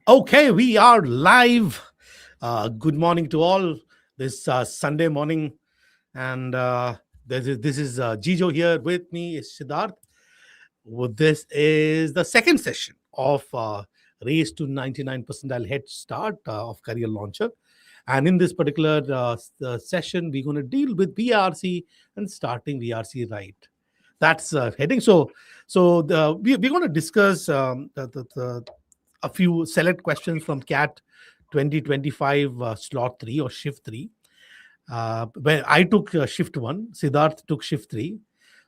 Okay, we are live. Good morning to all. This Sunday morning, and this is Jijo here with me is Siddharth. This is the second session of Race to 99 percentile Head Start of Career Launcher. And in this particular session, we're going to deal with VRC and starting VRC right. That's heading. We're going to discuss a few select questions from CAT 2025 slot 3 or shift 3. When I took shift 1, Siddharth took shift 3.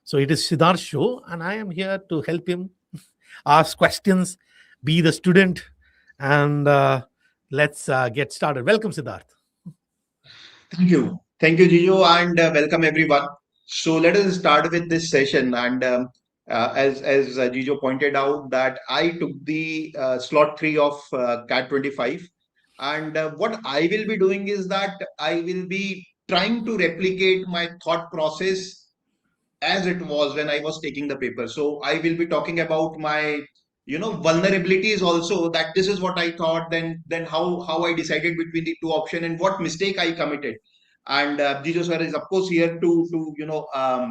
So it is Siddharth's show, and I am here to help him ask questions, be the student, and let's get started. Welcome, Siddharth. Thank you. Thank you, Jijo, and welcome everyone. So let us start with this session. And as Jijo pointed out, that I took the slot 3 of CAT 25. And what I will be doing is that I will be trying to replicate my thought process as it was when I was taking the paper. So I will be talking about my vulnerabilities also, that this is what I thought, then how I decided between the two option and what mistake I committed. And Jijo sir is of course here to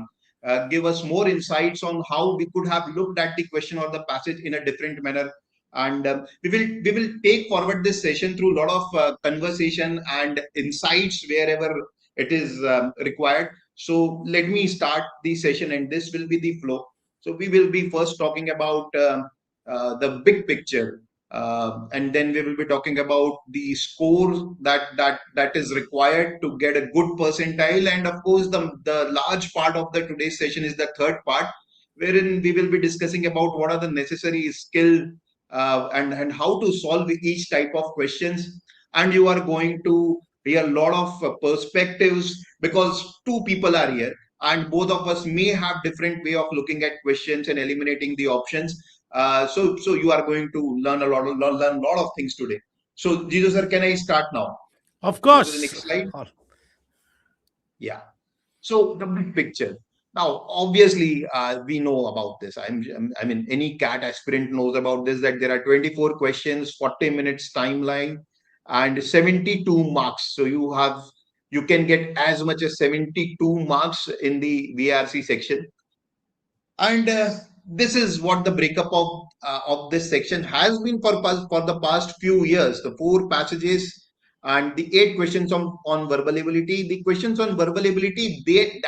give us more insights on how we could have looked at the question or the passage in a different manner. And we will take forward this session through a lot of conversation and insights wherever it is required. So let me start the session, and this will be the flow. So we will be first talking about the big picture, and then we will be talking about the score that is required to get a good percentile. And of course, the large part of the today's session is the third part, wherein we will be discussing about what are the necessary skill and how to solve each type of questions. And you are going to hear a lot of perspectives, because two people are here and both of us may have different way of looking at questions and eliminating the options. So you are going to learn a lot of things today. So Jesus sir, can I start now? Of Go to the course. next slide. Yeah. So the big picture. Now, obviously, we know about this. I mean, any CAT aspirant knows about this, that there are 24 questions, 40 minutes timeline, and 72 marks. So you can get as much as 72 marks in the VRC section. And this is what the breakup of this section has been for the past few years. The 4 passages and the 8 questions on verbal ability. The questions on verbal ability, they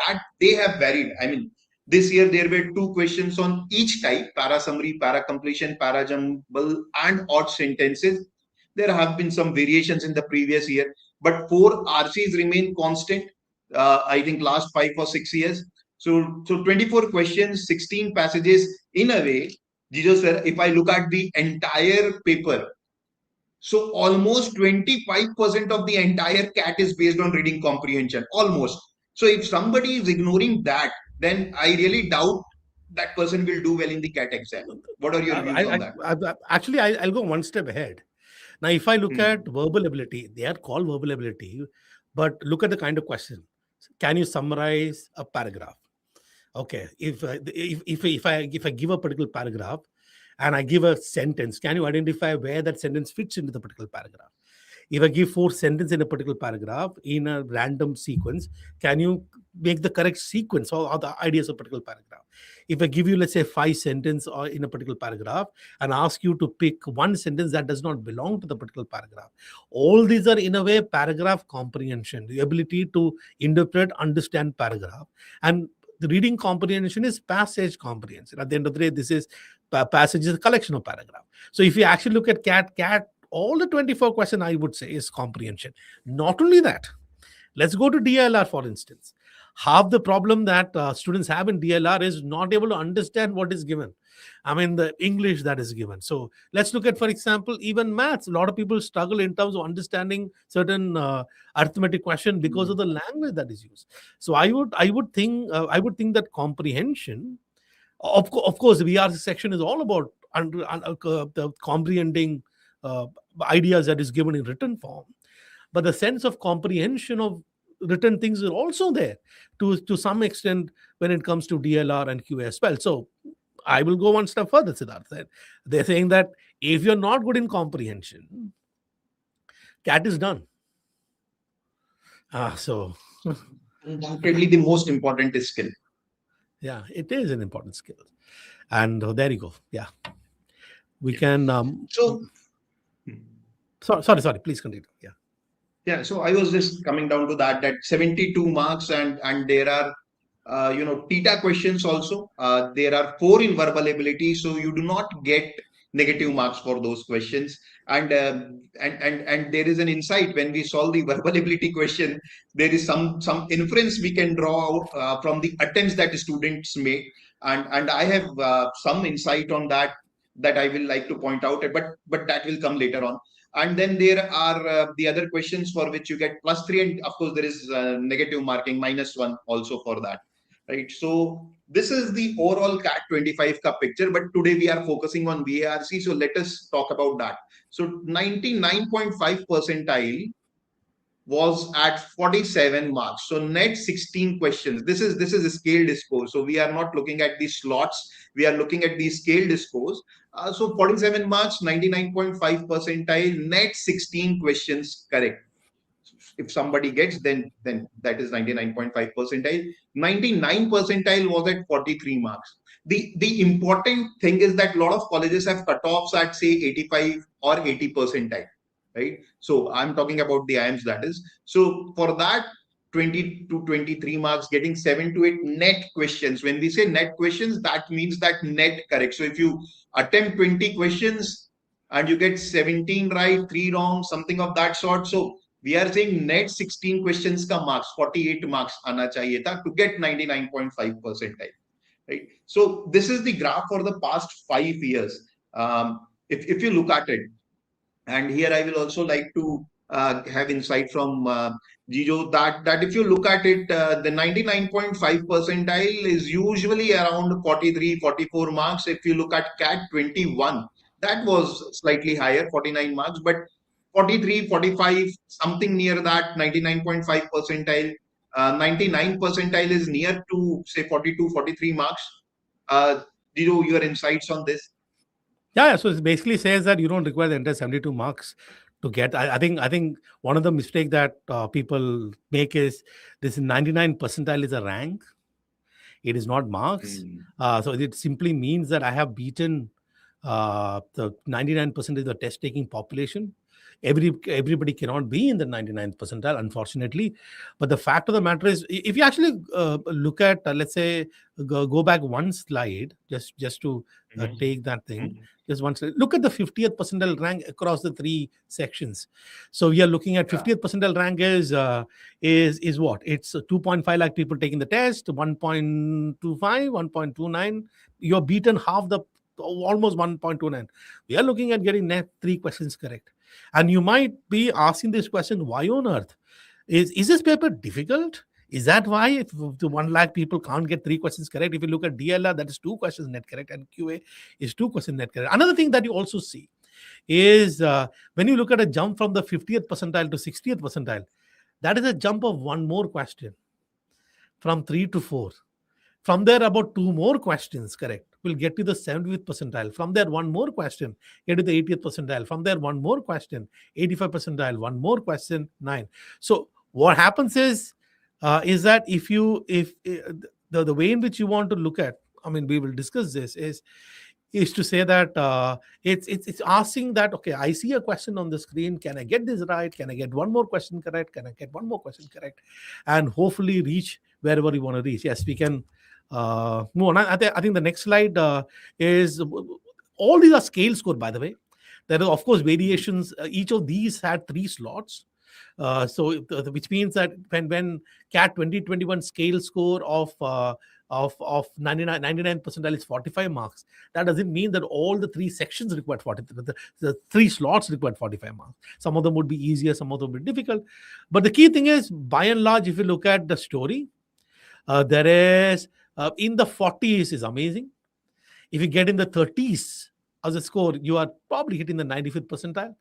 have varied. I mean, this year there were 2 questions on each type: para summary, para completion, parajumble, and odd sentences. There have been some variations in the previous year, but 4 RCs remain constant. I think last 5 or 6 years. So 24 questions, 16 passages. In a way, Jesus sir, if I look at the entire paper, so almost 25% of the entire CAT is based on reading comprehension, almost. So if somebody is ignoring that, then I really doubt that person will do well in the CAT exam. What are your views on that? Actually, I'll go one step ahead. Now, if I look Hmm. at verbal ability, they are called verbal ability, but look at the kind of question. Can you summarize a paragraph? Okay, if I give a particular paragraph and I give a sentence, can you identify where that sentence fits into the particular paragraph? If I give 4 sentences in a particular paragraph in a random sequence, can you make the correct sequence or the ideas of a particular paragraph? If I give you, let's say, 5 sentences or in a particular paragraph and ask you to pick one sentence that does not belong to the particular paragraph, all these are in a way paragraph comprehension, the ability to interpret, understand paragraph. And the reading comprehension is passage comprehension. At the end of the day, this is passage is a collection of paragraph. So if you actually look at CAT, all the 24 question I would say is comprehension. Not only that, let's go to DLR, for instance. Half the problem that students have in DLR is not able to understand what is given. I mean, the English that is given. So let's look at, for example, even maths. A lot of people struggle in terms of understanding certain arithmetic question because of the language that is used. So I would think that comprehension, of course, the VRC section is all about the comprehending ideas that is given in written form, but the sense of comprehension of written things is also there to some extent when it comes to DLR and QA as well. So I will go one step further, Siddharth. They're saying that if you're not good in comprehension, CAT is done. So Undoubtedly, the most important is skill. yeah, it is an important skill. And there you go. Yeah. We Yeah. can So, sorry, please continue. Yeah. yeah, so I was just coming down to that 72 marks, and there are theta questions also. There are 4 in verbal ability, so you do not get negative marks for those questions. And there is an insight when we solve the verbal ability question. There is some inference we can draw out from the attempts that students make, and I have some insight on that I will like to point out, but that will come later on. And then there are the other questions for which you get +3, and of course there is negative marking -1 also for that, right? So this is the overall CAT 25 ka picture, but today we are focusing on VARC. So let us talk about that. So 99.5 percentile was at 47 marks. So net 16 questions. This is a scaled score. So we are not looking at the slots. We are looking at the scaled scores. So 47 marks, 99.5 percentile, net 16 questions correct. If somebody gets, then that is 99.5 percentile. 99 percentile was at 43 marks. The important thing is that a lot of colleges have cutoffs at say 85 or 80 percentile, right? So I'm talking about the IIMs, that is. So for that, 20 to 23 marks, getting 7 to 8 net questions. When we say net questions, that means that net correct. So if you attempt 20 questions and you get 17 right, 3 wrong, something of that sort. So we are saying net 16 questions ka marks, 48 marks आना चाहिए था to get 99.5 percentile, right? So this is the graph for the past 5 years. If you look at it, and here I will also like to have insight from Jijo that if you look at it, the 99.5 percentile is usually around 43, 44 marks. If you look at CAT 21, that was slightly higher, 49 marks, but 43, 45, something near that, 99.5 percentile. 99 percentile is near to say 42, 43 marks. Jijo, your insights on this? Yeah, so it basically says that you don't require the entire 72 marks to get. I think one of the mistake that people make is this 99 percentile is a rank. It is not marks. So it simply means that I have beaten the 99% of the test taking population. Everybody cannot be in the 99th percentile, unfortunately. But the fact of the matter is, if you actually look at, let's say, go back one slide, just to take that thing, just one slide. Look at the 50th percentile rank across the 3 sections. So we are looking at 50th percentile rank is what? It's 2.5 lakh people taking the test, 1.25, 1.29. You're beaten half the, almost 1.29. We are looking at getting net 3 questions correct. And you might be asking this question, why on earth? Is this paper difficult? Is that why if the 1 lakh people can't get 3 questions correct? If you look at DLR, that is 2 questions net correct, and QA is 2 questions net correct. Another thing that you also see is when you look at a jump from the 50th percentile to 60th percentile, that is a jump of 1 more question from 3 to 4. From there, about 2 more questions correct will get to the 70th percentile. From there, 1 more question, get to the 80th percentile. From there, 1 more question, 85 percentile. 1 more question, 9. So what happens is that if the way in which you want to look at, I mean, we will discuss this, is to say that it's asking that, okay, I see a question on the screen. Can I get this right? Can I get 1 more question correct? Can I get 1 more question correct? And hopefully reach wherever you want to reach. Yes, we can move on. I think the next slide is, all these are scale score, by the way. There are, of course, variations. Each of these had 3 slots. Which means that when CAT 2021 scale score of 99 percentile is 45 marks, that doesn't mean that all the 3 sections required 40. The 3 slots required 45 marks. Some of them would be easier, some of them would be difficult. But the key thing is, by and large, if you look at the story, there is in the 40s is amazing. If you get in the 30s as a score, you are probably hitting the 95th percentile.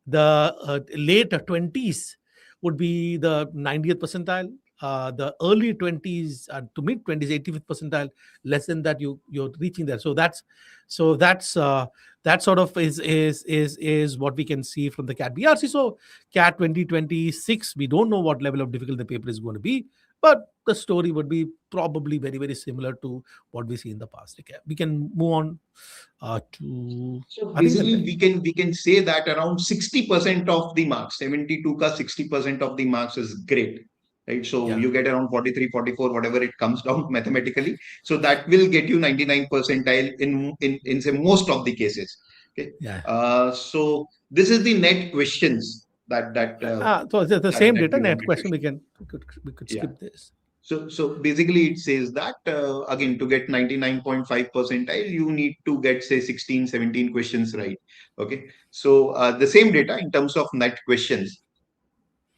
The late 20s would be the 90th percentile. the early 20s to mid 20s, 85th percentile, less than that you're reaching there. So that sort of is what we can see from the CAT BRC. So CAT 2026, we don't know what level of difficulty the paper is going to be, but the story would be probably very, very similar to what we see in the past. Okay, we can move on to. So I think basically, we can say that around 60% of the marks, 72 ka 60% of the marks is great, right? So yeah, you get around 43, 44, whatever it comes down mathematically. So that will get you 99 percentile in say most of the cases. Okay. yeah. So this is the net questions So the same that data we net wanted to question. show. We could Yeah. skip this. So basically, it says that again, to get 99.5 percentile, you need to get say 16, 17 questions right. Okay. So the same data in terms of net questions.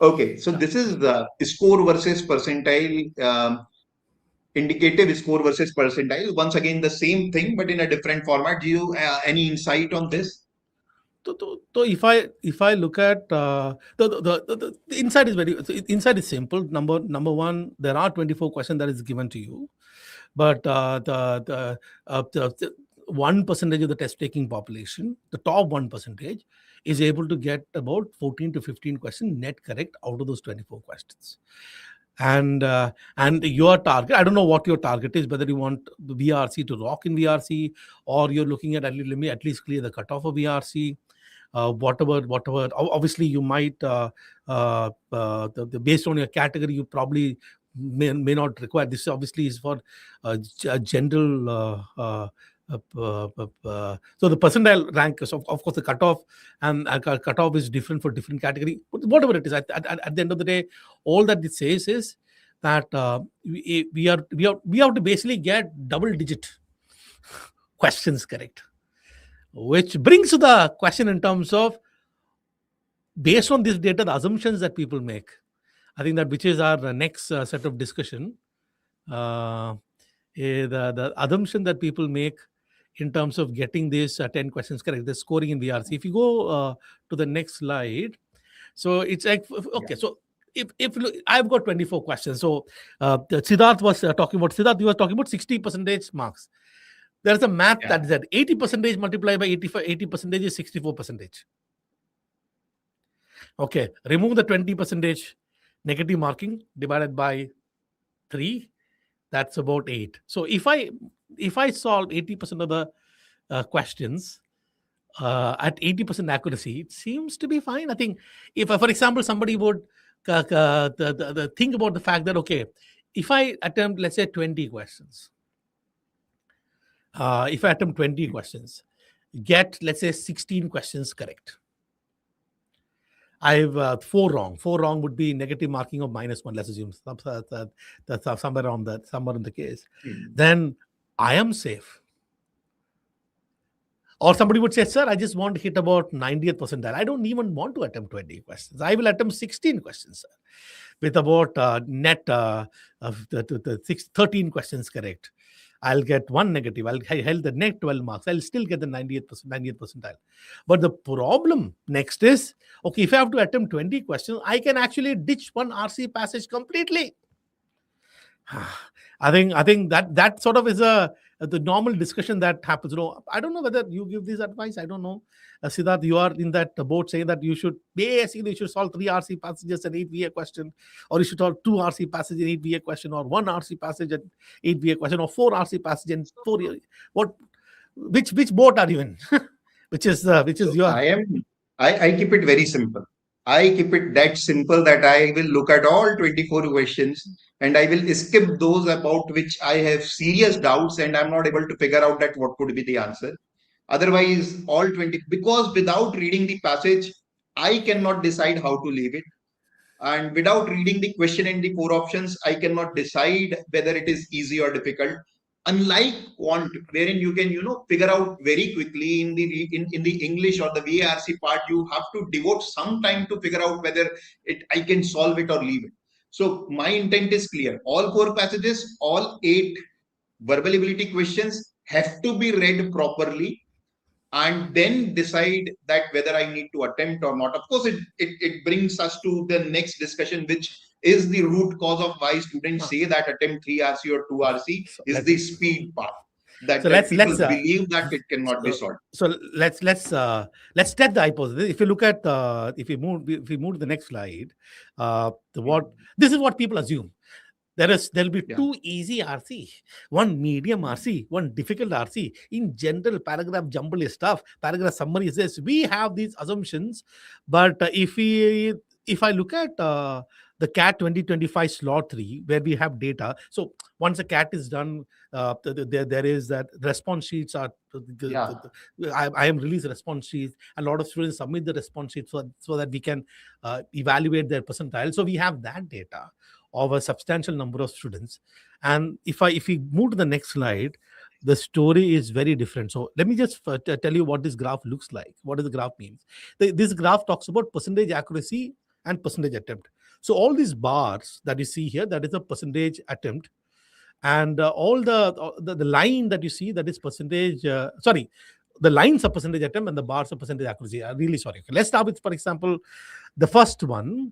Okay. So this is the score versus percentile, indicative score versus percentile. Once again, the same thing, but in a different format. Do you any insight on this? So if I look at the inside is very, so inside is simple. Number one, there are 24 questions that is given to you, but the 1% of the test taking population, the top 1%, is able to get about 14 to 15 questions net correct out of those 24 questions. And your target, I don't know what your target is, whether you want the VRC to rock in VRC, or you're looking at least clear the cutoff of VRC. Whatever. Obviously, you might based on your category, you probably may not require this. Obviously, is for general. So the percentile rank is of course the cutoff, and cutoff is different for different category. But whatever it is, at the end of the day, all that it says is that we have to basically get double digit questions correct. Which brings to the question in terms of, based on this data, the assumptions that people make. I think that which is our next set of discussion. The assumption that people make in terms of getting these 10 questions correct, the scoring in VRC. If you go to the next slide, so it's like, okay, so if I've got 24 questions. So Siddharth was talking about, you were talking about 60% marks. There's a math that is that 80% multiplied by 80% is 64%. Okay, remove the 20% negative marking divided by 3, that's about 8. So if I solve 80% of the questions at 80% accuracy, it seems to be fine. I think if, for example, somebody would think about the fact that, okay, if I attempt, let's say, 20 questions, if I attempt 20 questions, get, let's say, 16 questions correct, I have 4 wrong. 4 wrong would be negative marking of -1. Let's assume that's somewhere around that, somewhere in the case. Then I am safe. Or somebody would say, sir, I just want to hit about 90th percentile. I don't even want to attempt 20 questions. I will attempt 16 questions, sir, with about net 13 questions correct. I'll get 1 negative. I'll held the net 12 marks. I'll still get the 90th percentile. But the problem next is, okay, if I have to attempt 20 questions, I can actually ditch one RC passage completely. I think that sort of is the normal discussion that happens. I don't know whether you give this advice. I don't know. Siddharth, you are in that boat saying that you should solve 3 RC passages and 8 VA question, or you should solve 2 RC passages and 8 VA question, or 1 RC passage and 8 VA question, or 4 RC passages and 4. Which boat are you in? which is your? I keep it very simple. I keep it that simple that I will look at all 24 questions and I will skip those about which I have serious doubts and I'm not able to figure out that what could be the answer. Otherwise, all 20, because without reading the passage, I cannot decide how to leave it. And without reading the question and the 4 options, I cannot decide whether it is easy or difficult. Unlike quant, wherein you can figure out very quickly in the English or the VARC part, you have to devote some time to figure out whether I can solve it or leave it. So my intent is clear. All 4 passages, all 8 verbal ability questions have to be read properly and then decide that whether I need to attempt or not. Of course, it brings us to the next discussion, which is the root cause of why students Ah, say that attempt 3 RC or 2 RC so is the speed part, so that let's people let's believe that it cannot be so, solved. so let's test the hypothesis. If you look at if we move to the next slide, what this is what people assume. There'll be Yeah. two easy RC, one medium RC, one difficult RC. In general, paragraph jumble is tough. Paragraph summary is this. We have these assumptions, but if I look at the CAT 2025 slot 3, where we have data. So once a CAT is done, there is that response sheets are. Yeah. I am release response sheets. A lot of students submit the response sheets so that we can evaluate their percentile. So we have that data of a substantial number of students. And if we move to the next slide, the story is very different. So let me just tell you what this graph looks like. What does the graph means? This graph talks about percentage accuracy and percentage attempt. So all these bars that you see here, that is a percentage attempt, and all the line that you see, that is percentage. Sorry, the lines are percentage attempt and the bars are percentage accuracy. I'm really sorry. Okay, let's start with, for example, the first one.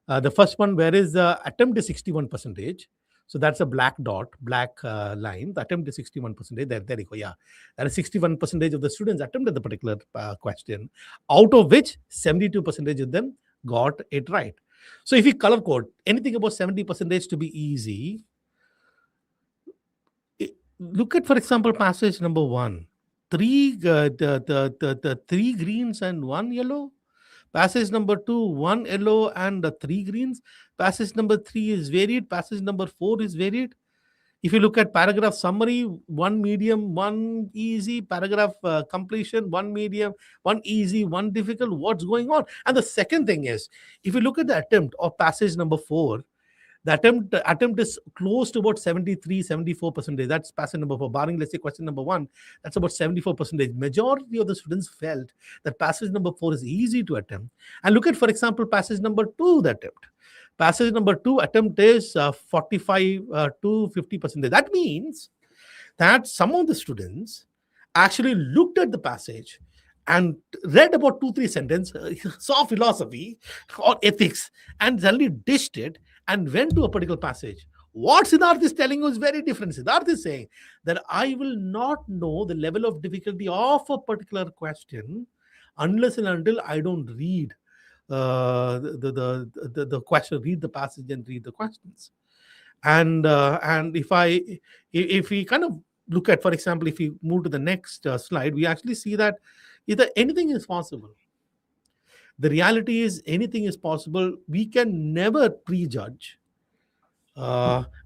The first one, where is the attempt is 61 percentage. So that's a black dot, black line. The attempt is 61 percentage. There you go. Yeah, that is 61 percentage of the students attempted the particular question, out of which 72 percentage of them got it right. So if you color code anything about 70 percentage to be easy, look at, for example, passage number 1. The three greens and one yellow. Passage number 2, one yellow and three greens. Passage number 3 is varied. Passage number 4 is varied. If you look at paragraph summary, one medium, one easy. Paragraph completion, one medium, one easy, one difficult. What's going on? And the second thing is, if you look at the attempt of passage number 4, the attempt is close to about 73-74%. That's passage number 4, barring, let's say, question number 1. That's about 74%. Majority of the students felt that passage number 4 is easy to attempt. And look at, for example, passage number 2, the attempt. Passage number 2 attempt is 45 to 50%. That means that some of the students actually looked at the passage and read about 2-3 sentences, saw philosophy or ethics, and suddenly dished it and went to a particular passage. What Siddharth is telling you is very different. Siddharth is saying that I will not know the level of difficulty of a particular question unless and until I don't read the question, read the passage and read the questions. And if we kind of look at, for example, if we move to the next slide, we actually see that either anything is possible. The reality is anything is possible. We can never prejudge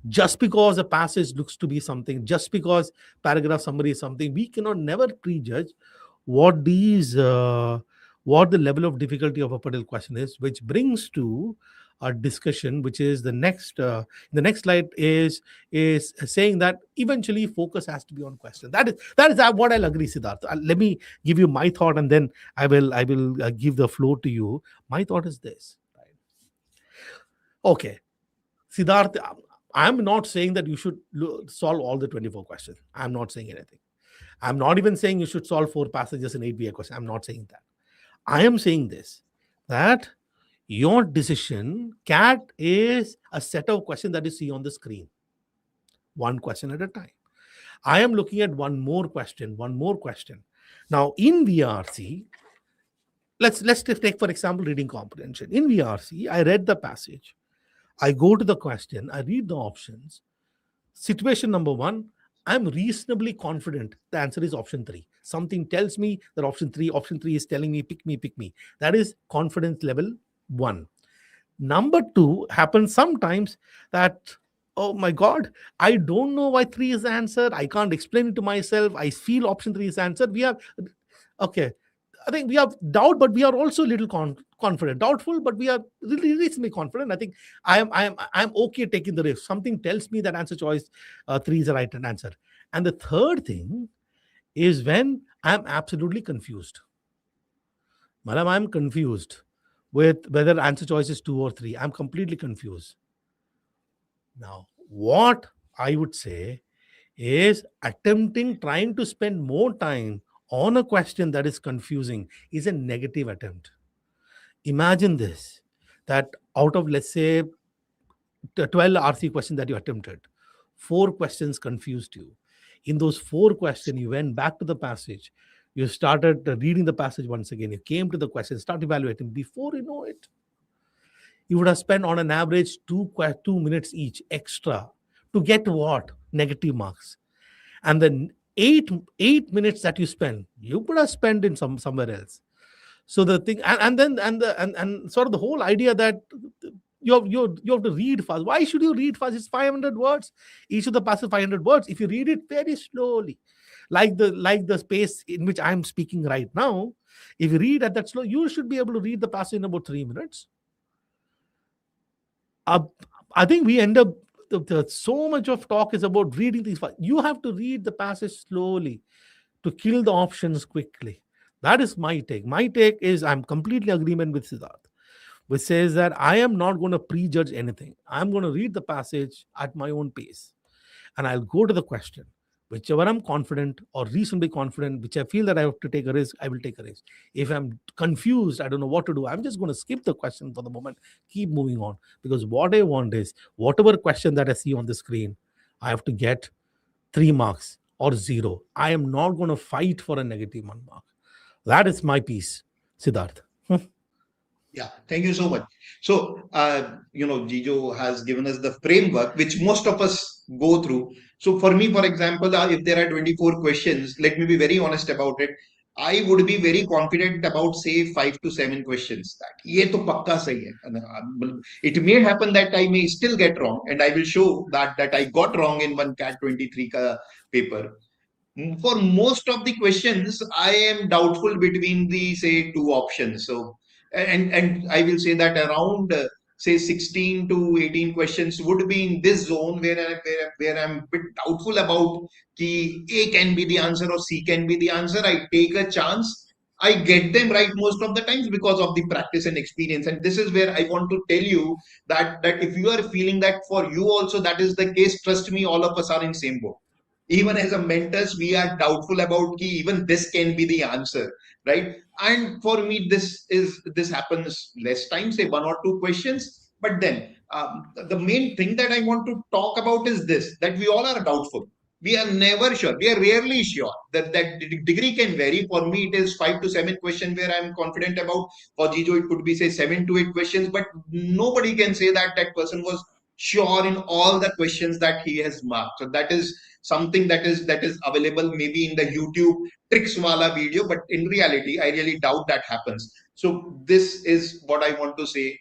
just because a passage looks to be something, just because paragraph summary is something. We cannot never prejudge what what the level of difficulty of a particular question is, which brings to a discussion, which is the next slide is saying that eventually focus has to be on question. That is what I'll agree, Siddharth. Let me give you my thought, and then I will give the floor to you. My thought is this. Right? Okay, Siddharth, I'm not saying that you should solve all the 24 questions. I'm not saying anything. I'm not even saying you should solve 4 passages in 8 BA questions. I'm not saying that. I am saying this, that your decision, CAT is a set of questions that you see on the screen, one question at a time. I am looking at one more question. Now, in VRC, let's take, for example, reading comprehension. In VRC, I read the passage. I go to the question, I read the options. Situation number 1, I'm reasonably confident the answer is option 3. Something tells me that option 3 is telling me, pick me. That is confidence level 1. Number 2 happens sometimes that, oh my God, I don't know why 3 is the answer. I can't explain it to myself. I feel option 3 is the answer. Okay, I think we have doubt, but we are also a little confident. Doubtful, but we are really reasonably confident. I think I'm okay taking the risk. Something tells me that answer choice 3 is the right answer. And the third thing is when I'm absolutely confused. Madam, I'm confused with whether answer choice is 2 or 3. I'm completely confused. Now, what I would say is trying to spend more time on a question that is confusing is a negative attempt. Imagine this, that out of, let's say, 12 RC questions that you attempted, 4 questions confused you. In those 4 questions, you went back to the passage. You started reading the passage once again. You came to the question, start evaluating. Before you know it, you would have spent on an average 2 minutes each extra to get what? Negative marks. And then eight minutes that you spend, you could have spent in somewhere else. So the thing, and sort of the whole idea that you have to read fast. Why should you read fast? It's 500 words. Each of the passages 500 words. If you read it very slowly, like the space in which I'm speaking right now, if you read at that slow, you should be able to read the passage in about 3 minutes. I think we end up so much of talk is about reading these fast. You have to read the passage slowly to kill the options quickly. That is my take. My take is I'm completely agreement with Siddharth, which says that I am not going to prejudge anything. I'm going to read the passage at my own pace, and I'll go to the question. Whichever I'm confident or reasonably confident, which I feel that I have to take a risk, I will take a risk. If I'm confused, I don't know what to do, I'm just going to skip the question for the moment, keep moving on. Because what I want is whatever question that I see on the screen, I have to get 3 marks or 0. I am not going to fight for a negative 1 mark. That is my piece, Siddharth. Yeah, thank you so much. So, Jijo has given us the framework which most of us go through. So, for me, for example, if there are 24 questions, let me be very honest about it. I would be very confident about, say, 5 to 7 questions. That ये तो पक्का सही है. It may happen that I may still get wrong, and I will show that I got wrong in one CAT 23 paper. For most of the questions, I am doubtful between the say 2 options. So, and I will say that around say 16 to 18 questions would be in this zone where I'm a bit doubtful about ki A can be the answer or C can be the answer. I take a chance. I get them right most of the times because of the practice and experience. And this is where I want to tell you that if you are feeling that for you also that is the case, trust me, all of us are in same boat. Even as a mentors, we are doubtful about ki even this can be the answer, right? And for me, this happens less times, say 1 or 2 questions. But then the main thing that I want to talk about is this: that we all are doubtful. We are never sure. We are rarely sure that degree can vary. For me, it is 5 to 7 questions where I'm confident about. For Jijo, it could be say 7 to 8 questions. But nobody can say that that person was sure in all the questions that he has marked. So that is something that is available maybe in the YouTube tricks wala video, but in reality, I really doubt that happens. So this is what I want to say,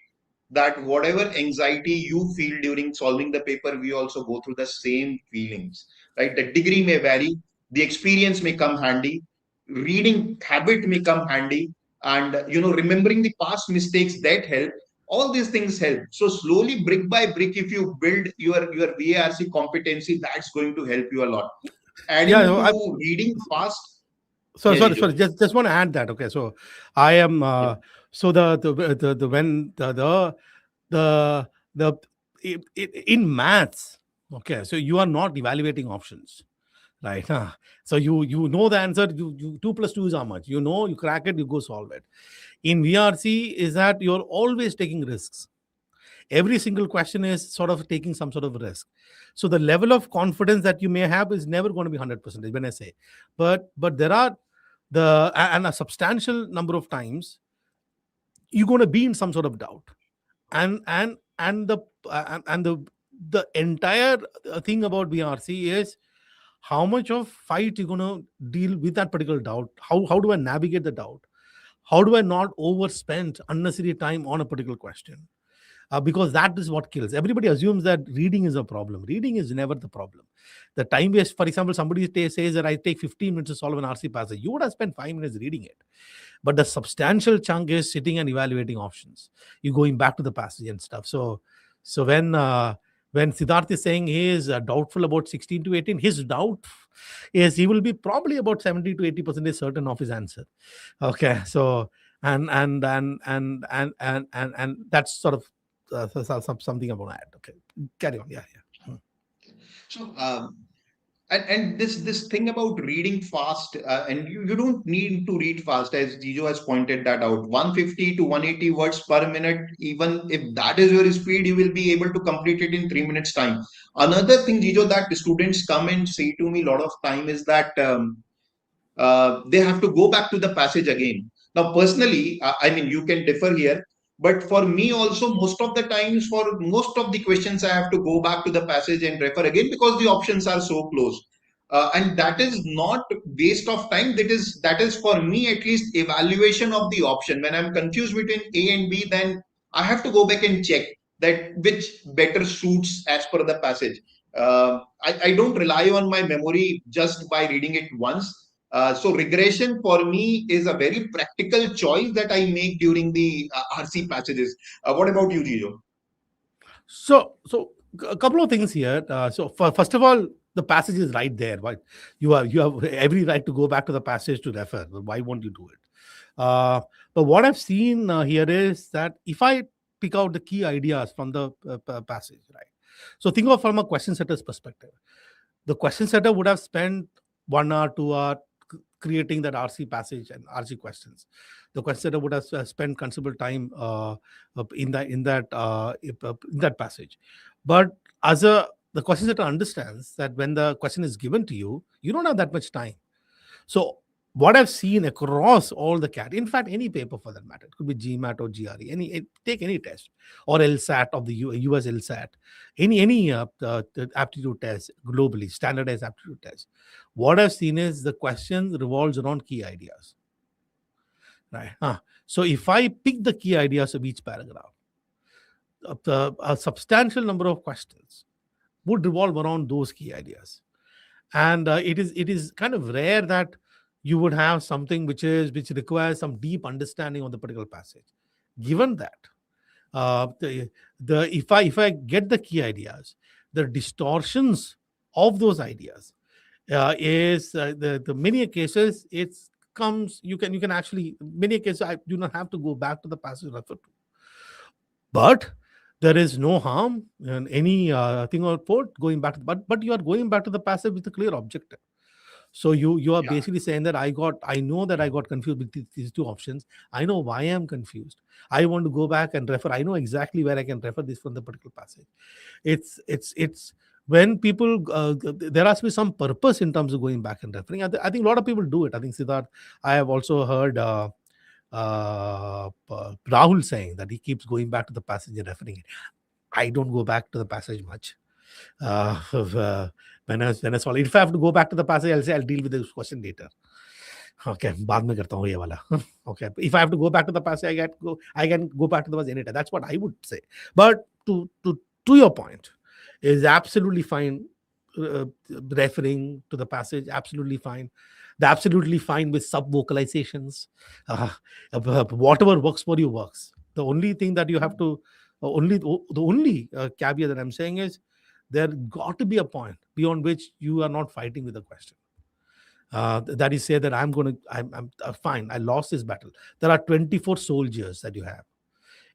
that whatever anxiety you feel during solving the paper, we also go through the same feelings, right? The degree may vary, the experience may come handy, reading habit may come handy, and remembering the past mistakes that help. All these things help. So slowly, brick by brick, if you build your VARC competency, that's going to help you a lot. Yeah, Adding to reading fast. so Yeah, sorry, Jijo. just want to add that. Okay, so I am Yeah. so the when the in maths. Okay, so you are not evaluating options, right? Huh? So you know the answer. You 2 plus 2 is how much? You know, you crack it, you go solve it. In VRC, is that you're always taking risks. Every single question is sort of taking some sort of risk. So the level of confidence that you may have is never going to be 100% when I say. But there are and a substantial number of times you're going to be in some sort of doubt. And the entire thing about VRC is how much of fight you're going to deal with that particular doubt. How do I navigate the doubt? How do I not overspend unnecessary time on a particular question? Because that is what kills. Everybody assumes that reading is a problem. Reading is never the problem. The time waste, for example, somebody says that I take 15 minutes to solve an RC passage. You would have spent 5 minutes reading it. But the substantial chunk is sitting and evaluating options. You going back to the passage and stuff. So when Siddharth is saying he is doubtful about 16 to 18, his doubt is he will be probably about 70 to 80% certain of his answer. Okay, so and that's sort of something I want to add. Okay, carry on. Yeah. So And this thing about reading fast, and you don't need to read fast, as Jijo has pointed that out. 150 to 180 words per minute, even if that is your speed, you will be able to complete it in 3 minutes time. Another thing, Jijo, that the students come and say to me a lot of time is that they have to go back to the passage again. Now, personally, I mean, you can differ here, but for me also, most of the times, for most of the questions, I have to go back to the passage and refer again because the options are so close. And that is not waste of time. That is for me at least evaluation of the option. When I'm confused between A and B, then I have to go back and check that which better suits as per the passage. I don't rely on my memory just by reading it once. So regression for me is a very practical choice that I make during the RC passages. What about you, Jijo? So a couple of things here. First of all, the passage is right there. Right, you have every right to go back to the passage to refer. Why won't you do it? But what I've seen here is that if I pick out the key ideas from the passage, right? So think of from a question setter's perspective. The question setter would have spent 1 hour, 2 hour creating that RC passage and RC questions. The question setter would have spent considerable time in that passage. But the question setter understands that when the question is given to you, you don't have that much time. So what I've seen across all the CAT, in fact, any paper for that matter, it could be GMAT or GRE, take any test, or LSAT of the US LSAT, any aptitude test globally, standardized aptitude test. What I've seen is the question revolves around key ideas, right? So if I pick the key ideas of each paragraph, a substantial number of questions would revolve around those key ideas, and it is kind of rare that you would have something which requires some deep understanding of the particular passage. Given that, if I get the key ideas, the distortions of those ideas is the many cases it comes. You can actually many cases I do not have to go back to the passage referred to, but there is no harm in any thing or port going back to, but you are going back to the passage with a clear objective. So you are Yeah. basically saying that I know that I got confused with these two options. I know why I'm confused. I want to go back and refer. I know exactly where I can refer this from the particular passage. It's when people there has to be some purpose in terms of going back and referring. I think a lot of people do it. I think Siddharth, I have also heard Rahul saying that he keeps going back to the passage and referring it. I don't go back to the passage much. When I saw, if I have to go back to the passage, I'll say I'll deal with this question later. Okay, बाद में करता हूँ ये वाला. Okay, if I have to go back to the passage, I can go back to the passage anytime. That's what I would say. But to your point, is absolutely fine referring to the passage. Absolutely fine. They're absolutely fine with sub vocalizations. Whatever works for you works. The only thing that you have to the only caveat that I'm saying is there got to be a point beyond which you are not fighting with the question. That is say that I'm fine. I lost this battle. There are 24 soldiers that you have.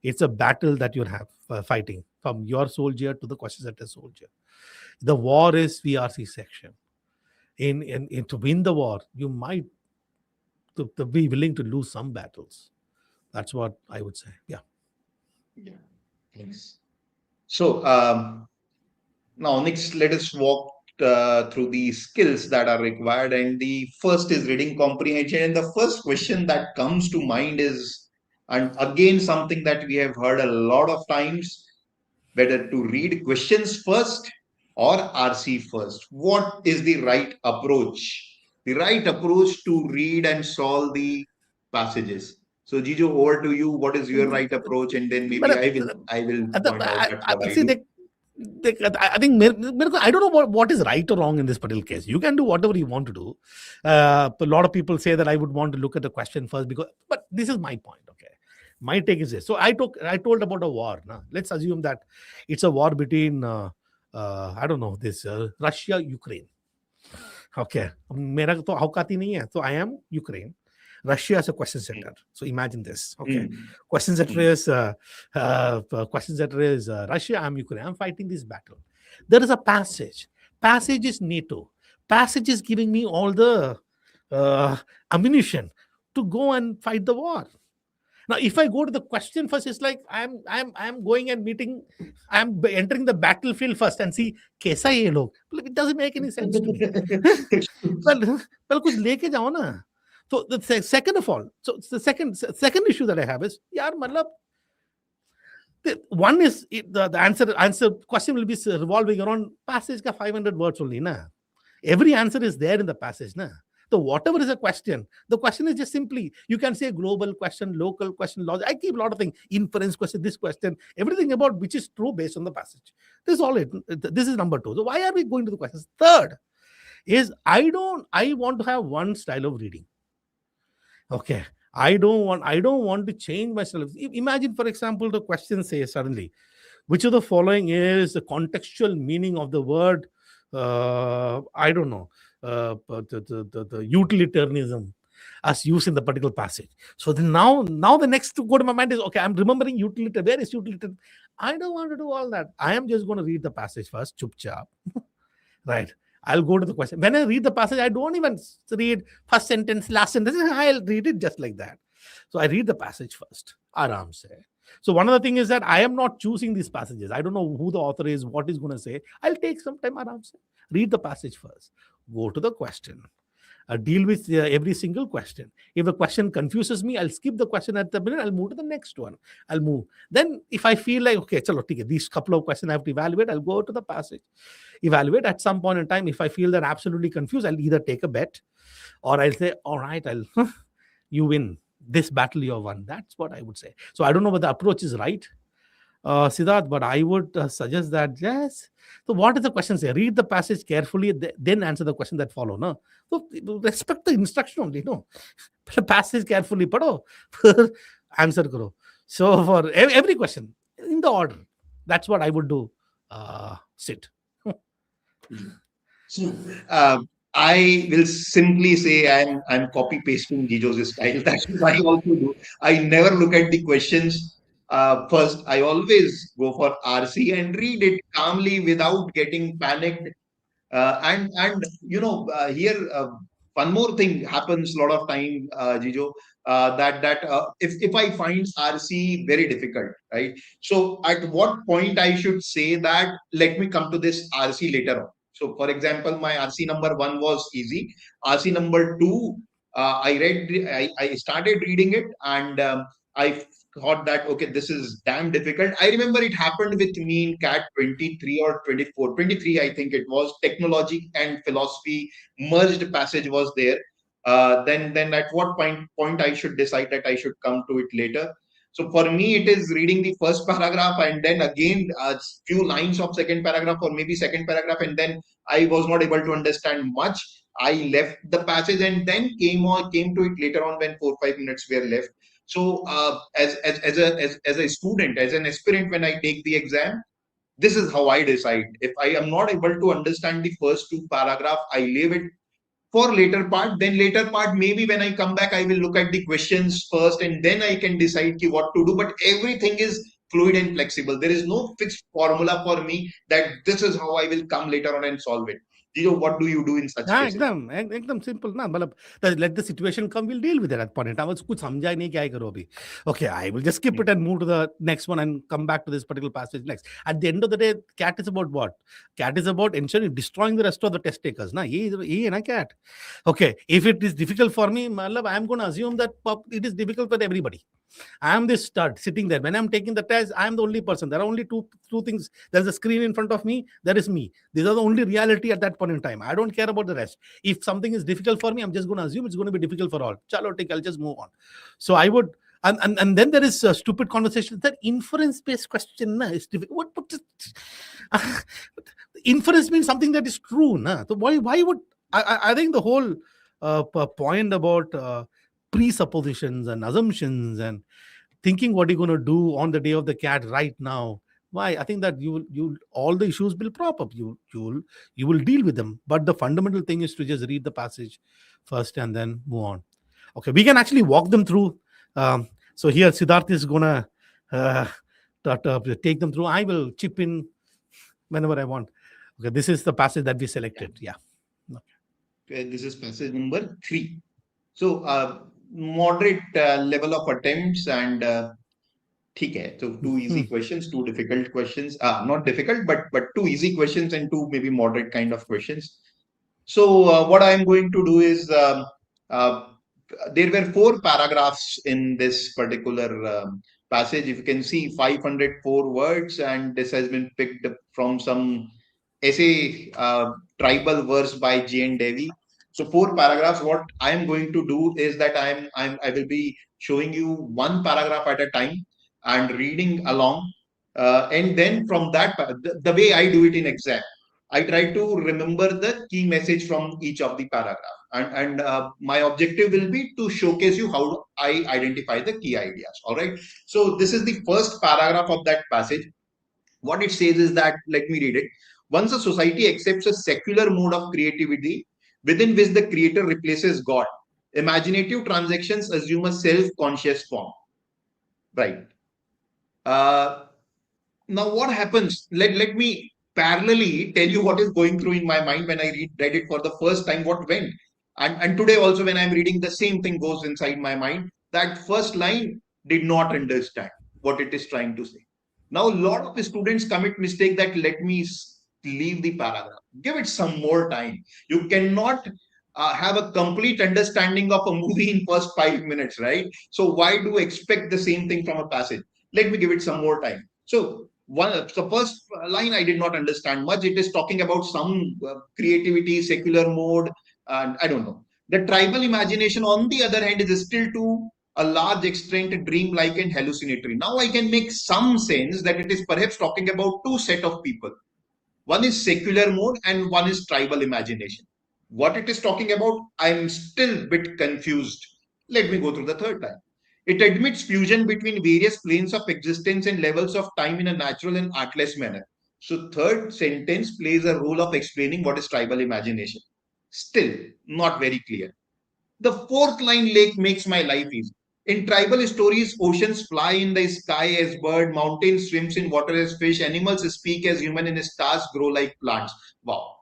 It's a battle that you have fighting from your soldier to the question setter soldier. The war is VRC section. In to win the war, you might to be willing to lose some battles. That's what I would say. Yeah. Thanks. So now next, let us walk through the skills that are required. And the first is reading comprehension. And the first question that comes to mind is, and again, something that we have heard a lot of times, whether to read questions first or RC first. What is the right approach? The right approach to read and solve the passages. So Jijo, over to you. What is your right approach? And then maybe I will point out that's what I see, do. I think I don't know what is right or wrong in this particular case. You can do whatever you want to do. A lot of people say that I would want to look at the question first but this is my point. Okay, my take is this. So I told about a war. Now let's assume that it's a war between I don't know this Russia Ukraine. Okay, मेरा तो औकाती नहीं है. So I am Ukraine. Russia is a question setter. So imagine this. Okay, question setter is Russia. I'm Ukraine. I'm fighting this battle. There is a passage. Passage is NATO. Passage is giving me all the ammunition to go and fight the war. Now, if I go to the question first, it's like I'm going and meeting, I'm entering the battlefield first and see kaisa ye log. It doesn't make any sense to me. well, kuch leke jao na. So the second of all, so the second issue that I have is, yaar, matlab, one is the answer question will be revolving around passage ka 500 words only na. Every answer is there in the passage na. So whatever is a question, the question is just simply, you can say global question, local question, logic. I keep a lot of things, inference question, this question, everything about which is true based on the passage. This is all it. This is number 2. So why are we going to the questions? Third is I want to have one style of reading. Okay. I don't want to change my style. Imagine, for example, the question says suddenly, which of the following is the contextual meaning of the word, I don't know, the utilitarianism as used in the particular passage. So then now the next to go to my mind is, okay, I'm remembering utilitarian. Where is utilitarian? I don't want to do all that. I am just going to read the passage first, chup chap. Right. I'll go to the question. When I read the passage, I don't even read first sentence, last sentence. I'll read it just like that. So I read the passage first. Aram se. So one of the things is that I am not choosing these passages. I don't know who the author is, what he's going to say. I'll take some time aram se. Read the passage first. Go to the question. Deal with every single question. If a question confuses me, I'll skip the question at the minute. I'll move to the next one. I'll move. Then if I feel like, okay, chalo, these couple of questions I have to evaluate, I'll go to the passage. Evaluate at some point in time. If I feel that absolutely confused, I'll either take a bet or I'll say, all right, you win. This battle you have won. That's what I would say. So I don't know whether the approach is right, Siddharth, but I would suggest that, yes. So what is the question say? Read the passage carefully, then answer the question that follow. No? So respect the instruction only. No, passage carefully, padho, answer karo. So for every question, in the order, that's what I would do. Sit. So I will simply say I'm copy pasting Gijo's style. That's what I also do. I never look at the questions first. I always go for RC and read it calmly without getting panicked. And here one more thing happens a lot of time, Jijo, that if I find RC very difficult, right? So at what point I should say that let me come to this RC later on. So for example, my RC number 1 was easy. RC number 2, I started reading it and I thought that, okay, this is damn difficult. I remember it happened with me in CAT 23 or 24, 23, I think it was. Technology and philosophy merged passage was there. Then at what point I should decide that I should come to it later. So for me, it is reading the first paragraph and then again a few lines of second paragraph or maybe second paragraph, and then I was not able to understand much. I left the passage and then came to it later on when 4-5 minutes were left. So as a student, as an aspirant, when I take the exam, this is how I decide. If I am not able to understand the first 2 paragraph, I leave it for later part. Then later part, maybe when I come back, I will look at the questions first and then I can decide what to do. But everything is fluid and flexible. There is no fixed formula for me that this is how I will come later on and solve it. What do you do in such cases? एकदम simple ना, मतलब let the situation come, we'll deal with it at point in time. कुछ समझा ही नहीं, क्या करो अभी. Okay, I will just skip it and move to the next one and come back to this particular passage next. At the end of the day, CAT is about what? CAT is about ensuring destroying the rest of the test takers. ना ये है ना CAT. Okay, if it is difficult for me, मतलब I am going to assume that it is difficult for everybody. I am this stud sitting there. When I'm taking the test, I am the only person. There are only two things. There's a screen in front of me. There is me. These are the only reality at that point in time. I don't care about the rest. If something is difficult for me, I'm just going to assume it's going to be difficult for all. Chalo, I'll just move on. So I would, and then there is a stupid conversation. That inference-based question is difficult. Inference means something that is true. Na? So why would, I think the whole point about presuppositions and assumptions and thinking what you're going to do on the day of the CAT right now, why? I think that you all the issues will prop up. You will deal with them. But the fundamental thing is to just read the passage first and then move on. Okay, we can actually walk them through. So here Siddharth is gonna take them through. I will chip in whenever I want. Okay, this is the passage that we selected. Yeah. Okay. This is passage number 3. So moderate level of attempts and ठीक है. So 2 easy questions, 2 difficult questions. Not difficult, but 2 easy questions and 2 maybe moderate kind of questions. So what I am going to do is uh, there were 4 paragraphs in this particular passage. If you can see 504 words, and this has been picked up from some essay tribal verse by Jane Devi. So 4 paragraphs. What I am going to do is that I will be showing you one paragraph at a time and reading along, and then from that the way I do it in exam, I try to remember the key message from each of the paragraph, and my objective will be to showcase you how I identify the key ideas. All right. So this is the first paragraph of that passage. What it says is that, let me read it. Once a society accepts a secular mode of creativity within which the creator replaces God, imaginative transactions assume a self-conscious form. Right. Uh, Now what happens? Let me parallelly tell you what is going through in my mind when I read it for the first time, what went. And today also when I'm reading, the same thing goes inside my mind. That first line did not understand what it is trying to say. Now a lot of students commit mistake that let me leave the paragraph. Give it some more time. You cannot have a complete understanding of a movie in first 5 minutes, right? So why do expect the same thing from a passage? Let me give it some more time. So the first line I did not understand much. It is talking about some creativity, secular mode, and I don't know. The tribal imagination, on the other hand, is still to a large extent dreamlike and hallucinatory. Now I can make some sense that it is perhaps talking about two set of people. One is secular mode and one is tribal imagination. What it is talking about, I'm still a bit confused. Let me go through the third line. It admits fusion between various planes of existence and levels of time in a natural and artless manner. So third sentence plays a role of explaining what is tribal imagination. Still not very clear. The fourth line lake makes my life easy. In tribal stories, oceans fly in the sky as bird, mountains swims in water as fish, animals speak as human, and stars grow like plants. Wow.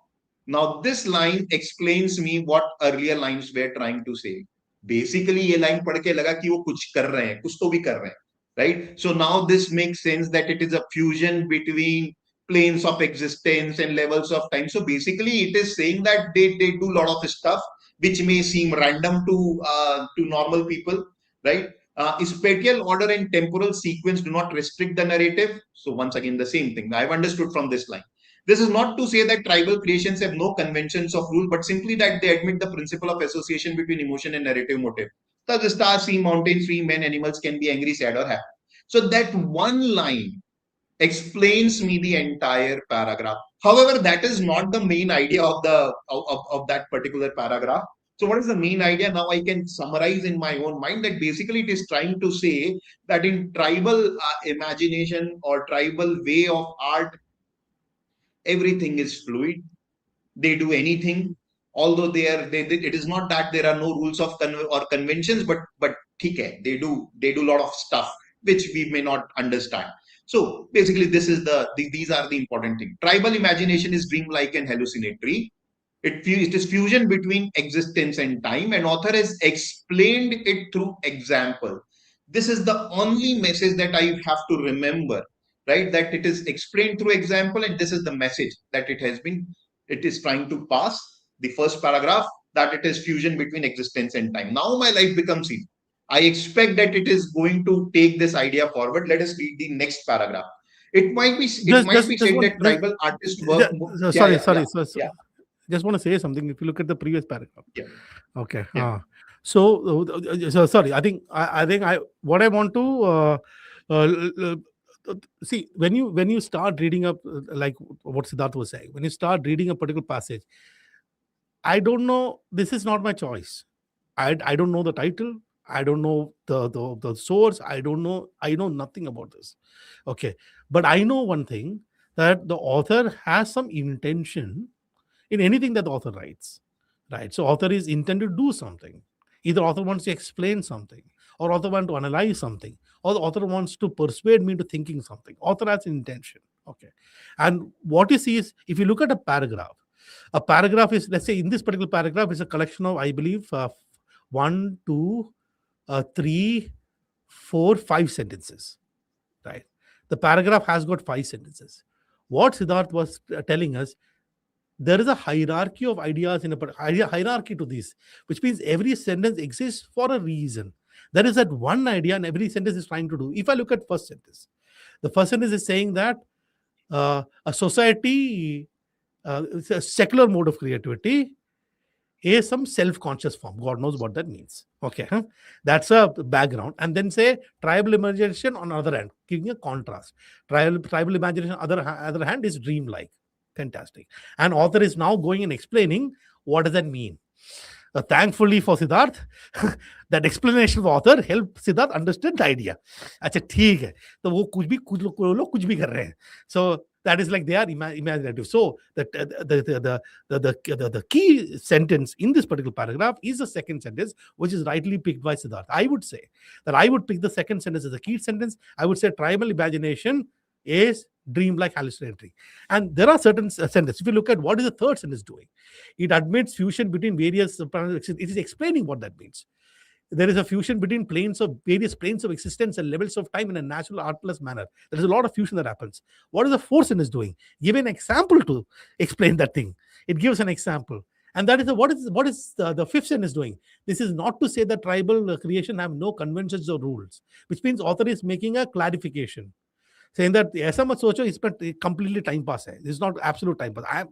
Now this line explains me what earlier lines were trying to say. Basically, ये line पढ़ के लगा कि वो कुछ कर रहे हैं, कुछ तो भी कर रहे हैं, right? So now this makes sense that it is a fusion between planes of existence and levels of time. So basically, it is saying that they do a lot of stuff which may seem random to normal people, right? Spatial order and temporal sequence do not restrict the narrative. So once again, the same thing I've understood from this line. This is not to say that tribal creations have no conventions of rule, but simply that they admit the principle of association between emotion and narrative motive. So the stars, sea, mountains, tree, men, animals can be angry, sad, or happy. So that one line explains me the entire paragraph. However, that is not the main idea of that particular paragraph. So what is the main idea? Now I can summarize in my own mind that basically it is trying to say that in tribal imagination or tribal way of art, everything is fluid. They do anything, although it is not that there are no rules of or conventions, but they do a lot of stuff which we may not understand. So basically this is these are the important things. Tribal imagination is dreamlike and hallucinatory. It is fusion between existence and time, and author has explained it through example. This is the only message that I have to remember, right? That it is explained through example, and this is the message that it is trying to pass. The first paragraph, that it is fusion between existence and time. Now my life becomes easy. I expect that it is going to take this idea forward. Let us read the next paragraph. It might be said that tribal artists work. Sorry. Yeah. Just want to say something. If you look at the previous paragraph, Yeah. okay. Yeah. So sorry. I think what I want to see, when you start reading up, like what Siddharth was saying, when you start reading a particular passage, I don't know. This is not my choice. I don't know the title. I don't know the source. I don't know. I know nothing about this. Okay, but I know one thing, that the author has some intention in anything that the author writes, right? So author is intended to do something. Either author wants to explain something, or author wants to analyze something, or the author wants to persuade me into thinking something. Author has an intention. Okay, and what you see is, if you look at a paragraph, A paragraph is, let's say in this particular paragraph, is a collection of, I believe, 1, 2, 3, 4, 5 sentences, right? The paragraph has got 5 sentences. What Siddharth was telling us, there is a hierarchy of ideas in a hierarchy to this, which means every sentence exists for a reason. There is that one idea, and every sentence is trying to do. If I look at first sentence, the first sentence is saying that a society, it's a secular mode of creativity, is some self-conscious form. God knows what that means. Okay, that's a background. And then say tribal imagination on the other hand, giving a contrast. Tribal imagination on the other hand is dreamlike. Fantastic. And author is now going and explaining what does that mean. Thankfully for Siddharth, that explanation of author helped Siddharth understand the idea. अच्छा ठीक है, तो वो लोग कुछ भी कर रहे हैं. So that is like they are imaginative. So the key sentence in this particular paragraph is the second sentence, which is rightly picked by Siddharth. I would say that I would pick the second sentence as a key sentence. I would say tribal imagination is dreamlike hallucinatory. And there are certain sentences. If you look at what is the third sentence doing, it admits fusion between various, it is explaining what that means. There is a fusion between various planes of existence and levels of time in a natural, artless manner. There is a lot of fusion that happens. What is the fourth sentence doing? Give an example to explain that thing. It gives an example. And that is what is the fifth sentence doing? This is not to say that tribal creation have no conventions or rules, which means author is making a clarification, saying that ऐसा मत सोचो इस पर completely time pass है. This is not absolute time pass.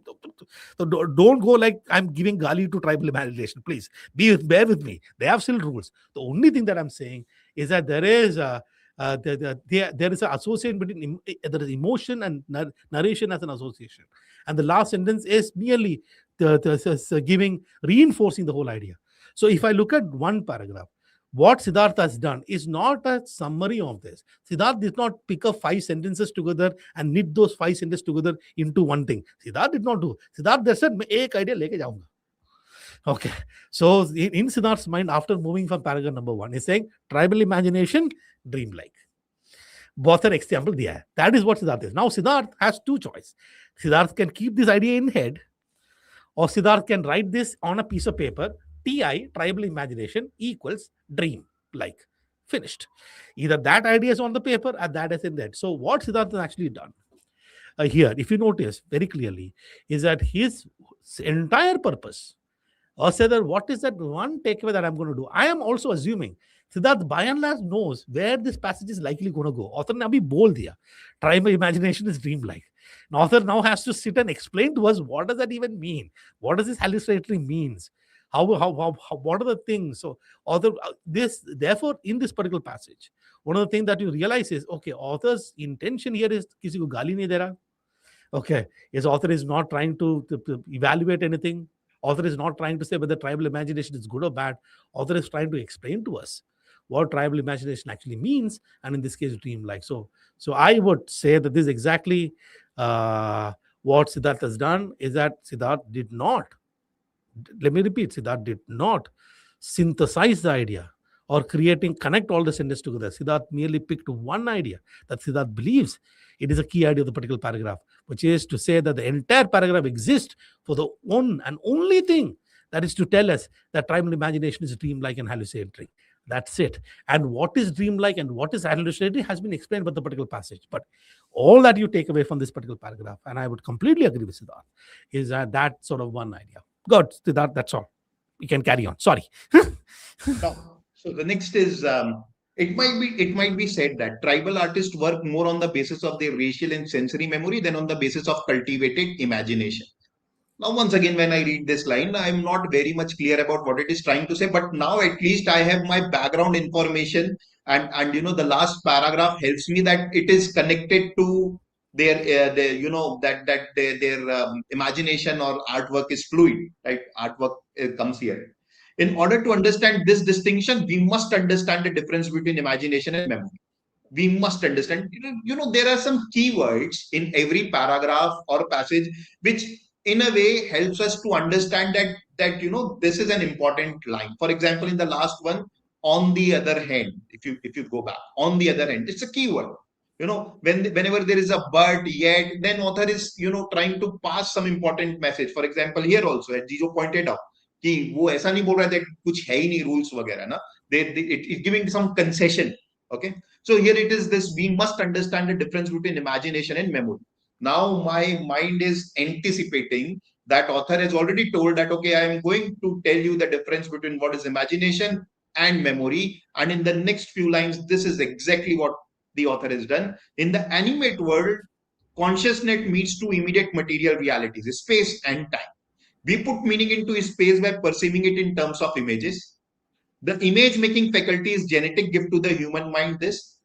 So don't go like I'm giving gali to tribal imagination. Please bear with me. They have still rules. The only thing that I'm saying is that there is there is an association between there is emotion and narration as an association. And the last sentence is merely reinforcing the whole idea. So if I look at one paragraph, what Siddharth has done is not a summary of this. Siddharth did not pick up 5 sentences together and knit those 5 sentences together into one thing. Siddharth did not do. Siddharth just said, "मैं एक idea लेके जाऊंगा." Okay. So in Siddharth's mind, after moving from paragraph number 1, he's saying tribal imagination, dreamlike. बहुत सारे example दिया है. That is what Siddharth is. Now Siddharth has 2 choices. Siddharth can keep this idea in head, or Siddharth can write this on a piece of paper. TI, tribal imagination, equals dream like. Finished. Either that idea is on the paper or that is in that. So what Siddharth has actually done here, if you notice very clearly, is that his entire purpose, or say that what is that one takeaway that I'm going to do. I am also assuming Siddharth by and large knows where this passage is likely going to go. Author ne abhi bol diya. Tribal imagination is dreamlike. An author now has to sit and explain to us what does that even mean? What does this hallucinatory means? How what are the things? So therefore in this particular passage, one of the things that you realize is, okay, author's intention here is kisi ko gali nahi de raha. Okay, his author is not trying to evaluate anything. Author is not trying to say whether tribal imagination is good or bad. Author is trying to explain to us what tribal imagination actually means, and in this case, dreamlike. So I would say that this is exactly what Siddharth has done, is that Siddharth did not, let me repeat, Siddharth did not synthesize the idea or connect all the sentences together. Siddharth merely picked one idea that Siddharth believes it is a key idea of the particular paragraph, which is to say that the entire paragraph exists for the one and only thing, that is to tell us that tribal imagination is dreamlike and hallucinatory. That's it. And what is dreamlike and what is hallucinatory has been explained by the particular passage. But all that you take away from this particular paragraph, and I would completely agree with Siddharth, is that sort of one idea. Good, Siddharth, that's all. You can carry on. Sorry. So the next is, it might be said that tribal artists work more on the basis of their racial and sensory memory than on the basis of cultivated imagination. Now, once again, when I read this line, I'm not very much clear about what it is trying to say, but now at least I have my background information, and the last paragraph helps me that it is connected to their imagination or artwork is fluid, right? Artwork comes here. In order to understand this distinction, we must understand the difference between imagination and memory. We must understand, there are some keywords in every paragraph or passage which in a way helps us to understand that this is an important line. For example, in the last one, on the other hand, if you go back, on the other hand, it's a keyword. Whenever there is a but, yet, then author is trying to pass some important message. For example, here also, as Jijo pointed out, कि वो ऐसा नहीं बोल रहा है that कुछ है ही नहीं rules वगैरह ना, it giving some concession. Okay, so here it is this: we must understand the difference between imagination and memory. Now my mind is anticipating that author has already told that, okay, I am going to tell you the difference between what is imagination and memory, and in the next few lines, this is exactly what the author has done. In the animate world, consciousness meets two immediate material realities, space and time. We put meaning into space by perceiving it in terms of images. The image making faculty is genetic gift to the human mind. This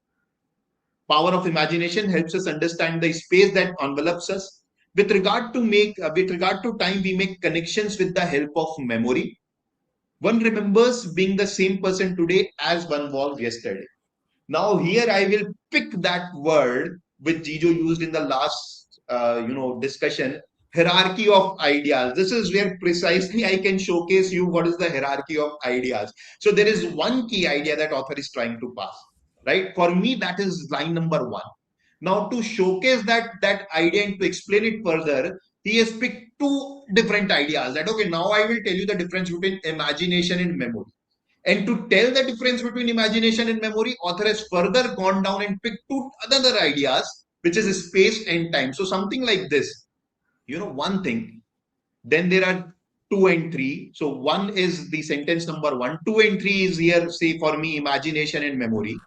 power of imagination helps us understand the space that envelops us. With regard to time, we make connections with the help of memory. One remembers being the same person today as one was yesterday. Now here I will pick that word which Jijo used in the last discussion, hierarchy of ideas. This is where precisely I can showcase you what is the hierarchy of ideas. So there is one key idea that author is trying to pass, right? For me, that is line number 1. Now to showcase that idea and to explain it further, he has picked two different ideas. That, okay, now I will tell you the difference between imagination and memory. And to tell the difference between imagination and memory, author has further gone down and picked two other ideas, which is space and time. So something like this, one thing. Then there are 2 and 3. So 1 is the sentence number 1. 2 and 3 is here, say for me, imagination and memory.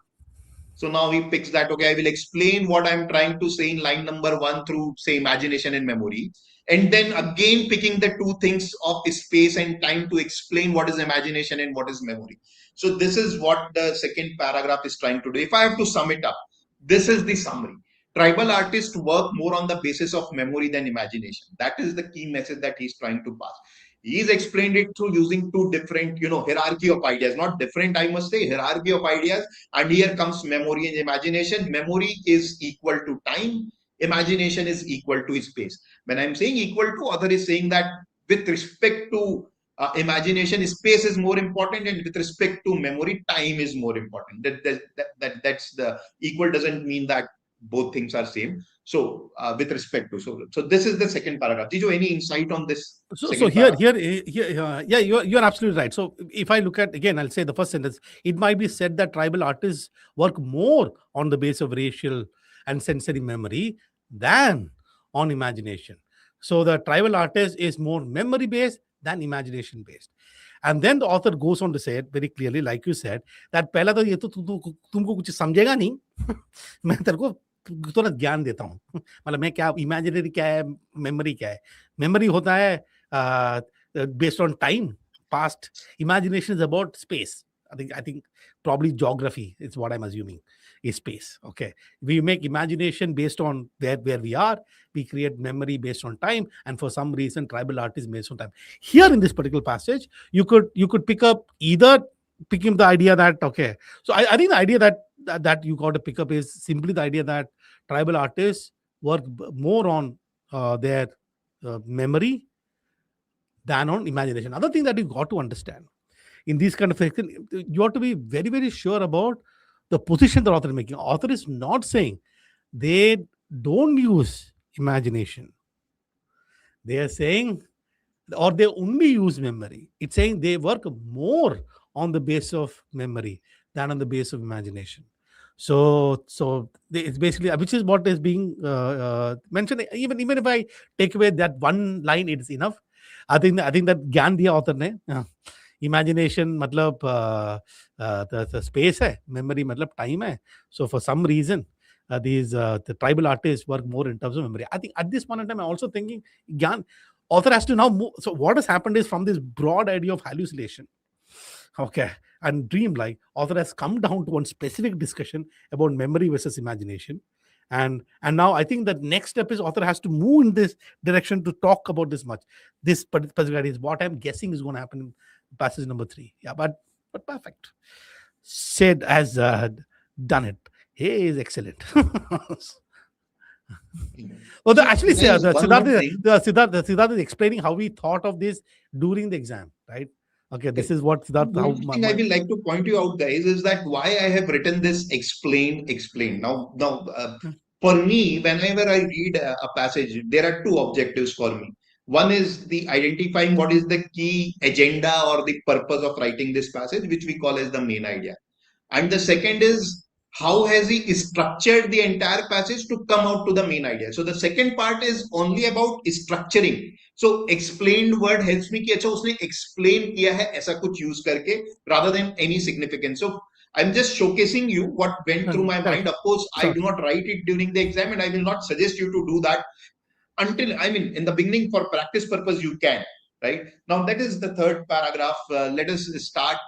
So now he picks that, okay, I will explain what I'm trying to say in line number 1 through, say, imagination and memory. And then again picking the two things of space and time to explain what is imagination and what is memory. So this is what the second paragraph is trying to do. If I have to sum it up, this is the summary. Tribal artists work more on the basis of memory than imagination. That is the key message that he's trying to pass. He's explained it through using two different, hierarchy of ideas, not different, I must say, hierarchy of ideas. And here comes memory and imagination. Memory is equal to time. Imagination is equal to space. When I'm saying equal to, author is saying that with respect to imagination, space is more important, and with respect to memory, time is more important. That's the equal doesn't mean that both things are same. So with respect to, so this is the second paragraph. Jijo, any insight on this? So here, yeah, you're absolutely right. So if I look at, again, I'll say the first sentence, it might be said that tribal artists work more on the base of racial and sensory memory than on imagination. So the tribal artist is more memory based than imagination based. And then the author goes on to say it very clearly, like you said, that पहला तो ये तो तुमको कुछ समझेगा नहीं मैं तेरे को थोड़ा ज्ञान देता हूँ मतलब मैं क्या इमेजिनरी क्या है मेमोरी क्या है मेमोरी होता है based on time past. Imagination is about space. I think probably geography is what I'm assuming is space. Okay, we make imagination based on where we are. We create memory based on time, and for some reason tribal art is based on time. Here in this particular passage, you could pick up either picking the idea that, okay, so I think the idea that you got to pick up is simply the idea that tribal artists work more on their memory than on imagination. Other thing that you got to understand in these kind of things, you have to be very, very sure about the position the author is making. Author is not saying they don't use imagination. They are saying, or they only use memory. It's saying they work more on the base of memory than on the base of imagination. So it's basically, which is what is being mentioned. Even if I take away that one line, it is enough. I think that ज्ञान दिया author ने. Imagination मतलब the space है, memory मतलब time है. So for some reason, the tribal artists work more in terms of memory. I think at this point in time, I'm also thinking ज्ञान author has to now move. So what has happened is from this broad idea of hallucination, okay, and dreamlike, author has come down to one specific discussion about memory versus imagination. And now I think that next step is author has to move in this direction to talk about this much. This particular is what I'm guessing is going to happen in passage number 3. Yeah, but perfect. Said as done it. He is excellent. Well, actually, Siddharth is explaining how we thought of this during the exam, right? Okay, Okay. this is what that how One thing I will like to point you out, guys, is that why I have written this explain. Now, for me, whenever I read a passage, there are two objectives for me. One is the identifying what is the key agenda or the purpose of writing this passage, which we call as the main idea. And the second is how has he structured the entire passage to come out to the main idea. So the second part is only about structuring. So explained word helps me कि अच्छा उसने explain किया है ऐसा कुछ use करके rather than any significance. So I'm just showcasing you what went through my mind. Of course, I do not write it during the exam, and I will not suggest you to do that until, I mean, in the beginning for practice purpose you can. Right now, that is the third paragraph. Let us start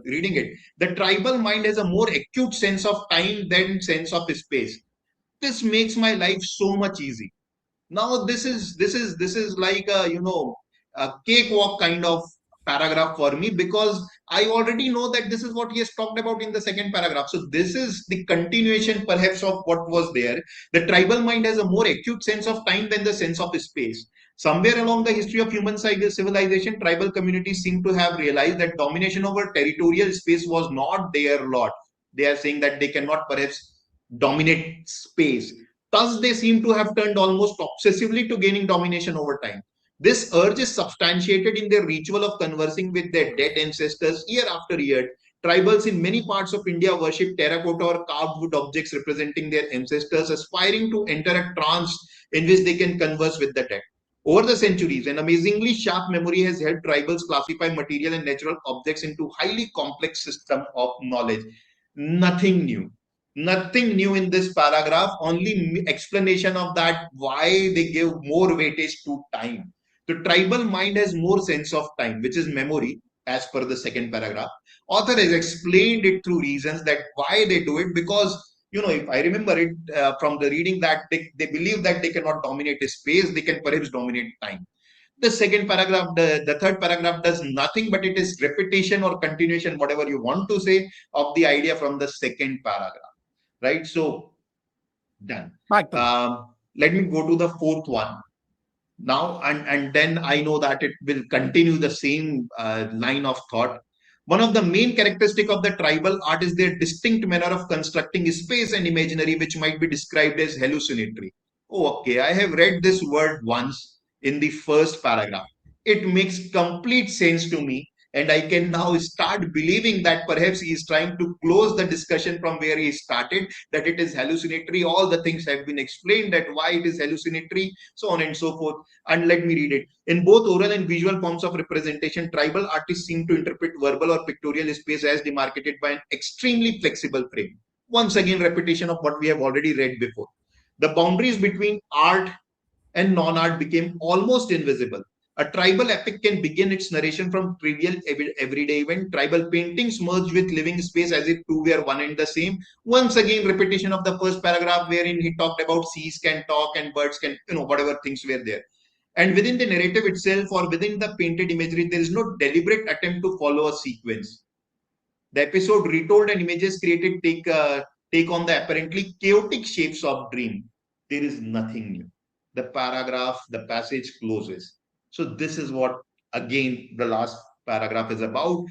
reading it. The tribal mind has a more acute sense of time than sense of space. This makes my life so much easy. Now this is like a, a cakewalk kind of paragraph for me, because I already know that this is what he has talked about in the second paragraph. So this is the continuation perhaps of what was there. The tribal mind has a more acute sense of time than the sense of space. Somewhere along the history of human civilization, tribal communities seem to have realized that domination over territorial space was not their lot. They are saying that they cannot perhaps dominate space. Thus, they seem to have turned almost obsessively to gaining domination over time. This urge is substantiated in their ritual of conversing with their dead ancestors year after year. Tribals in many parts of India worship terracotta or carved wood objects representing their ancestors, aspiring to enter a trance in which they can converse with the dead. Over the centuries, an amazingly sharp memory has helped tribals classify material and natural objects into highly complex system of knowledge. Nothing new. Nothing new in this paragraph, only explanation of that why they give more weightage to time. The tribal mind has more sense of time, which is memory, as per the second paragraph. Author has explained it through reasons that why they do it, because if I remember it from the reading, that they believe that they cannot dominate space, they can perhaps dominate time. The second paragraph, the third paragraph does nothing, but it is repetition or continuation, whatever you want to say, of the idea from the second paragraph. Right? So, done. Let me go to the fourth one now, and then I know that it will continue the same line of thought. One of the main characteristic of the tribal art is their distinct manner of constructing space and imaginary, which might be described as hallucinatory. Oh, okay, I have read this word once in the first paragraph. It makes complete sense to me, and I can now start believing that perhaps he is trying to close the discussion from where he started, that it is hallucinatory. All the things have been explained, that why it is hallucinatory, so on and so forth. And let me read it. In both oral and visual forms of representation, tribal artists seem to interpret verbal or pictorial space as demarcated by an extremely flexible frame. Once again, repetition of what we have already read before. The boundaries between art and non-art became almost invisible. A tribal epic can begin its narration from trivial everyday event. Tribal paintings merge with living space as if two were one and the same. Once again, repetition of the first paragraph wherein he talked about seas can talk and birds can, whatever things were there. And within the narrative itself or within the painted imagery, there is no deliberate attempt to follow a sequence. The episode retold and images created take on the apparently chaotic shapes of dream. There is nothing new. The paragraph, the passage closes. So this is what, again, the last paragraph is about.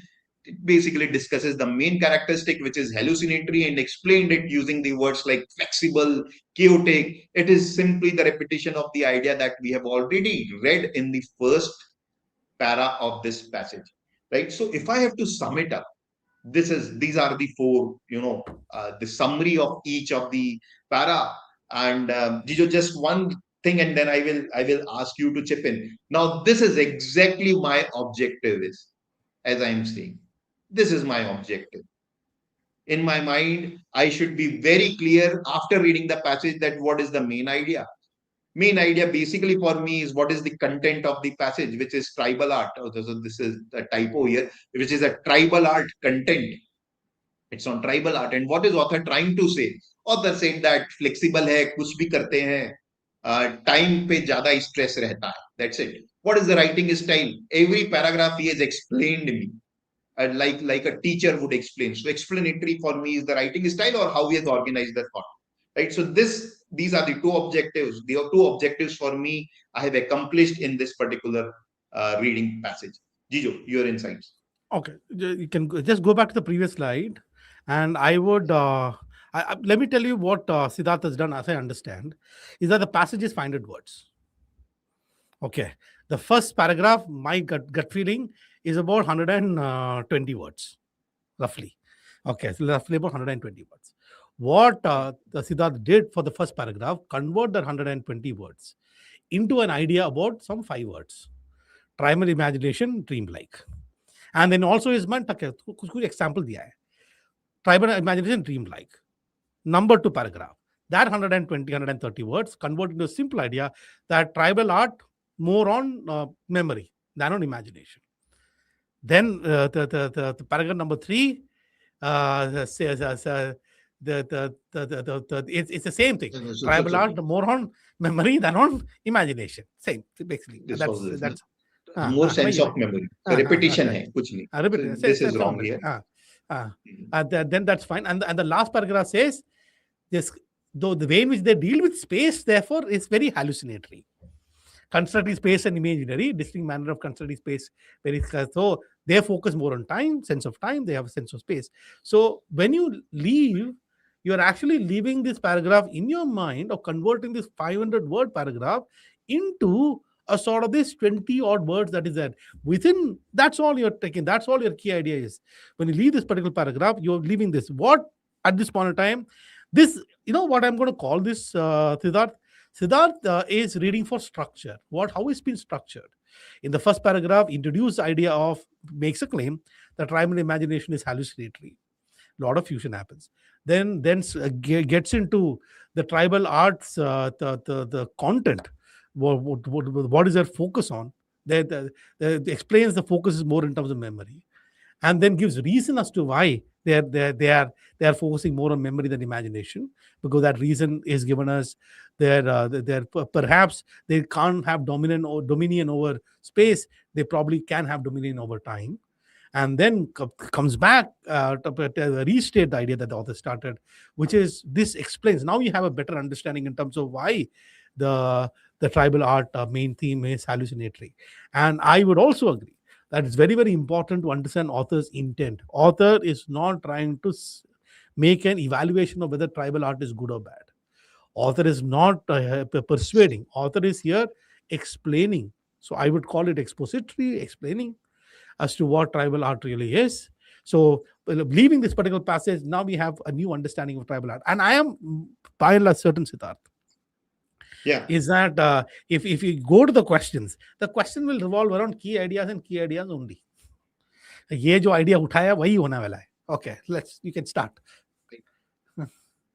It basically discusses the main characteristic, which is hallucinatory, and explained it using the words like flexible, chaotic. It is simply the repetition of the idea that we have already read in the first para of this passage. Right? So if I have to sum it up, these are the four, the summary of each of the para. And Jijo, just one thing, and then I will ask you to chip in. Now, this is exactly my objective is, as I'm saying, this is my objective. In my mind, I should be very clear after reading the passage that what is the main idea. Main idea basically for me is what is the content of the passage, which is tribal art. So this is a typo here, which is a tribal art content. It's on tribal art. And what is author trying to say? Author said that flexible hai, kuch bhi karte hain, time पे ज्यादा stress रहता है. That's it. What is the writing style? Every paragraph he has explained me, like a teacher would explain. So explanatory for me is the writing style or how he has organized the thought. Right. So these are the two objectives. The two objectives for me I have accomplished in this particular reading passage. Jijo, your insights. Okay, you can just go back to the previous slide, and I would let me tell you what Siddharth has done, as I understand, is that the passage is 500 words. Okay, the first paragraph, my gut feeling is about 120 words, roughly. Okay, so roughly about 120 words. What the Siddharth did for the first paragraph, convert the 120 words into an idea about some 5 words: primal imagination, dreamlike. And then also is meant कुछ example दिया है, tribal imagination, dreamlike. Number 2 paragraph, that 120 130 words convert into a simple idea that tribal art more on memory than on imagination. Then the paragraph number 3 says it's the same thing. Tribal art more on memory than on imagination. Same basically. This That's was this. हाँ, More sense of memory. repetition अच्छा, है, कुछ नहीं. repeat. So this is wrong here. Then that's fine. And the last paragraph says this, though the way in which they deal with space, therefore, is very hallucinatory. Constructing space and imaginary, distinct manner of constructing space. So they focus more on time, sense of time. They have a sense of space. So when you leave, you are actually leaving this paragraph in your mind, or converting this 500 word paragraph into a sort of this 20 odd words that is there within. That's all you're taking. That's all your key idea is. When you leave this particular paragraph, you're leaving this. What at this point of time, this, what I'm going to call this, Siddharth? Siddharth is reading for structure. How is been structured? In the first paragraph, introduce the idea of, makes a claim that tribal imagination is hallucinatory. A lot of fusion happens. Then gets into the tribal arts, the content. What is their focus on? They explains the focus is more in terms of memory, and then gives reason as to why they are focusing more on memory than imagination, because that reason is given us. Perhaps they can't have dominant or dominion over space, they probably can have dominion over time. And then comes back to restate the idea that the author started, which is, this explains, now you have a better understanding in terms of why the tribal art main theme is hallucinatory. And I would also agree that it's very, very important to understand author's intent. Author is not trying to make an evaluation of whether tribal art is good or bad. Author is not persuading. Author is here explaining. So I would call it expository, explaining as to what tribal art really is. So leaving this particular passage, now we have a new understanding of tribal art. And I am by and large certain, Siddharth, is that if you go to the questions, the question will revolve around key ideas and key ideas only. ये जो idea उठाया वही होने वाला है. Okay, you can start.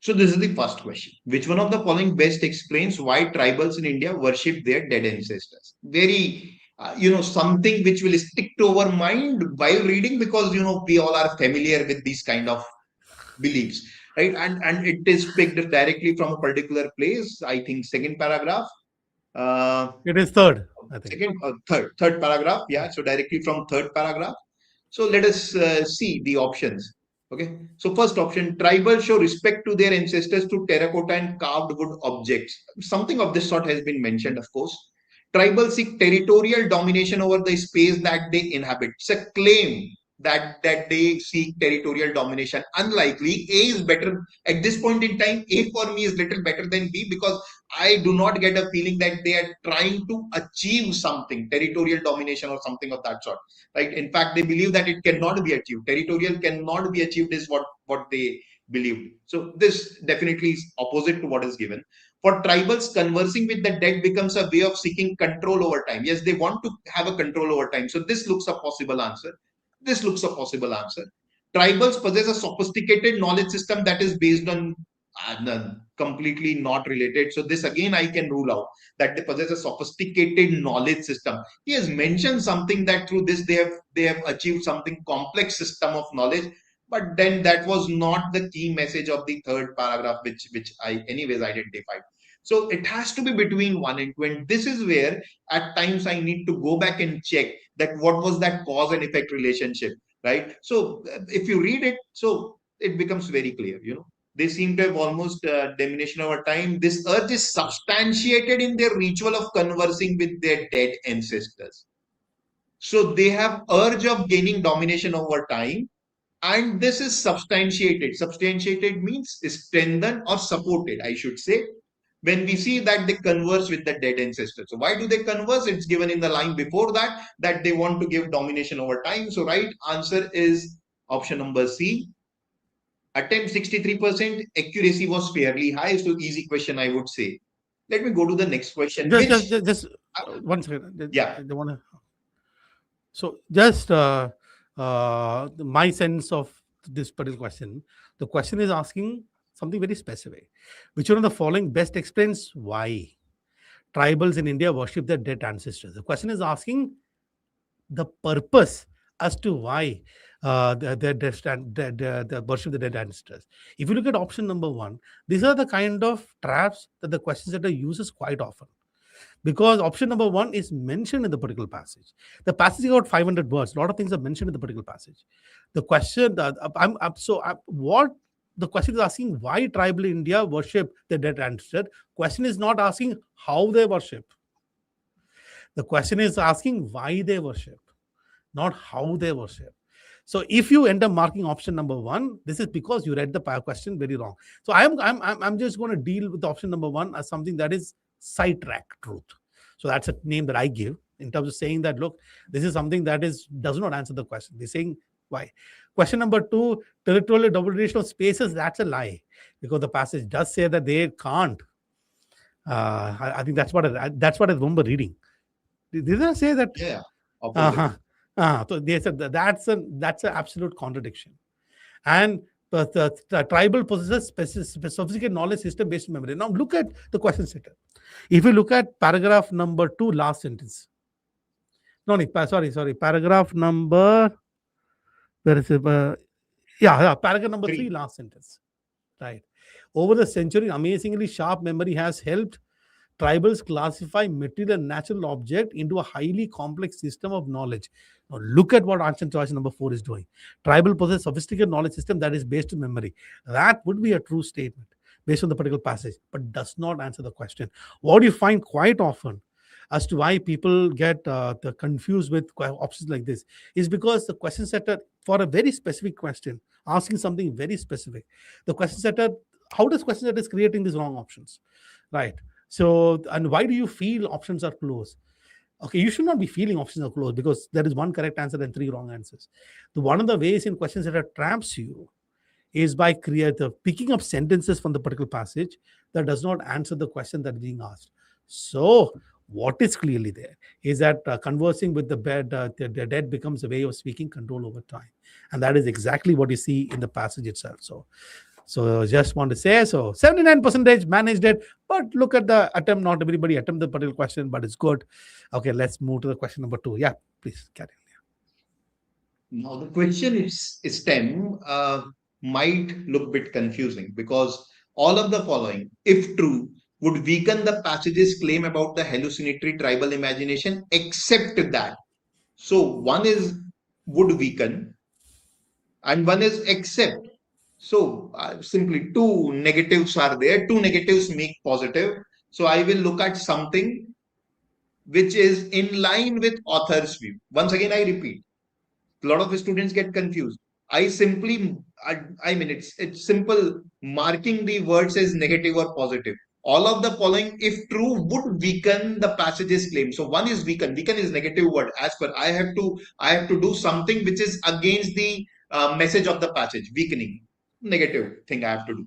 So this is the first question. Which one of the following best explains why tribals in India worship their dead ancestors? Very, something which will stick to our mind while reading, because, we all are familiar with these kind of beliefs, right? And it is picked directly from a particular place. I think second paragraph. It is third, I think. Third paragraph. Yeah. So directly from third paragraph. So let us see the options. Okay. So first option, tribals show respect to their ancestors through terracotta and carved wood objects. Something of this sort has been mentioned, of course. Tribals seek territorial domination over the space that they inhabit. It's a claim that they seek territorial domination. Unlikely. A is better at this point in time. A for me is little better than B, because I do not get a feeling that they are trying to achieve something, territorial domination or something of that sort. Right? In fact, they believe that it cannot be achieved. Territorial cannot be achieved is what they believe. So this definitely is opposite to what is given. For tribals, conversing with the dead becomes a way of seeking control over time. Yes, they want to have a control over time. So this looks a possible answer. This looks a possible answer. Tribals possess a sophisticated knowledge system that is based on completely not related. So this again I can rule out that they possess a sophisticated knowledge system. He has mentioned something that through this they have achieved something complex system of knowledge, but then that was not the key message of the third paragraph, which I anyways identified. So it has to be between 1 and 2. And this is where at times I need to go back and check that what was that cause and effect relationship, right? So if you read it, so it becomes very clear, they seem to have almost domination over time. This urge is substantiated in their ritual of conversing with their dead ancestors. So they have urge of gaining domination over time, and this is substantiated. Substantiated means strengthened or supported, I should say, when we see that they converse with the dead ancestor. So why do they converse? It's given in the line before that they want to give domination over time. So right answer is option number C. Attempt 63%, accuracy was fairly high. So easy question, I would say. Let me go to the next question. Just 1 second. Yeah. I want to. So just my sense of this particular question. The question is asking something very specific. Which one of the following best explains why tribals in India worship their dead ancestors? The question is asking the purpose as to why they worship the dead ancestors. If you look at option number 1, these are the kind of traps that the question setter uses quite often. Because option number 1 is mentioned in the particular passage. The passage got 500 words. A lot of things are mentioned in the particular passage. The question, what the question is asking, why tribal India worship the dead ancestor. Question is not asking how they worship. The question is asking why they worship, not how they worship. So if you end up marking option number 1, this is because you read the question very wrong. So I'm just going to deal with option number 1 as something that is sidetrack truth. So that's a name that I give in terms of saying that, look, this is something that does not answer the question. They're saying why. Question number 2, territorial domination of spaces, that's a lie, because the passage does say that they can't. I think that's what I remember reading. Did I say that? Yeah. So they said that's an absolute contradiction. And the tribal possesses sophisticated knowledge system based on memory. Now look at the question setter. If you look at paragraph number 2, last sentence. Sorry. Paragraph number, where is it? Paragraph number 3, last sentence. Right. Over the century, amazingly sharp memory has helped tribals classify material and natural object into a highly complex system of knowledge. Now look at what answer choice number 4 is doing. Tribal possess sophisticated knowledge system that is based on memory. That would be a true statement based on the particular passage, but does not answer the question. What you find quite often as to why people get confused with options like this is because the question setter, for a very specific question, asking something very specific, the question setter, how does question setter is creating these wrong options, right? So, and why do you feel options are close? Okay, you should not be feeling options are close because there is 1 correct answer and 3 wrong answers. One of the ways in questions that traps you is by picking up sentences from the particular passage that does not answer the question that is being asked. So, what is clearly there is that conversing with the dead becomes a way of speaking control over time. And that is exactly what you see in the passage itself. So just want to say, so 79% managed it, but look at the attempt. Not everybody attempt the particular question, but it's good. Okay, let's move to the question number 2. Yeah, please carry on. Now the question is STEM might look a bit confusing because all of the following, if true, would weaken the passage's claim about the hallucinatory tribal imagination, except that. So one is would weaken, and one is except. So simply 2 negatives are there. 2 negatives make positive. So I will look at something which is in line with author's view. Once again, I repeat, a lot of students get confused. I mean, it's simple marking the words as negative or positive. All of the following, if true, would weaken the passage's claim. So one is weaken. Weaken is negative word. As per I have to do something which is against the message of the passage. Weakening, negative thing I have to do.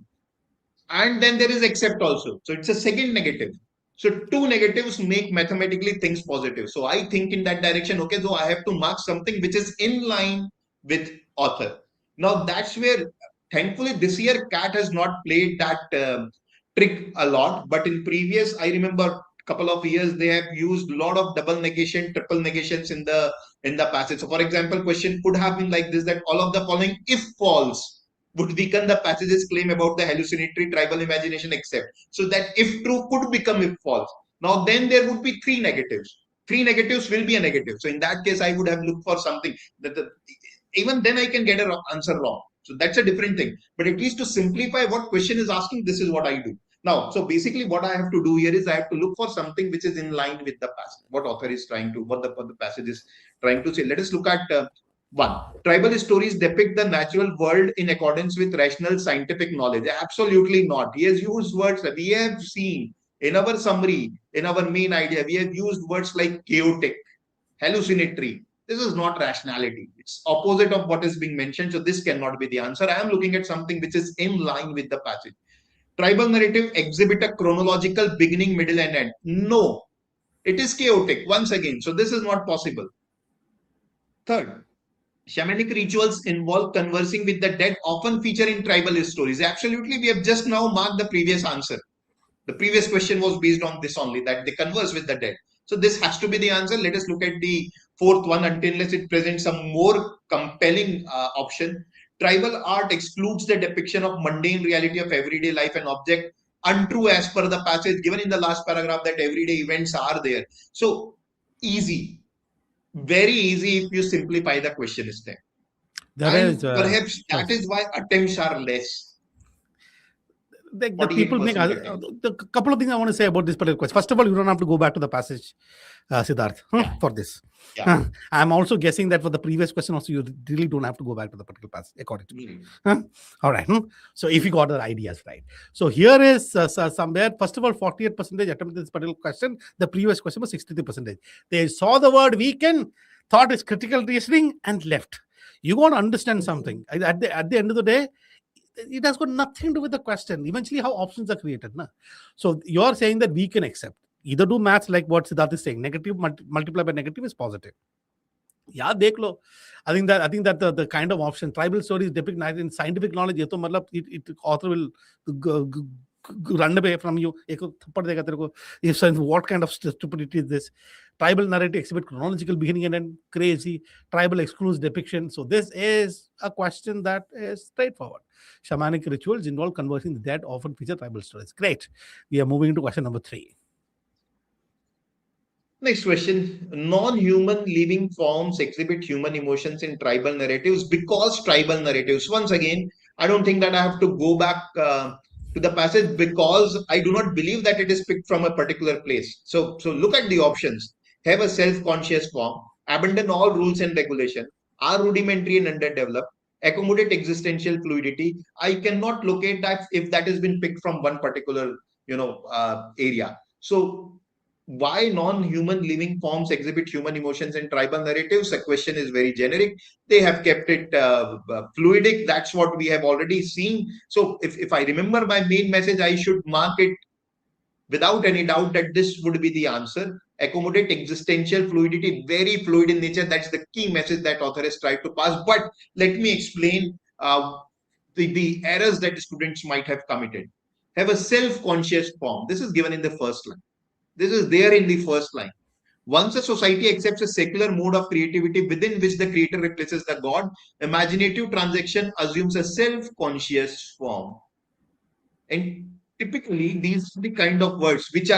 And then there is except also. So it's a second negative. So 2 negatives make mathematically things positive. So I think in that direction, okay, so I have to mark something which is in line with author. Now that's where, thankfully, this year CAT has not played that trick a lot. But in previous, I remember couple of years, they have used a lot of double negation, triple negations in the passage. So for example, question could have been like this, that all of the following, if false, would weaken the passage's claim about the hallucinatory tribal imagination except. So that if true could become if false. Now then there would be 3 negatives. 3 negatives will be a negative. So in that case, I would have looked for something that even then I can get an answer wrong. So that's a different thing. But at least to simplify what question is asking, this is what I do. Now, so basically what I have to do here is I have to look for something which is in line with the passage, what author is trying to, what the passage is trying to say. Let us look at one. Tribal stories depict the natural world in accordance with rational scientific knowledge. Absolutely not. He has used words that we have seen in our summary, in our main idea. We have used words like chaotic, hallucinatory. This is not rationality. It's opposite of what is being mentioned. So this cannot be the answer. I am looking at something which is in line with the passage. Tribal narrative exhibit a chronological beginning, middle, and end. No, it is chaotic once again. So this is not possible. Third, shamanic rituals involve conversing with the dead, often feature in tribal stories. Absolutely, we have just now marked the previous answer. The previous question was based on this only, that they converse with the dead. So this has to be the answer. Let us look at the fourth one unless it presents some more compelling option. Tribal art excludes the depiction of mundane reality of everyday life and object. Untrue as per the passage given in the last paragraph that everyday events are there. So easy, very easy if you simplify the question step. And perhaps that is why attempts are less. The people make the couple of things I want to say about this particular question. First of all, you don't have to go back to the passage, Siddharth, for this. Yeah. I'm also guessing that for the previous question also, you really don't have to go back to the particular passage, according to me. All right. So if you got the ideas right. So here is somewhere, first of all, 48% attempted this particular question. The previous question was 63%. They saw the word weaken, thought it's critical reasoning, and left. You got to understand something. At the end of the day, it has got nothing to do with the question. Eventually, how options are created. Na? So you're saying that we can accept. Either do maths like what Siddharth is saying. Negative multiplied by negative is positive. Yeah, dekh lo. I think that the kind of option, tribal stories depict in scientific knowledge, it author will run away from you. If what kind of stupidity is this? Tribal narrative exhibit chronological beginning and end. Crazy. Tribal excludes depiction. So this is a question that is straightforward. Shamanic rituals involve conversing the dead, often feature tribal stories. Great. We are moving into question number 3. Next question. Non-human living forms exhibit human emotions in tribal narratives because tribal narratives. Once again, I don't think that I have to go back to the passage because I do not believe that it is picked from a particular place. So look at the options. Have a self-conscious form, abandon all rules and regulation, are rudimentary and underdeveloped, accommodate existential fluidity. I cannot locate that if that has been picked from one particular area. So why non-human living forms exhibit human emotions in tribal narratives? The question is very generic. They have kept it fluidic. That's what we have already seen. So if I remember my main message, I should mark it without any doubt that this would be the answer. Accommodate existential fluidity, very fluid in nature. That's the key message that author has tried to pass. But let me explain the errors that students might have committed. Have a self-conscious form. This is given in the first line. This is there in the first line. Once a society accepts a secular mode of creativity within which the creator replaces the god, imaginative transaction assumes a self-conscious form. And typically these are the kind of words which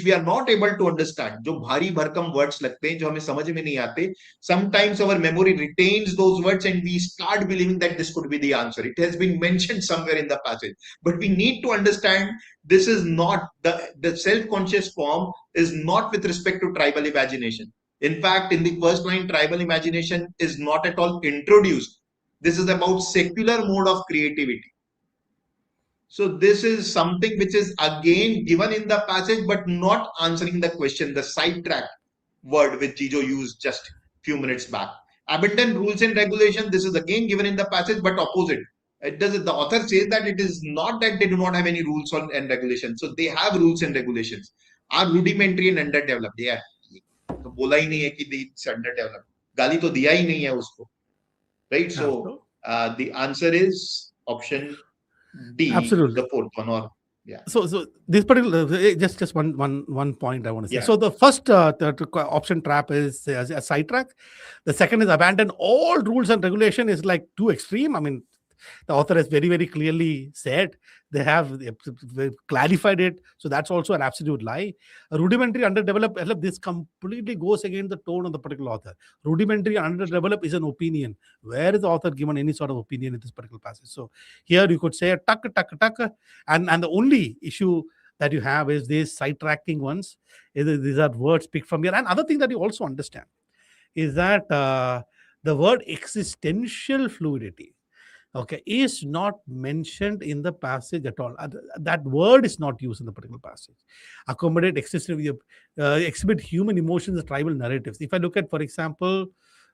we are not able to understand. जो भारी भरकम words लगते हैं जो हमें समझ में नहीं आते. Sometimes our memory retains those words and we start believing that this could be the answer. It has been mentioned somewhere in the passage, but we need to understand this is not the self-conscious form is not with respect to tribal imagination. In fact, in the first line, tribal imagination is not at all introduced. This is about secular mode of creativity. So this is something which is again given in the passage, but not answering the question, the sidetrack word which Jijo used just a few minutes back. Abandon rules and regulation. This is again given in the passage, but opposite. The author says that it is not that they do not have any rules and regulations. So they have rules and regulations. Are rudimentary and underdeveloped. Yeah. तो बोला ही नहीं है कि it's underdeveloped. गाली तो दिया ही नहीं है उसको. Right? So the answer is option D, absolutely, the fourth one, or yeah. So this particular just one point I want to say. Yeah. So the first option trap is a sidetrack. The second is abandon all rules and regulation is like too extreme. I mean, The author has very, very clearly said. They've clarified it. So that's also an absolute lie. A rudimentary underdeveloped, this completely goes against the tone of the particular author. Rudimentary underdeveloped is an opinion. Where is the author given any sort of opinion in this particular passage? So here you could say a tuck, and the only issue that you have is these sidetracking ones. These are words picked from here. And other thing that you also understand is that the word existential fluidity, okay, is not mentioned in the passage at all. That word is not used in the particular passage. Accommodate existential, exhibit human emotions, tribal narratives. If I look at, for example,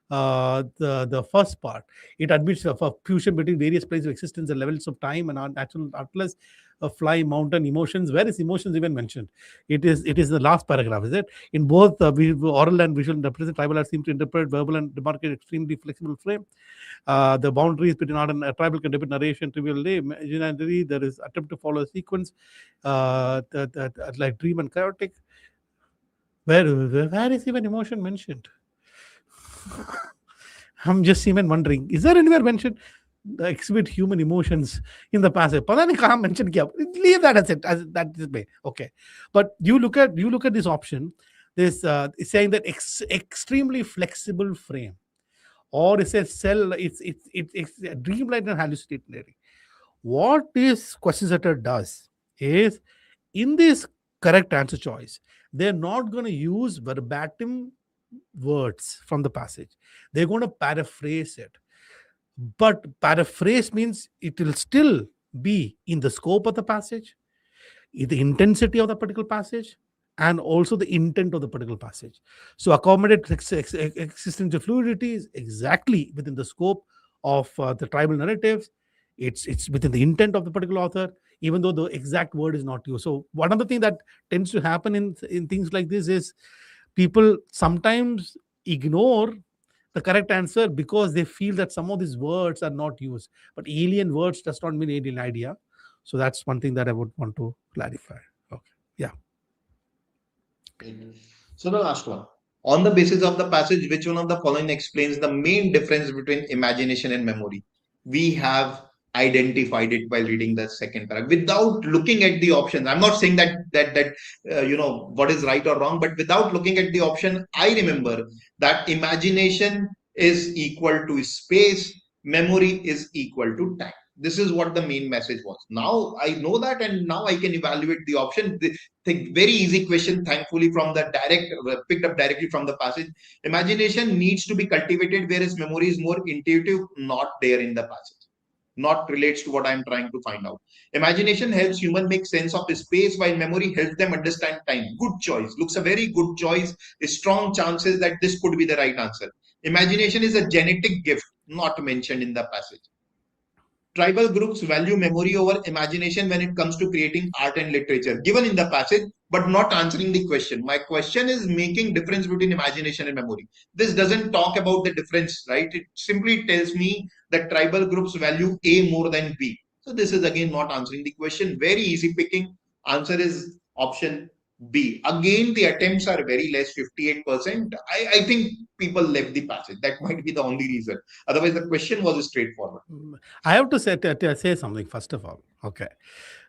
the first part, it admits of a fusion between various planes of existence and levels of time and our natural atlas, fly, mountain, emotions. Where is emotions even mentioned? It is the last paragraph, is it? In both oral and visual represent, tribal art seem to interpret verbal and demarcate extremely flexible frame. The boundaries between art and tribal can debate narration trivially. Imaginary, there is attempt to follow a sequence, like dream and chaotic. Where is even emotion mentioned? I'm just even wondering, is there anywhere mentioned exhibit human emotions in the passage? Pata nahi kahan mention kiya. Leave that as it, as that this way. Okay, but you look at this option. This is saying that extremely flexible frame, or it says cell. It's dreamlike and hallucinatory. What this question setter does is, in this correct answer choice, they're not going to use verbatim words from the passage. They're going to paraphrase it. But paraphrase means it will still be in the scope of the passage, in the intensity of the particular passage, and also the intent of the particular passage. So accommodate existential fluidity is exactly within the scope of the tribal narratives. It's within the intent of the particular author, even though the exact word is not used. So one of the things that tends to happen in things like this is people sometimes ignore the correct answer because they feel that some of these words are not used. But alien words does not mean alien idea. So that's one thing that I would want to clarify. Okay. Yeah. So the last one. On the basis of the passage, which one of the following explains the main difference between imagination and memory? We have identified it while reading the second paragraph without looking at the options. I'm not saying that what is right or wrong, but without looking at the option, I remember that imagination is equal to space, memory is equal to time. This is what the main message was. Now I know that, and now I can evaluate the option. Think very easy question, thankfully, from the picked up directly from the passage. Imagination needs to be cultivated, whereas memory is more intuitive, not there in the passage, not relates to what I'm trying to find out. Imagination helps human make sense of space, while memory helps them understand time. Good choice. Looks a very good choice. Strong chances that this could be the right answer. Imagination is a genetic gift, not mentioned in the passage. Tribal groups value memory over imagination when it comes to creating art and literature, given in the passage, but not answering the question. My question is making difference between imagination and memory. This doesn't talk about the difference, right? It simply tells me that tribal groups value A more than B. So this is again not answering the question. Very easy picking. Answer is option B. Again, the attempts are very less, 58%. I think people left the passage. That might be the only reason. Otherwise, the question was straightforward. I have to say something first of all. Okay.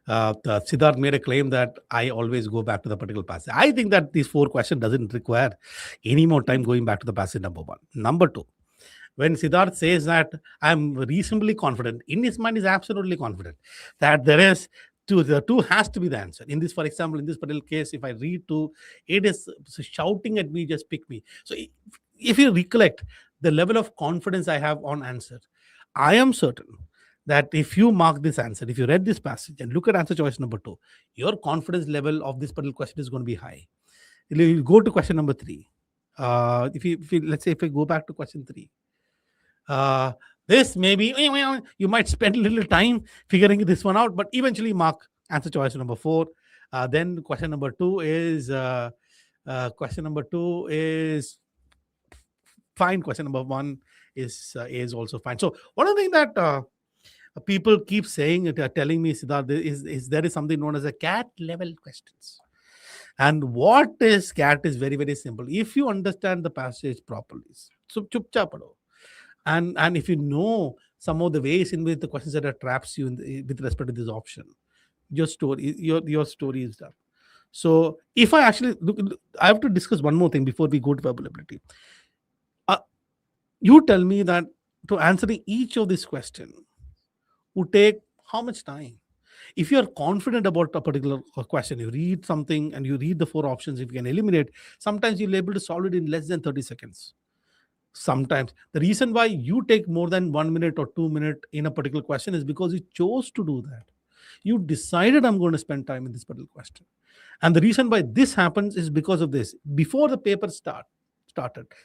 Siddharth made a claim that I always go back to the particular passage. I think that these 4 questions doesn't require any more time going back to the passage, number 1. Number 2, when Siddharth says that I'm reasonably confident, in his mind is absolutely confident that there is the 2 has to be the answer. In this, for example, in this particular case, if I read 2, it is shouting at me, just pick me. So if you recollect the level of confidence I have on answer, I am certain that if you mark this answer, if you read this passage and look at answer choice number 2, your confidence level of this particular question is going to be high. You go to question number 3. If you let's say if we go back to question 3, this maybe you might spend a little time figuring this one out, but eventually mark answer choice number 4. Then question number 2 is fine. Question number 1 is also fine. So one of the things that people keep saying, telling me, Siddharth, is there is something known as a cat level questions. And what is cat is very, very simple. If you understand the passage properly, so chupcha pado. And if you know some of the ways in which the question setter traps you with respect to this option. Your story is done. So if I actually I have to discuss one more thing before we go to verbal you tell me that to answering each of this question would take how much time? If you are confident about a particular question, you read something and you read the 4 options, if you can eliminate, sometimes you'll be able to solve it in less than 30 seconds. Sometimes the reason why you take more than 1 minute or 2 minutes in a particular question is because you chose to do that. You decided, I'm going to spend time in this particular question. And the reason why this happens is because of this. Before the paper started,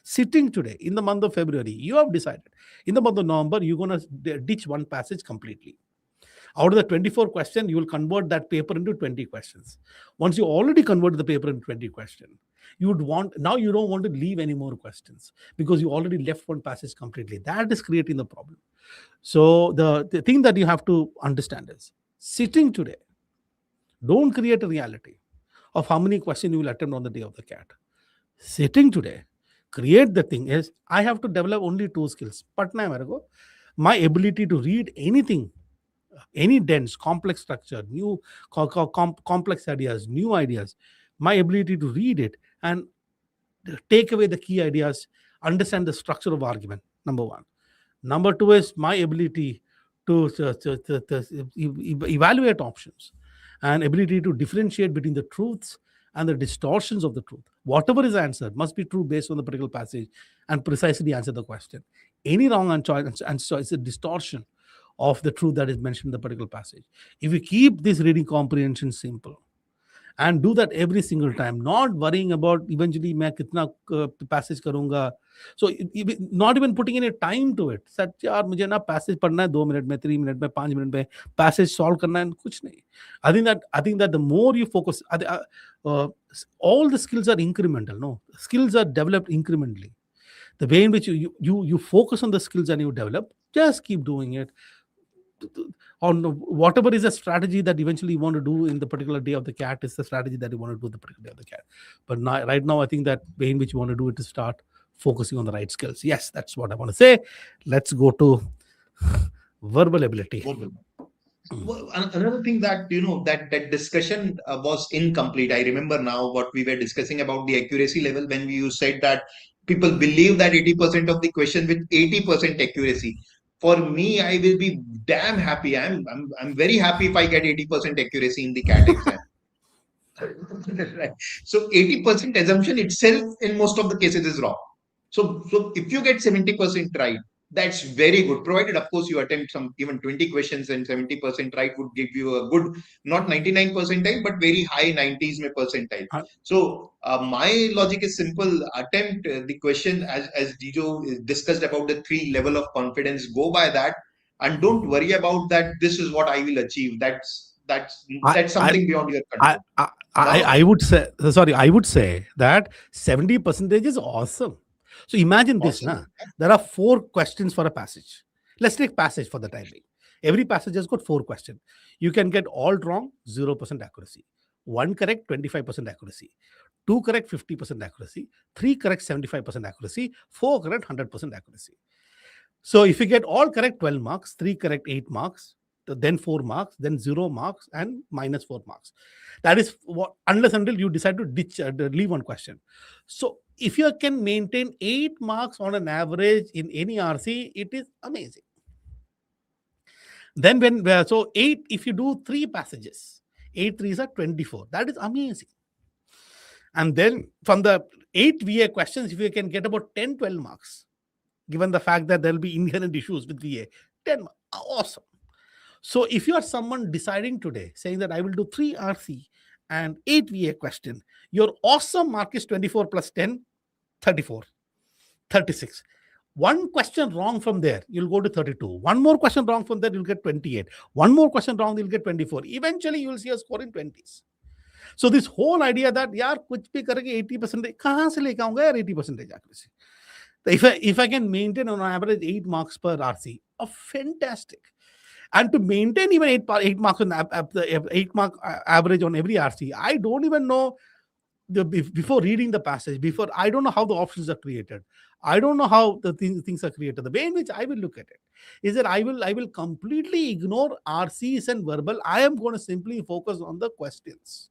sitting today in the month of February, you have decided in the month of November, you're going to ditch one passage completely. Out of the 24 questions, you will convert that paper into 20 questions. Once you already converted the paper into 20 questions, now you don't want to leave any more questions because you already left one passage completely. That is creating the problem. So the thing that you have to understand is, sitting today, don't create a reality of how many questions you will attempt on the day of the cat. Sitting today, create the thing is, I have to develop only 2 skills. Patna mere ko, my ability to read anything, any dense, complex structure, new complex ideas, new ideas, my ability to read it and take away the key ideas, understand the structure of argument, number 1. Number 2 is my ability to evaluate options and ability to differentiate between the truths and the distortions of the truth. Whatever is answered must be true based on the particular passage and precisely answer the question. Any wrong answer is a distortion of the truth that is mentioned in the particular passage. If you keep this reading comprehension simple and do that every single time, not worrying about eventually मैं कितना passage करूंगा, so not even putting any time to it. सच यार मुझे ना passage पढ़ना है 2 minute में, 3 minute में, 5 मिनट में, passage solve करना है, कुछ नहीं. I think that the more you focus, all the skills are incremental. No, skills are developed incrementally. The way in which you focus on the skills and you develop, just keep doing it. On whatever is a strategy that eventually you want to do in the particular day of the cat is the strategy that you want to do the particular day of the cat. But right now, I think that way in which you want to do it is start focusing on the right skills. Yes, that's what I want to say. Let's go to verbal ability. Well, another thing that that discussion was incomplete. I remember now what we were discussing about the accuracy level when you said that people believe that 80% of the question with 80% accuracy. For me, I will be damn happy. I'm very happy if I get 80% accuracy in the CAT exam. Right. So 80% assumption itself in most of the cases is wrong. So if you get 70% right, that's very good. Provided, of course, you attempt some even 20 questions and 70% right would give you a good, not 99 percentile, but very high 90s mein percentile. So my logic is simple. Attempt the question as Dijo discussed about the 3 level of confidence. Go by that and don't worry about that. This is what I will achieve. That's something beyond your control. I would say, sorry, I would say that 70% is awesome. So imagine this, Awesome. there are 4 questions for a passage. Let's take passage for the time being. Every passage has got 4 questions. You can get all wrong, 0% accuracy. 1 correct, 25% accuracy. 2 correct, 50% accuracy. 3 correct, 75% accuracy. 4 correct, 100% accuracy. So if you get all correct, 12 marks. 3 correct, 8 marks. Then 4 marks. Then 0 marks and minus 4 marks. That is what, unless until you decide to leave one question. So if you can maintain 8 marks on an average in any RC, it is amazing. Then so 8, if you do 3 passages, 8 3s are 24. That is amazing. And then from the 8 VA questions, if you can get about 10, 12 marks, given the fact that there will be inherent issues with VA, 10 marks, awesome. So if you are someone deciding today, saying that I will do 3 RC and 8 VA question, your awesome mark is 24 plus 10, 34, 36. One question wrong from there, you'll go to 32. One more question wrong from there, you'll get 28. One more question wrong, you'll get 24. Eventually, you will see a score in 20s. So this whole idea that, yaar, kuch bhi karenge 80%, kahan se leke aunga yaar 80% accuracy? If I can maintain on average 8 marks per RC, fantastic. And to maintain even 8 marks on 8 mark average on every RC, I don't even know before reading the passage, before I don't know how the options are created. I don't know how the things are created. The way in which I will look at it is that I will completely ignore RCs and verbal. I am going to simply focus on the questions.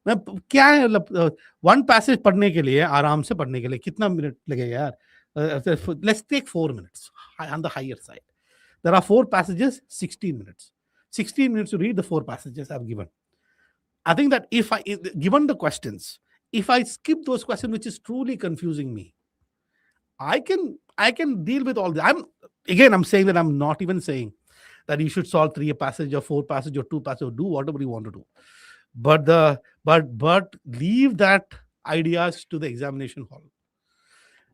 मैं क्या है मतलब one passage पढ़ने के लिए आराम से पढ़ने के लिए कितना मिनट लगेगा यार let's take 4 minutes on the higher side. There are 4 passages, 16 minutes. 16 minutes to read the 4 passages I've given. I think that if given the questions, if I skip those questions which is truly confusing me, I can deal with all that. I'm saying that I'm not even saying that you should solve 3 passage or 4 passage or 2 passage or do whatever you want to do. But leave that ideas to the examination hall.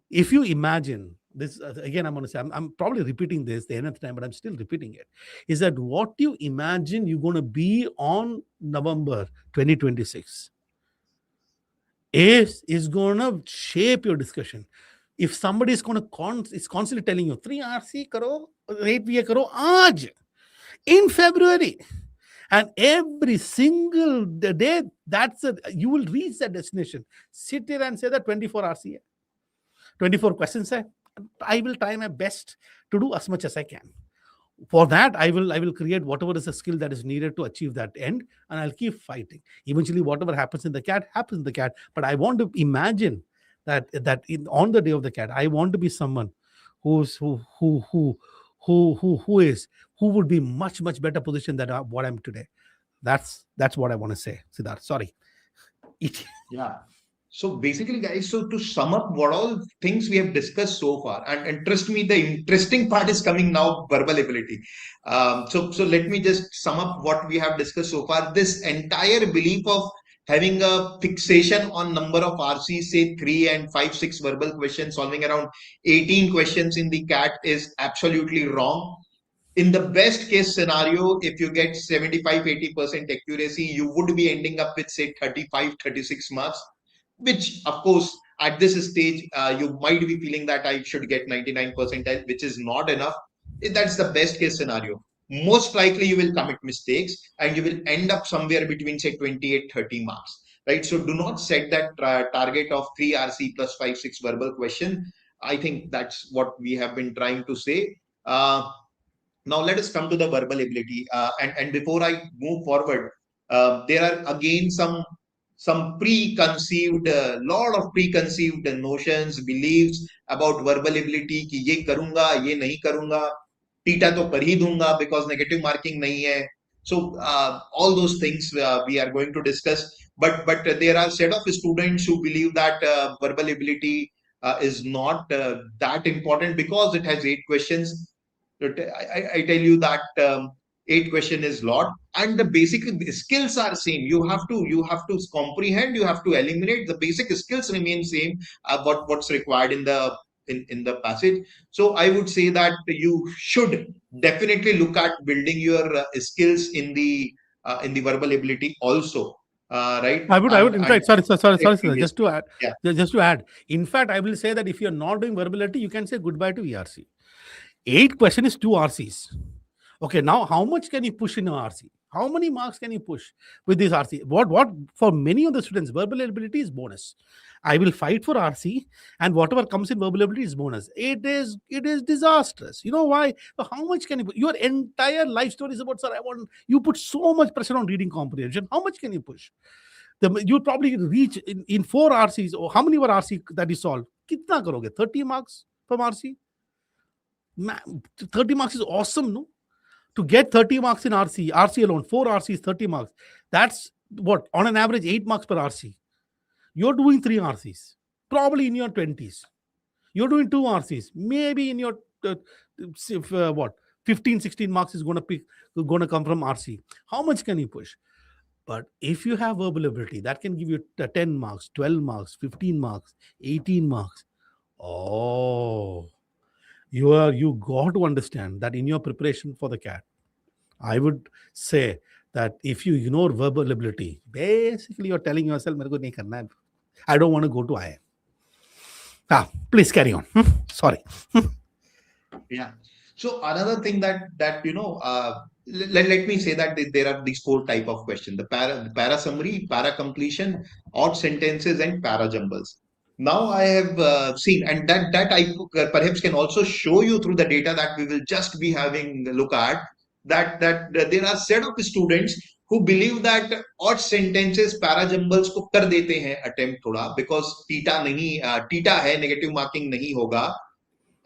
If you imagine this, again, I'm going to say, I'm probably repeating this the nth time, but I'm still repeating it, is that what you imagine you're going to be on November 2026 is going to shape your discussion. If somebody is going to is constantly telling you 3 RC karo, 8 VA karo, aaj, in February, and every single day, you will reach that destination. Sit here and say that 24 RC, 24 questions. I will try my best to do as much as I can. For that, I will create whatever is a skill that is needed to achieve that end, and I'll keep fighting. Eventually, whatever happens in the CAT happens in the CAT. But I want to imagine that on the day of the CAT, I want to be someone who would be much better positioned than what I'm today. That's what I want to say, Siddharth. Sorry. Yeah. So basically, guys, so to sum up what all things we have discussed so far, and trust me, the interesting part is coming now, verbal ability. So let me just sum up what we have discussed so far. This entire belief of having a fixation on number of RCs, say 3 and 5, 6 verbal questions, solving around 18 questions in the CAT is absolutely wrong. In the best case scenario, if you get 75-80% accuracy, you would be ending up with, say, 35-36 marks, which, of course, at this stage, you might be feeling that I should get 99 percentile, which is not enough. That's the best case scenario. Most likely, you will commit mistakes and you will end up somewhere between, say, 28-30 marks, right? So do not set that target of 3 RC plus 5, 6 verbal question. I think that's what we have been trying to say. Now let us come to the verbal ability. And before I move forward, there are again some preconceived, lot of preconceived notions, beliefs about verbal ability. कि ये करूँगा, ये नहीं करूँगा, theta तो कर ही दूँगा because negative marking नहीं है. So all those things we are going to discuss. But there are set of students who believe that verbal ability is not that important because it has 8 questions. I tell you that 8 question is lot, and the basic skills are same. You have to comprehend, you have to eliminate. The basic skills remain same. What's required in the passage. So I would say that you should definitely look at building your skills in the verbal ability also. Right? I would in fact, sorry, just to add, yeah. just to add. In fact, I will say that if you're not doing verbality, you can say goodbye to ERC. 8 question is 2 RCs. Okay, now how much can you push in an RC? How many marks can you push with this RC? What for many of the students, verbal ability is bonus. I will fight for RC, and whatever comes in verbal ability is bonus. It is disastrous. You know why? How much can you put? Your entire life story is about, sir, you put so much pressure on reading comprehension. How much can you push? You'll probably reach in 4 RCs, or how many were RC that you solved? Kitna karoge? 30 marks from RC? 30 marks is awesome, no? To get 30 marks in RC alone, 4 RCs, 30 marks. That's what? On an average, 8 marks per RC. You're doing 3 RCs, probably in your 20s. You're doing 2 RCs, maybe in your 15, 16 marks is going to come from RC. How much can you push? But if you have verbal ability, that can give you 10 marks, 12 marks, 15 marks, 18 marks. Oh, you got to understand that in your preparation for the CAT, I would say that if you ignore verbal ability, basically you're telling yourself, I don't want to go to IIM. Please carry on. Sorry. Yeah. So another thing that let me say that there are these 4 type of questions: the para summary, para completion, odd sentences, and Parajumbles. Now I have seen, and that I perhaps can also show you through the data that we will just be having a look at, that there are set of students who believe that odd sentences Parajumbles को कर देते हैं attempt थोड़ा, because theta है, negative marking नहीं होगा,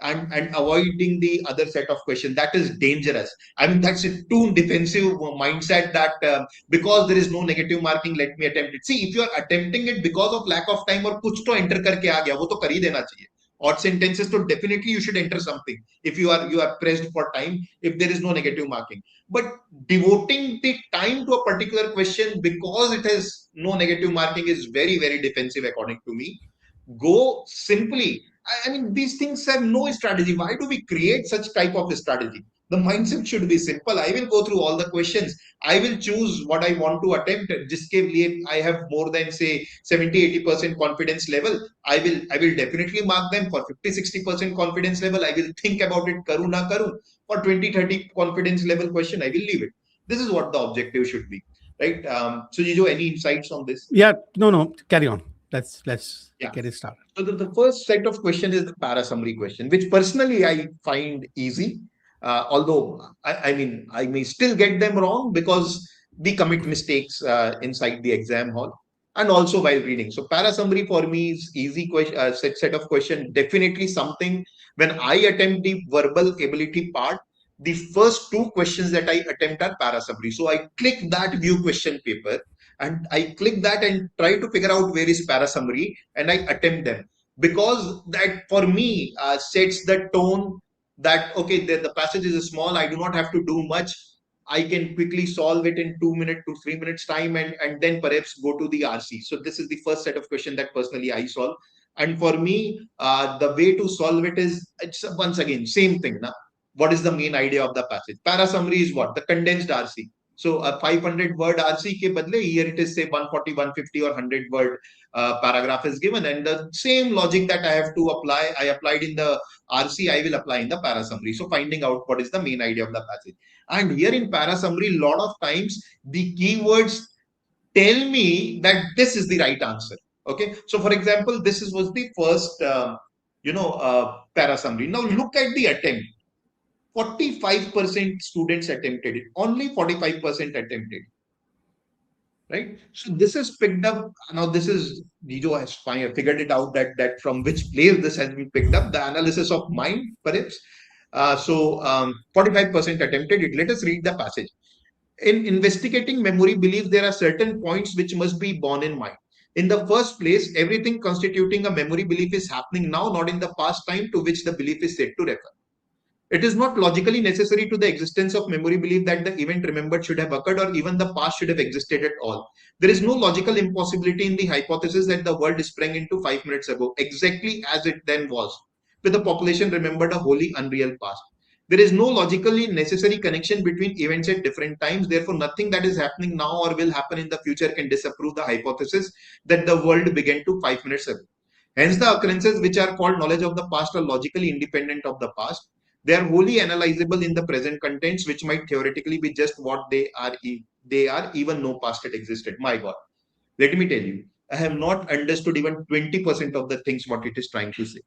and avoiding the other set of questions. That is dangerous. I mean, that's a too defensive mindset that because there is no negative marking, let me attempt it. See, if you are attempting it because of lack of time or कुछ तो enter करके आ गया, वो तो कर ही देना चाहिए. Odd sentences, so definitely you should enter something if you are pressed for time, if there is no negative marking. But devoting the time to a particular question because it has no negative marking is very, very defensive according to me. Go simply. I mean, these things have no strategy. Why do we create such type of strategy? The mindset should be simple. I will go through all the questions. I will choose what I want to attempt. जिसके लिए I have more than say 70-80% confidence level. I will definitely mark them. For 50-60% confidence level, I will think about it. करूँ ना करूँ. For 20-30 confidence level question, I will leave it. This is what the objective should be, right? So, Jijo, any insights on this? Yeah, no, carry on. Let's get it started. So the first set of questions is the para summary question, which personally I find easy. Although I mean, I may still get them wrong because we commit mistakes inside the exam hall and also while reading. So para summary for me is easy question, set of question. Definitely something when I attempt the verbal ability part, the first 2 questions that I attempt are para summary. So I click that view question paper and I click that and try to figure out where is para summary and I attempt them, because that for me sets the tone that okay, the passage is small, I do not have to do much, I can quickly solve it in 2 minutes to 3 minutes time, and then perhaps go to the RC. So this is the first set of question that personally I solve. And for me, the way to solve it is, it's once again same thing. Now, what is the main idea of the passage? Para summary is what? The condensed RC. So a 500 word RC ke badle, here it is say 140, 150 or 100 word paragraph is given, and the same logic that I have to apply, I applied in the RC, I will apply in the para summary. So finding out what is the main idea of the passage. And here in para summary, lot of times the keywords tell me that this is the right answer. Okay. So for example, was the first, para summary. Now look at the attempt. 45% students attempted it. Only 45% attempted. Right. So this is picked up. Now this is Dijo has figured it out that from which place this has been picked up. The analysis of mind, perhaps. 45% attempted it. Let us read the passage. In investigating memory belief, there are certain points which must be borne in mind. In the first place, everything constituting a memory belief is happening now, not in the past time to which the belief is said to refer. It is not logically necessary to the existence of memory belief that the event remembered should have occurred or even the past should have existed at all. There is no logical impossibility in the hypothesis that the world sprang into 5 minutes ago, exactly as it then was, with the population remembered a wholly unreal past. There is no logically necessary connection between events at different times. Therefore, nothing that is happening now or will happen in the future can disapprove the hypothesis that the world began to 5 minutes ago. Hence, the occurrences which are called knowledge of the past are logically independent of the past. They are wholly analyzable in the present contents, which might theoretically be just what they are. They are even no past it existed. My God, let me tell you, I have not understood even 20% of the things what it is trying to say.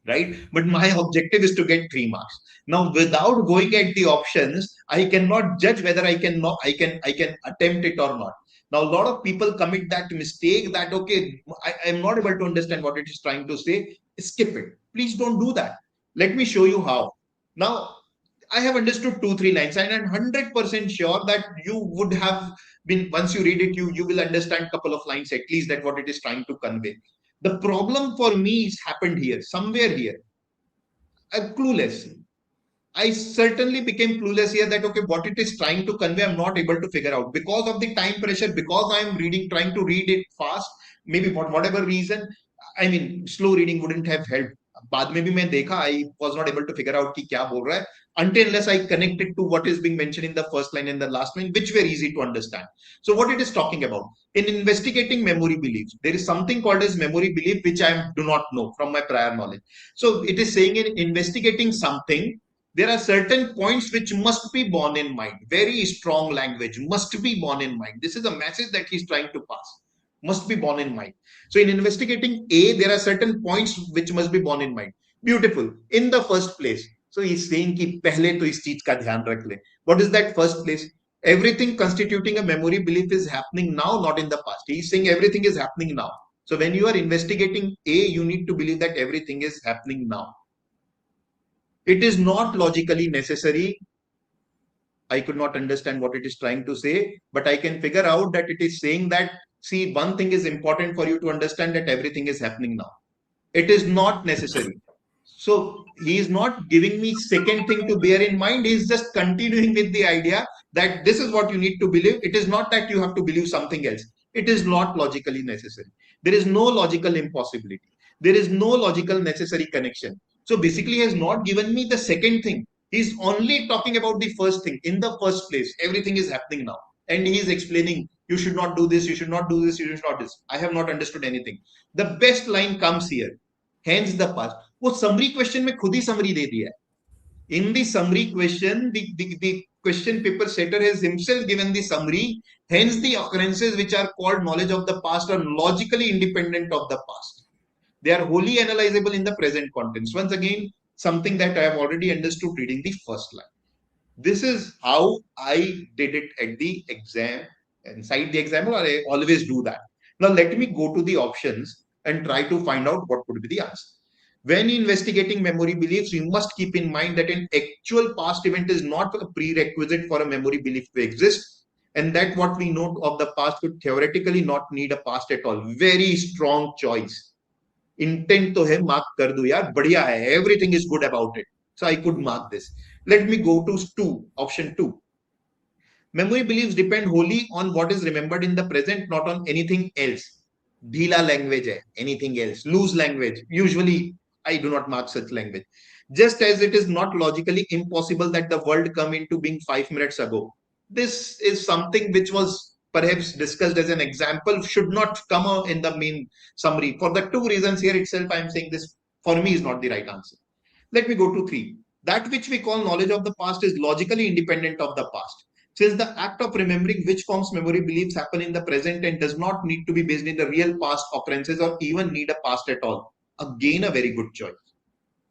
Right? But my objective is to get 3 marks. Now, without going at the options, I cannot judge whether I can attempt it or not. Now, a lot of people commit that mistake that, okay, I am not able to understand what it is trying to say. Skip it. Please don't do that. Let me show you how. Now, I have understood 2-3 lines, and I'm 100% sure that you would have been, once you read it, you will understand a couple of lines at least that what it is trying to convey. The problem for me is happened here, somewhere here. I'm clueless. I certainly became clueless here that, okay, what it is trying to convey, I'm not able to figure out because of the time pressure, because I'm trying to read it fast, maybe for whatever reason. I mean, slow reading wouldn't have helped. बाद में भी मैं देखा, I was not able to figure out कि क्या बोल रहा है until unless I connect it to what is being mentioned in the first line and the last line, which were easy to understand. So what it is talking about, in investigating memory beliefs, there is something called as memory belief, which I do not know from my prior knowledge. So it is saying in investigating something, there are certain points which must be borne in mind. Very strong language, must be borne in mind. This is a message that he's trying to pass. Must be borne in mind. So in investigating A, there are certain points which must be borne in mind. Beautiful. In the first place. So he's saying कि पहले तो इस चीज का ध्यान रख ले. What is that first place? Everything constituting a memory belief is happening now, not in the past. He's saying everything is happening now. So when you are investigating A, you need to believe that everything is happening now. It is not logically necessary. I could not understand what it is trying to say, but I can figure out that it is saying that, see, one thing is important for you to understand, that everything is happening now. It is not necessary. So he is not giving me second thing to bear in mind. He is just continuing with the idea that this is what you need to believe. It is not that you have to believe something else. It is not logically necessary. There is no logical impossibility. There is no logical necessary connection. So basically, he has not given me the second thing. He's only talking about the first thing. In the first place, everything is happening now. And he is explaining, you should not do this, you should not do this, you should not do this. I have not understood anything. The best line comes here. Hence the past. वो summary question में खुद ही summary दे दिया है. In the summary question, the question paper setter has himself given the summary. Hence the occurrences which are called knowledge of the past are logically independent of the past. They are wholly analyzable in the present contents. Once again, something that I have already understood reading the first line. This is how I did it at the exam. Inside the exam, I always do that. Now let me go to the options and try to find out what would be the answer. When investigating memory beliefs, we must keep in mind that an actual past event is not a prerequisite for a memory belief to exist, and that what we know of the past could theoretically not need a past at all. Very strong choice. Intent to है, mark कर दो यार, बढ़िया है, everything is good about it. So I could mark this. Let me go to 2, option 2. Memory beliefs depend wholly on what is remembered in the present, not on anything else. Dhila language hai, anything else. Loose language. Usually, I do not mark such language. Just as it is not logically impossible that the world come into being 5 minutes ago. This is something which was perhaps discussed as an example, should not come in the main summary. For the 2 reasons here itself, I am saying this for me is not the right answer. Let me go to 3. That which we call knowledge of the past is logically independent of the past. Since the act of remembering which forms memory beliefs happen in the present and does not need to be based in the real past occurrences or even need a past at all. Again, a very good choice.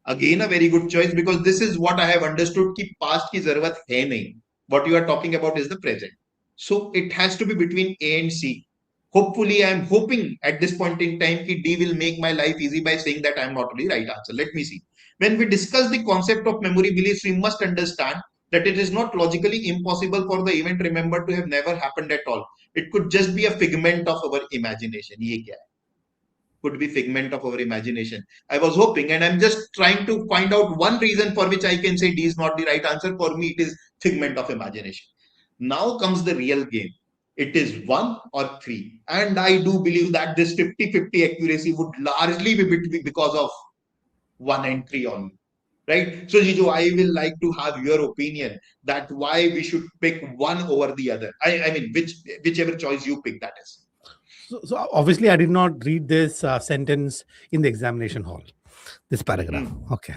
Again, a very good choice, because this is what I have understood कि past की जरूरत है नहीं. What you are talking about is the present. So it has to be between A and C. Hopefully, I am hoping at this point in time that D will make my life easy by saying that I am not the right answer. Let me see. When we discuss the concept of memory beliefs, we must understand that it is not logically impossible for the event remembered to have never happened at all. It could just be a figment of our imagination. ये क्या है? Could be figment of our imagination. I was hoping, and I'm just trying to find out one reason for which I can say D is not the right answer. For me, it is figment of imagination. Now comes the real game. It is 1 or 3. And I do believe that this 50-50 accuracy would largely be because of 1 and 3 only. Right? So, Jijo, I will like to have your opinion that why we should pick one over the other. I mean, whichever choice you pick, that is. So obviously, I did not read this sentence in the examination hall, this paragraph. Okay.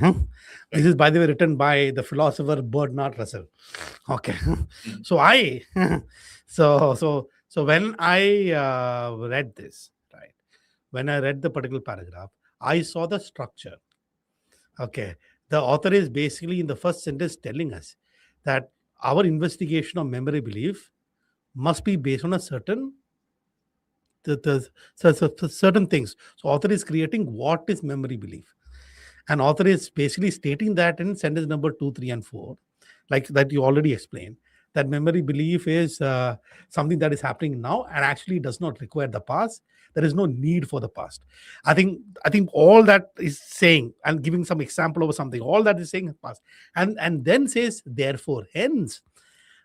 This is, by the way, written by the philosopher Bernard Russell. Okay. So so when I read this, right, when I read the particular paragraph, I saw the structure. Okay. The author is basically in the first sentence telling us that our investigation of memory belief must be based on a certain certain things. So author is creating what is memory belief, and author is basically stating that in sentence number 2, 3, and 4, like that you already explained, that memory belief is something that is happening now and actually does not require the past. There is no need for the past. I think all that is saying, and giving some example of something, all that is saying past, and then says therefore, hence,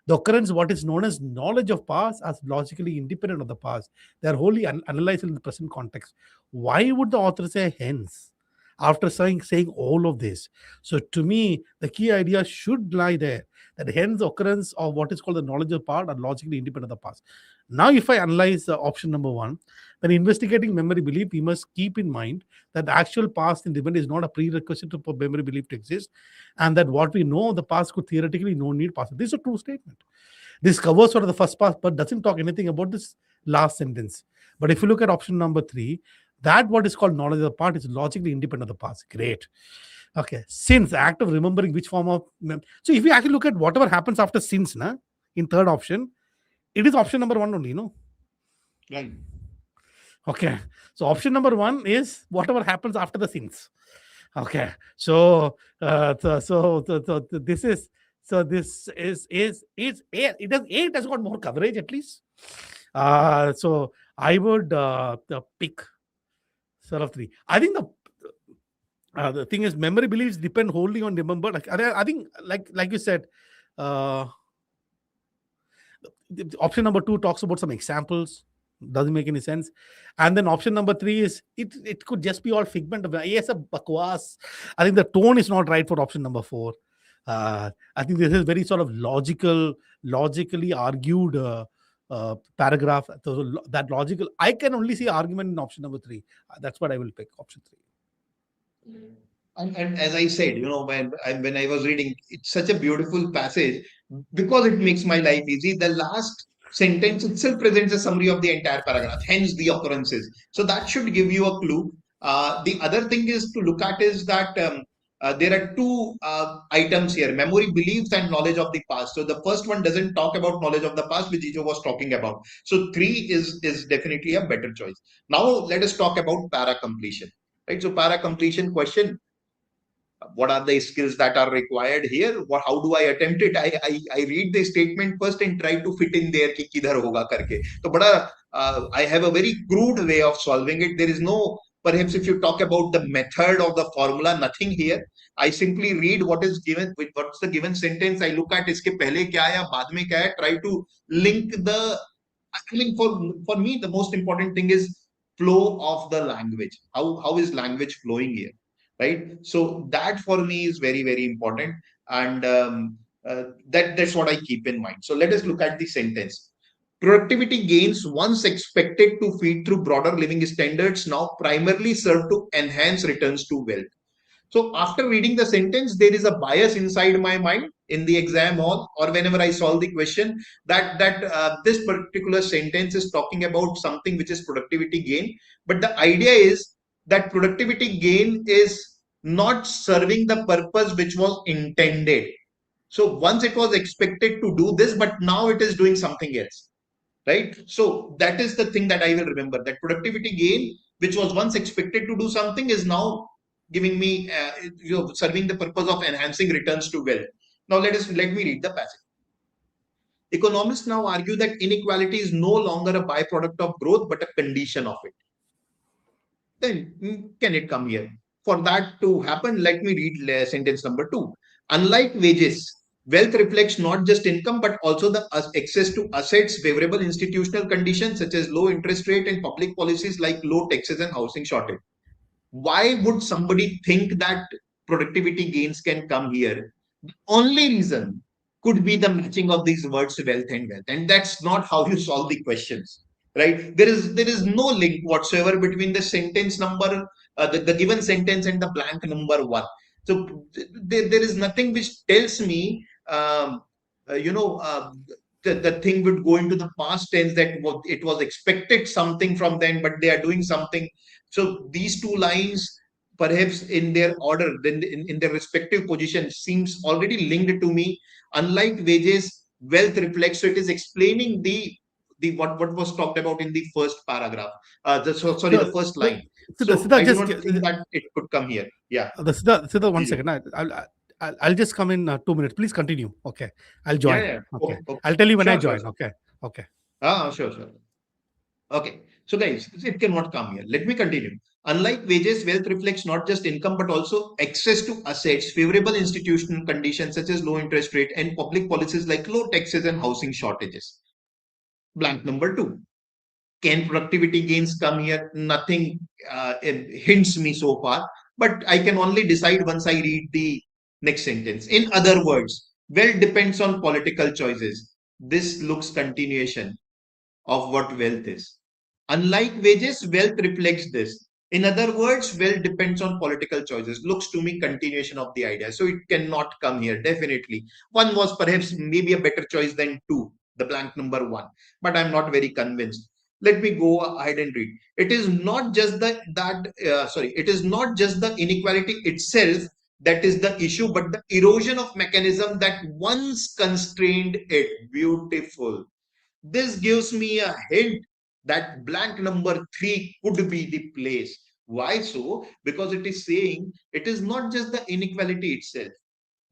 the occurrence, what is known as knowledge of past, as logically independent of the past. They are wholly analyzed in the present context. Why would the author say hence? after saying all of this. So to me, the key idea should lie there, that hence the occurrence of what is called the knowledge of part are logically independent of the past. Now, if I analyze option number one, then investigating memory belief, we must keep in mind that the actual past in the event is not a prerequisite for memory belief to exist, and that what we know of the past could theoretically no need past. This is a true statement. This covers sort of the first part, but doesn't talk anything about this last sentence. But if you look at option number three, that what is called knowledge of the past is logically independent of the past. Great. Okay. Since, the act of remembering which form of so if you actually look at whatever happens after since, in third option, it is option number one only, Right. Okay. So option number one is whatever happens after the since. Okay. So this is it does A, it has got more coverage at least. So I would pick sort of three. I think the thing is, memory beliefs depend wholly on remember. Like I think, like you said, option number two talks about some examples. Doesn't make any sense. And then option number three is it could just be all figment of yes, a bakwas. I think the tone is not right for option number four. I think this is very sort of logically argued paragraph. So that logical, I can only see argument in option number three. That's what I will pick, option three. And as I said, when I was reading, it's such a beautiful passage because it makes my life easy. The last sentence itself presents a summary of the entire paragraph, hence the occurrences. So that should give you a clue. The other thing is to look at is that there are two items here: memory beliefs and knowledge of the past. So the first one doesn't talk about knowledge of the past, which Ijo was talking about. So three is definitely a better choice. Now let us talk about para completion. Right. So para completion question. What are the skills that are required here? How do I attempt it? I read the statement first and try to fit in there कि किधर होगा करके. So I have a very crude way of solving it. There is no, perhaps if you talk about the method of the formula, nothing here. I simply read what is given, what's the given sentence. I look at इसके पहले क्या है, बाद में क्या है. Try to link the. I mean, for me, the most important thing is flow of the language. How is language flowing here? Right. So that for me is very, very important. And that's what I keep in mind. So let us look at the sentence. Productivity gains once expected to feed through broader living standards now primarily serve to enhance returns to wealth. So after reading the sentence, there is a bias inside my mind in the exam hall or whenever I solve the question that this particular sentence is talking about something which is productivity gain. But the idea is that productivity gain is not serving the purpose which was intended. So once it was expected to do this, but now it is doing something else. Right. So that is the thing that I will remember, that productivity gain, which was once expected to do something, is now giving me, serving the purpose of enhancing returns to wealth. Now let me read the passage. Economists now argue that inequality is no longer a byproduct of growth, but a condition of it. Then can it come here? For that to happen, let me read sentence number two. Unlike wages, wealth reflects not just income, but also the access to assets, favorable institutional conditions such as low interest rate and public policies like low taxes and housing shortage. Why would somebody think that productivity gains can come here? The only reason could be the matching of these words, wealth and wealth. And that's not how you solve the questions, right? There is no link whatsoever between the sentence number, the given sentence and the blank number one. So there is nothing which tells me, the thing would go into the past tense, that it was expected something from them, but they are doing something. So these two lines, perhaps in their order, then in their respective position, seems already linked to me. Unlike wages, wealth reflects. So it is explaining the what was talked about in the first paragraph. The first line. So I do not think that it could come here. Yeah. Siddha, 1 second. I'll just come in 2 minutes. Please continue. Okay. I'll join. Yeah. Okay. I'll tell you when I join. Sure. Okay. Sure. Okay. So guys, it cannot come here. Let me continue. Unlike wages, wealth reflects not just income, but also access to assets, favorable institutional conditions such as low interest rate, and public policies like low taxes and housing shortages. Blank number two. Can productivity gains come here? Nothing hints me so far. but I can only decide once I read the next sentence. In other words, wealth depends on political choices. This looks continuation of what wealth is. Unlike wages, wealth reflects this. In other words, wealth depends on political choices. Looks to me continuation of the idea. So it cannot come here, definitely. One was perhaps maybe a better choice than two, the blank number one, but I'm not very convinced. Let me go ahead and read. It is not just it is not just the inequality itself that is the issue, but the erosion of mechanism that once constrained it. Beautiful. This gives me a hint that blank number 3 could be the place. Why so? Because it is saying it is not just the inequality itself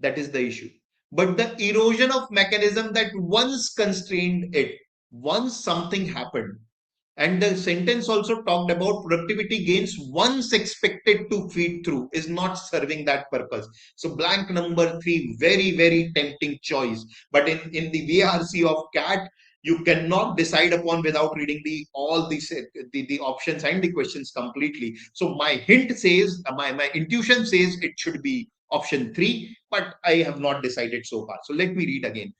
that is the issue, but the erosion of mechanism that once constrained it. Once something happened, and the sentence also talked about productivity gains once expected to feed through is not serving that purpose. So blank number 3, very, very tempting choice. But in the VRC of CAT, you cannot decide upon without reading all the options and the questions completely. So my hint says, my intuition says it should be option 3, but I have not decided so far. So let me read again.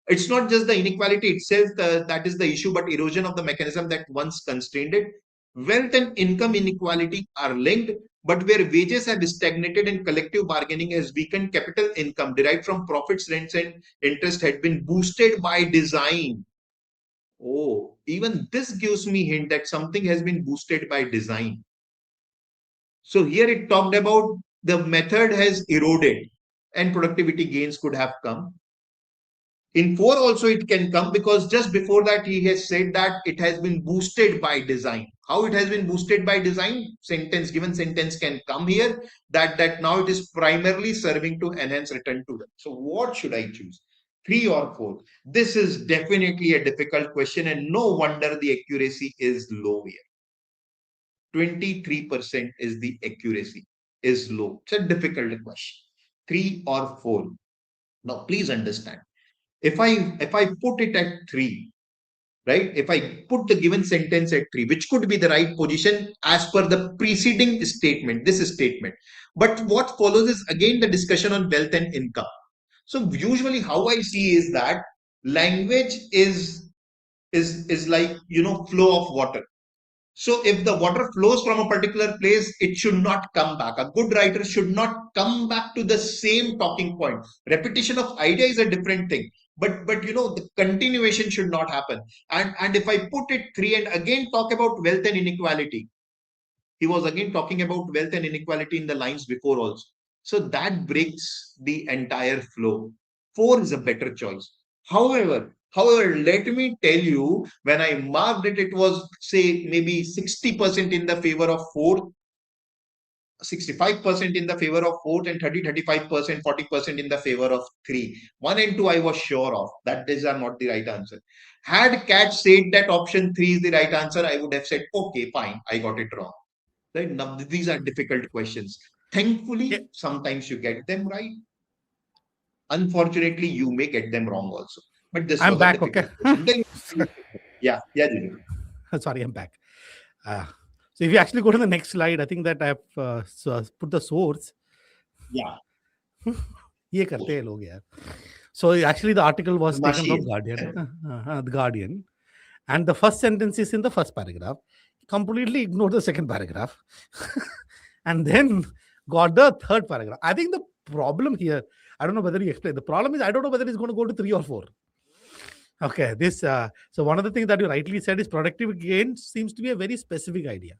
It's not just the inequality itself that is the issue, but erosion of the mechanism that once constrained it. Wealth and income inequality are linked, but where wages have stagnated and collective bargaining has weakened, capital income derived from profits, rents, and interest had been boosted by design. Oh, even this gives me hint that something has been boosted by design. So here it talked about the method has eroded and productivity gains could have come. In 4 also it can come, because just before that he has said that it has been boosted by design. How it has been boosted by design? Given sentence can come here, that now it is primarily serving to enhance return to them. So what should I choose? 3 or 4? This is definitely a difficult question, and no wonder the accuracy is low here. 23% is the accuracy, is low. It's a difficult question. 3 or 4? Now please understand, if I put it at 3, right? If I put the given sentence at 3, which could be the right position as per the preceding statement, this statement. But what follows is again the discussion on wealth and income. So usually how I see is that language is like, flow of water. So if the water flows from a particular place, it should not come back. A good writer should not come back to the same talking point. Repetition of idea is a different thing. But the continuation should not happen. And if I put it 3 and again talk about wealth and inequality, he was again talking about wealth and inequality in the lines before also. So that breaks the entire flow. 4 is a better choice. However, let me tell you, when I marked it, it was, say, maybe 60% in the favor of 4, 65% in the favor of 4, and 35%, 40% in the favor of 3. 1 and 2 I was sure of that these are not the right answer. Had Cat said that option 3 is the right answer, I would have said, okay, fine, I got it wrong. Right? Now, these are difficult questions. Thankfully, sometimes you get them right. Unfortunately, you may get them wrong also. But this I'm was a back, difficult okay? question. Yeah, Jiju. Sorry, I'm back. So if you actually go to the next slide, I think that I have put the source. Yeah. ये करते हैं लोग यार. So actually the article was taken from Machine. The Guardian, and the first sentence is in the first paragraph. Completely ignored the second paragraph, and then got the third paragraph. I think the problem here, I don't know whether you explain. The problem is I don't know whether it's going to go to 3 or 4. Okay, this so one of the things that you rightly said is productive gain seems to be a very specific idea,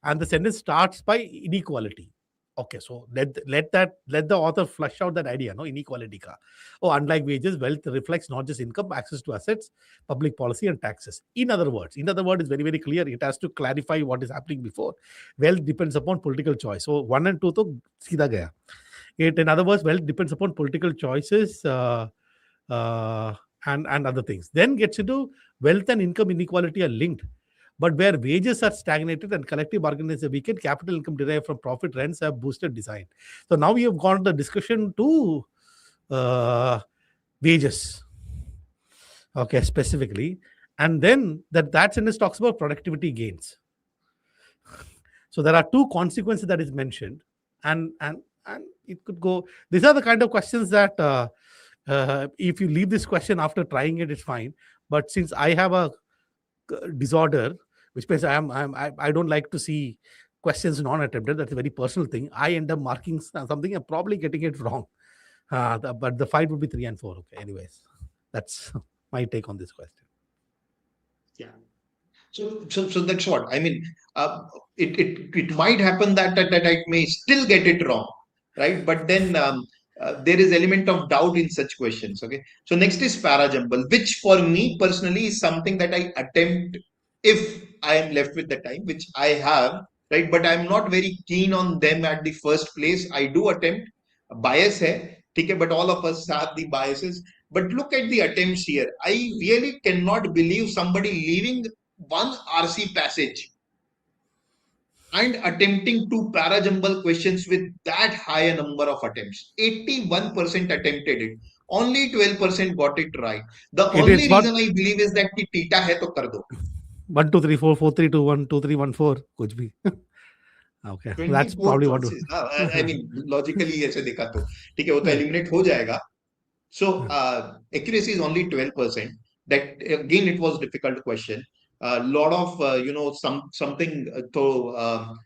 and the sentence starts by inequality. Okay, so let the author flush out that idea, no inequality ka. Oh, unlike wages, wealth reflects not just income, access to assets, public policy, and taxes. In other words, it's very, very clear. It has to clarify what is happening before. Wealth depends upon political choice. So 1 and 2 to सीधा गया. It, in other words, wealth depends upon political choices. And other things. Then gets into wealth and income inequality are linked, but where wages are stagnated and collective bargaining is weakened, capital income derived from profit rents have boosted design. So now we have gone the discussion to wages, okay, specifically, and then that sentence talks about productivity gains. So there are 2 consequences that is mentioned. and it could go. These are the kind of questions that if you leave this question after trying it, it's fine. But since I have a disorder, which means I don't like to see questions non-attempted. That's a very personal thing. I end up marking something and probably getting it wrong. But the fight would be 3 and 4. Okay. Anyways, that's my take on this question. Yeah. So that's what I mean. It might happen that I may still get it wrong, right? But then there is element of doubt in such questions. Okay. So next is Parajumble, which for me personally is something that I attempt if I am left with the time, which I have, right? But I'm not very keen on them at the first place. I do attempt. Bias hai, ठीक है, but all of us have the biases. But look at the attempts here. I really cannot believe somebody leaving one RC passage and attempting two Parajumble questions with that high a number of attempts. 81% attempted it. Only 12% got it right. The only reason I believe is that the theta hai to kar do. 1 2 3 4 4 3 2 1 2 3 1 4 कुछ भी. Okay, that's probably what. I mean, logically ऐसे देखा तो ठीक है, वो तो eliminate हो जाएगा. So accuracy is only 12%. That again, it was difficult question. A lot of something तो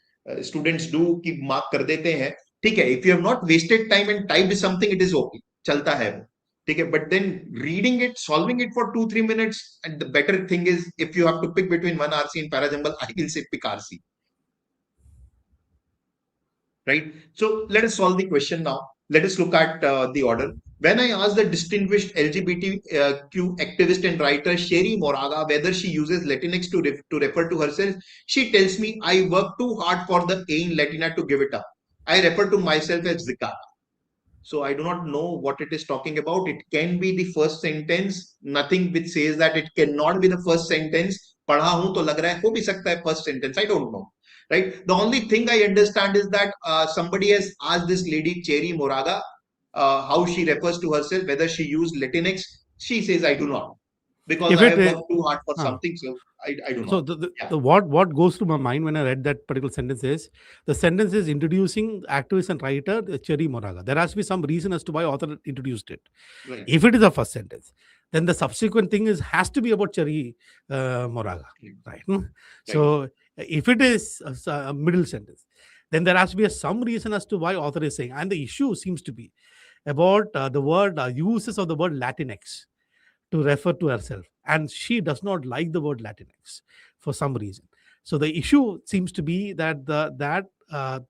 students do कि mark कर देते हैं. ठीक है, if you have not wasted time and typed something, it is okay. चलता है वो. ठीक है, but then reading it, solving it for 2-3 minutes, and the better thing is if you have to pick between one RC and Parajumble, I will say pick RC. Right. So let us solve the question now. Let us look at the order. When I asked the distinguished LGBTQ activist and writer Sherry Moraga whether she uses Latinx to refer to herself, she tells me, I work too hard for the A in Latina to give it up. I refer to myself as Zika. So I do not know what it is talking about. It can be the first sentence. Nothing which says that it cannot be the first sentence. पढ़ा हूं तो लग रहा है हो भी सकता है first sentence. I don't know. Right. The only thing I understand is that somebody has asked this lady Cherry Moraga how she refers to herself, whether she used Latinx. She says, I do not, because I have worked too hard for something. So I do not. So what goes through my mind when I read that particular sentence is, the sentence is introducing activist and writer Cherry Moraga. There has to be some reason as to why author introduced it. Right. If it is the first sentence, then the subsequent thing has to be about Cherry Moraga. Right. So if it is a middle sentence, then there has to be some reason as to why author is saying. And the issue seems to be about the word uses of the word Latinx to refer to herself, and she does not like the word Latinx for some reason. So the issue seems to be that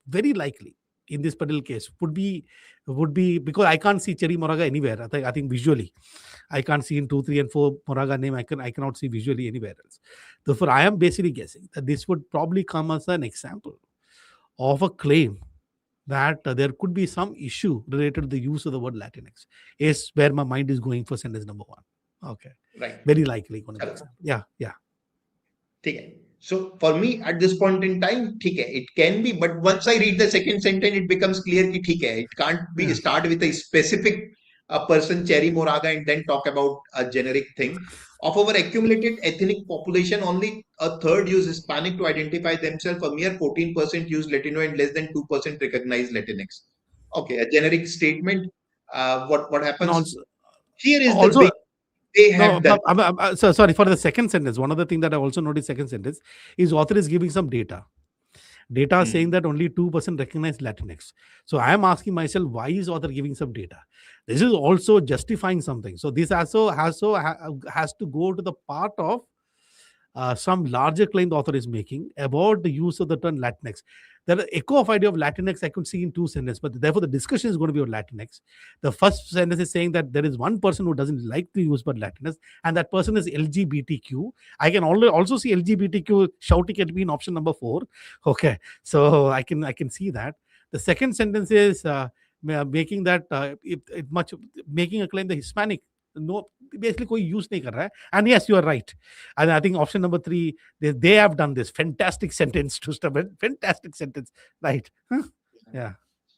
very likely in this particular case would be because I can't see Cherry Moraga anywhere. I think visually I can't see in 2, 3, and 4 Moraga name. I cannot see visually anywhere else. Therefore, I am basically guessing that this would probably come as an example of a claim that there could be some issue related to the use of the word Latinx. Is where my mind is going for sentence number 1. Okay. Right. Very likely. Yeah. ठीक है. So for me at this point in time, ठीक है, it can be, but once I read the second sentence, it becomes clear कि ठीक है, it can't be start with a specific person, Cherry Moraga, and then talk about a generic thing. Of our accumulated ethnic population, only a third use Hispanic to identify themselves. A mere 14% use Latino, and less than 2% recognize Latinx. Okay, a generic statement. What happens also, here is also, the big. They have done. So sorry for the second sentence. One of the things that I also noticed second sentence is author is giving some data. Saying that only 2% recognize Latinx. So I am asking myself, why is author giving some data? This is also justifying something. So this also has to go to the part of some larger claim the author is making about the use of the term Latinx. The echo of idea of Latinx I could see in 2 sentences, but therefore the discussion is going to be on Latinx. The first sentence is saying that there is one person who doesn't like to use but Latinx, and that person is LGBTQ. I can also see LGBTQ shouting at me in option number 4. Okay, so I can see that. The second sentence is making that making a claim the Hispanic no basically कोई use नहीं कर रहा है. And yes, you are right. And I think option number 3, they have done this fantastic sentence to start with. Fantastic sentence, right? Yeah.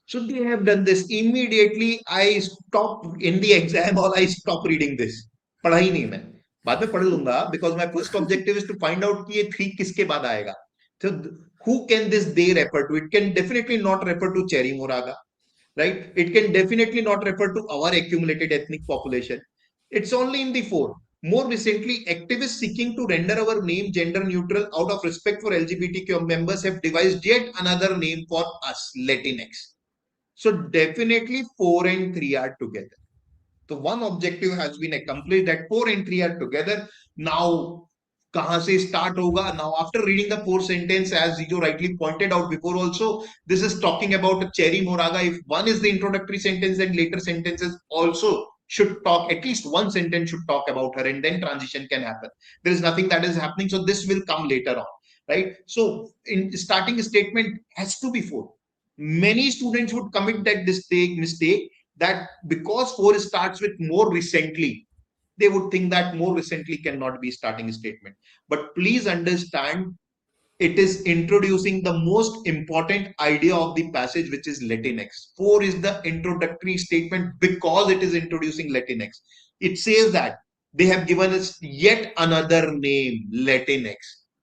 So they have done this. Immediately I stop in the exam or I stop reading this. पढ़ा ही नहीं मैं. बाद में पढ़ लूंगा because my first objective is to find out कि ये 3 किसके बाद आएगा. So who can this they refer to? It can definitely not refer to Cherry Moraga, right? It can definitely not refer to our accumulated ethnic population. It's only in the four. More recently, activists seeking to render our name gender neutral out of respect for LGBTQ members have devised yet another name for us, Latinx. So definitely 4 and 3 are together. So one objective has been accomplished, that 4 and 3 are together. Now, kahan se start hoga? Now, after reading the 4 sentence, as Zijo rightly pointed out before also, this is talking about a Cherry Moraga. If one is the introductory sentence, then later sentences also should talk, at least one sentence should talk about her, and then transition can happen. There is nothing that is happening, so this will come later on, right? So in starting statement has to be 4. Many students would commit that mistake that because 4 starts with more recently, they would think that more recently cannot be starting statement. But please understand, it is introducing the most important idea of the passage, which is Latinx. 4 is the introductory statement because it is introducing Latinx. It says that they have given us yet another name, Latinx.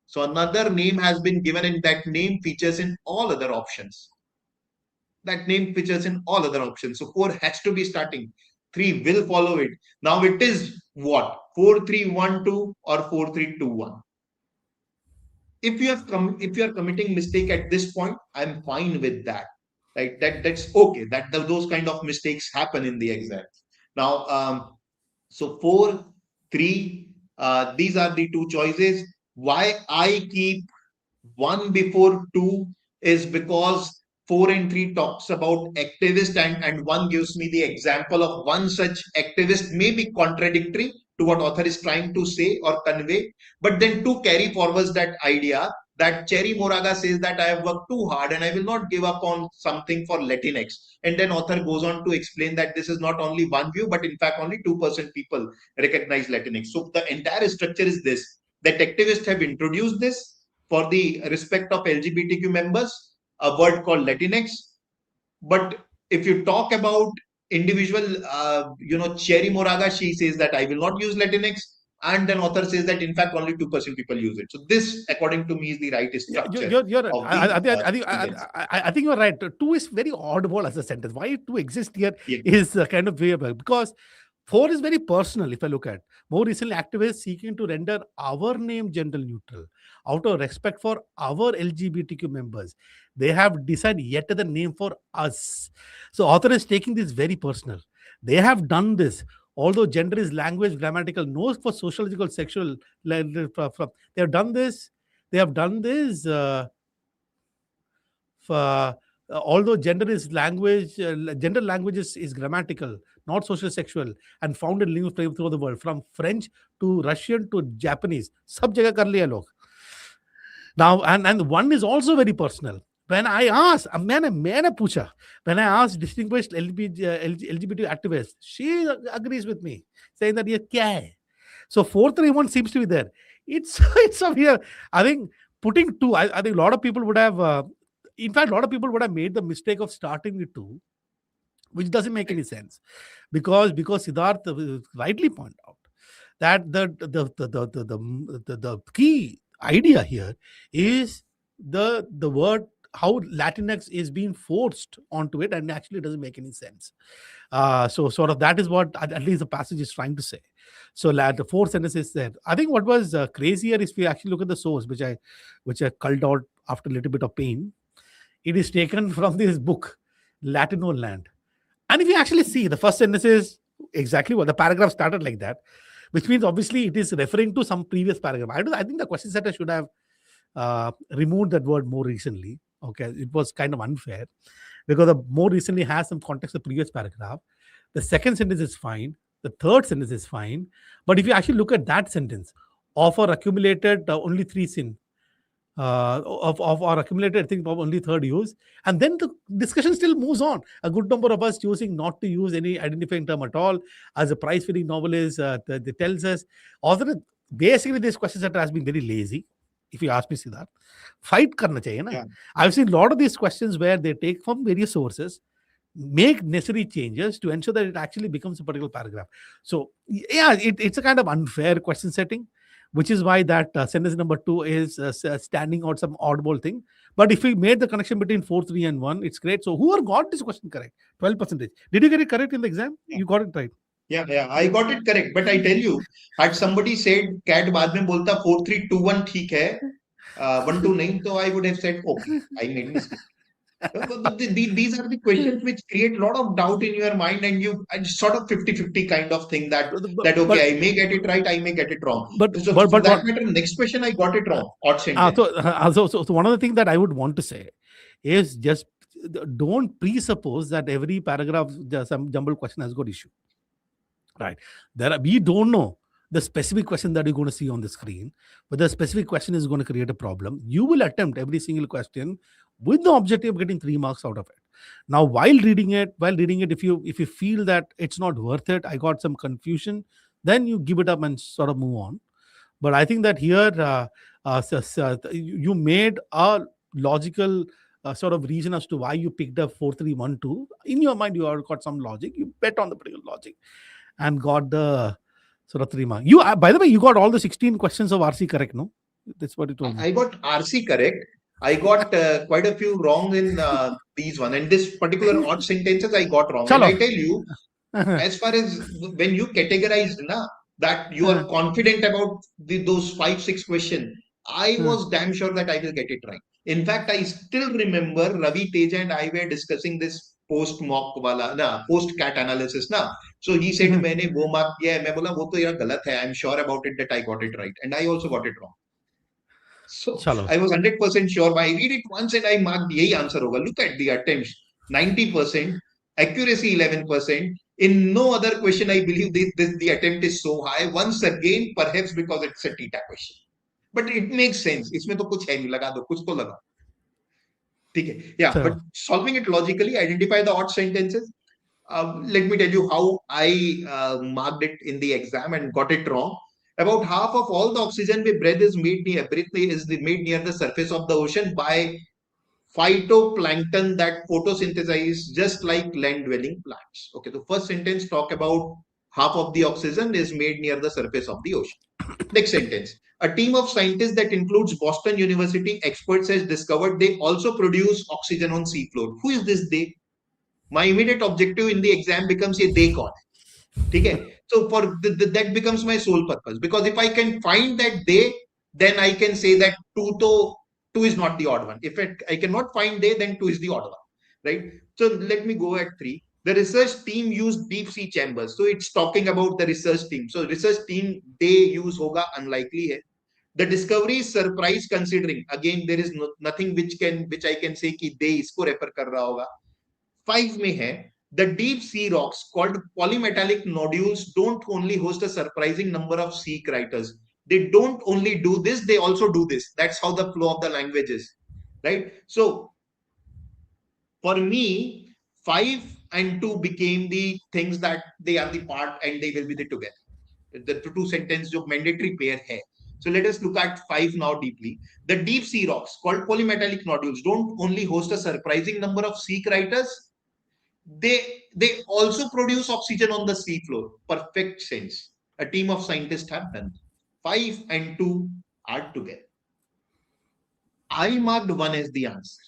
So another name has been given, and that name features in all other options. That name features in all other options. So 4 has to be starting. 3 will follow it. Now it is what? 4-3-1-2 or 4-3-2-1. If you are committing mistake at this point, I'm fine with that. Right? That's okay. Those kind of mistakes happen in the exam. Now, so 4, 3, these are the two choices. Why I keep 1 before 2 is because 4 and 3 talks about activist, and 1 gives me the example of one such activist, may be contradictory to what author is trying to say or convey, but then 2 carry forwards that idea that Cherry Moraga says that I have worked too hard and I will not give up on something for Latinx. And then author goes on to explain that this is not only one view, but in fact only 2% people recognize Latinx. So the entire structure is this, that activists have introduced this for the respect of LGBTQ members, a word called Latinx. But if you talk about individual, Cherry Moraga, she says that I will not use Latinx. And then author says that in fact only 2% people use it. So this, according to me, is the right structure. You're right. Of the I think you're right. 2 is very oddball as a sentence. Why 2 exists here Yeah. is kind of weird, because 4 is very personal. If I look at more recently, activists seeking to render our name gender neutral out of respect for our LGBTQ members, they have decided yet the name for us. So author is taking this very personal. They have done this. Although gender is language, grammatical, no for sociological, sexual. They have done this. They have done this. Although gender is language, gender language is grammatical, not social sexual, and found in linguists through the world, from French to Russian to Japanese. Sab jagah kar liya log. Now, and 1 is also very personal. When I asked, when I asked distinguished LGBT activists, she agrees with me, saying that, yeah, kya hai? So 4-3-1 seems to be there. It's up here. I think putting 2, I think a lot of people would have, in fact, a lot of people would have made the mistake of starting with 2, which doesn't make any sense, because Siddharth rightly pointed out that the key idea here is the word, how Latinx is being forced onto it, and actually it doesn't make any sense. So sort of that is what at least the passage is trying to say. So the 4 sentences there. I think what was crazier is, if we actually look at the source, which I culled out after a little bit of pain. It is taken from this book, Latino Land. And if you actually see, the first sentence is exactly what the paragraph started like that, which means obviously it is referring to some previous paragraph. I think the question setter should have removed that word more recently. Okay, it was kind of unfair, because the more recently has some context of the previous paragraph. The second sentence is fine. The third sentence is fine. But if you actually look at that sentence, of our accumulated only 3 sin, of our accumulated, I think, of only third use. And then the discussion still moves on. A good number of us choosing not to use any identifying term at all. As a prize-winning novelist, it tells us, author, basically this question setter has been very lazy, if you ask me, Siddharth. Fight karna chahiye na. Yeah. I've seen a lot of these questions where they take from various sources, make necessary changes to ensure that it actually becomes a particular paragraph. So yeah, it's a kind of unfair question setting. which is why that sentence number 2 is standing out some oddball thing. But if we made the connection between 4, 3, and 1, it's great. So whoever got this question correct, 12%. Did you get it correct in the exam? Yeah. You got it right. Yeah, I got it correct. But I tell you, had somebody said cat बाद में बोलता 4-3-2-1 ठीक है, 1-2 नहीं, तो I would have said okay, I made mistake. These are the questions which create a lot of doubt in your mind, and sort of 50-50 kind of thing that okay, I may get it right, I may get it wrong. So for that matter, next question I got it wrong. Odd sentence. So one of the things that I would want to say is just don't presuppose that every paragraph, some jumble question has got issue. Right. We don't know the specific question that you're going to see on the screen, but the specific question is going to create a problem. You will attempt every single question with the objective of getting 3 marks out of it. Now, while reading it, if you feel that it's not worth it, I got some confusion, then you give it up and sort of move on. But I think that here you made a logical sort of reason as to why you picked up 4-3-1-2. In your mind, you have got some logic. You bet on the particular logic and got the sort of 3 marks. You, by the way, you got all the 16 questions of RC correct, no? That's what you told me. I got RC correct. I got quite a few wrong in these one, and this particular odd sentences I got wrong. And I tell you, as far as when you categorized that you are confident about those 5-6 questions, I was damn sure that I will get it right. In fact, I still remember Ravi Teja and I were discussing this post cat analysis na. So he said मैंने वो mark किया है, मैं बोला वो तो यार गलत है. I'm sure about it that I got it right, and I also got it wrong. So I was 100% sure. I read it once and I marked यही answer होगा. Look at the attempts, 90%, accuracy 11%. In no other question I believe the attempt is so high. Once again, perhaps because it's a theta question. But it makes sense. इसमें तो कुछ है नहीं, लगा दो, कुछ तो लगा. ठीक है. Yeah, but solving it logically, identify the odd sentences. Let me tell you how I marked it in the exam and got it wrong. About half of all the oxygen we breathe is made near the surface of the ocean by phytoplankton that photosynthesize just like land-dwelling plants. Okay, the first sentence talk about half of the oxygen is made near the surface of the ocean. Next sentence. A team of scientists that includes Boston University experts has discovered they also produce oxygen on seafloor. Who is this they? My immediate objective in the exam becomes ये they कौन है? ठीक है? So for that becomes my sole purpose, because if I can find that they, then I can say that two is not the odd one. If I cannot find they, then 2 is the odd one, right? So let me go at 3. The research team used deep sea chambers. So it's talking about the research team. So research team they use hoga unlikely hai. The discovery is surprise considering. Again, there is nothing which I can say कि they इसको refer कर रहा होगा. 5 में है. The deep sea rocks called polymetallic nodules don't only host a surprising number of sea craters. They don't only do this, they also do this. That's how the flow of the language is, right? So for me, 5 and 2 became the things that they are the part and they will be the together. The 2 sentence जो mandatory pair hai. So let us look at 5 now deeply. The deep sea rocks called polymetallic nodules don't only host a surprising number of sea craters, they also produce oxygen on the seafloor. Perfect sense. A team of scientists have done. 5 and 2 are together. I marked 1 as the answer.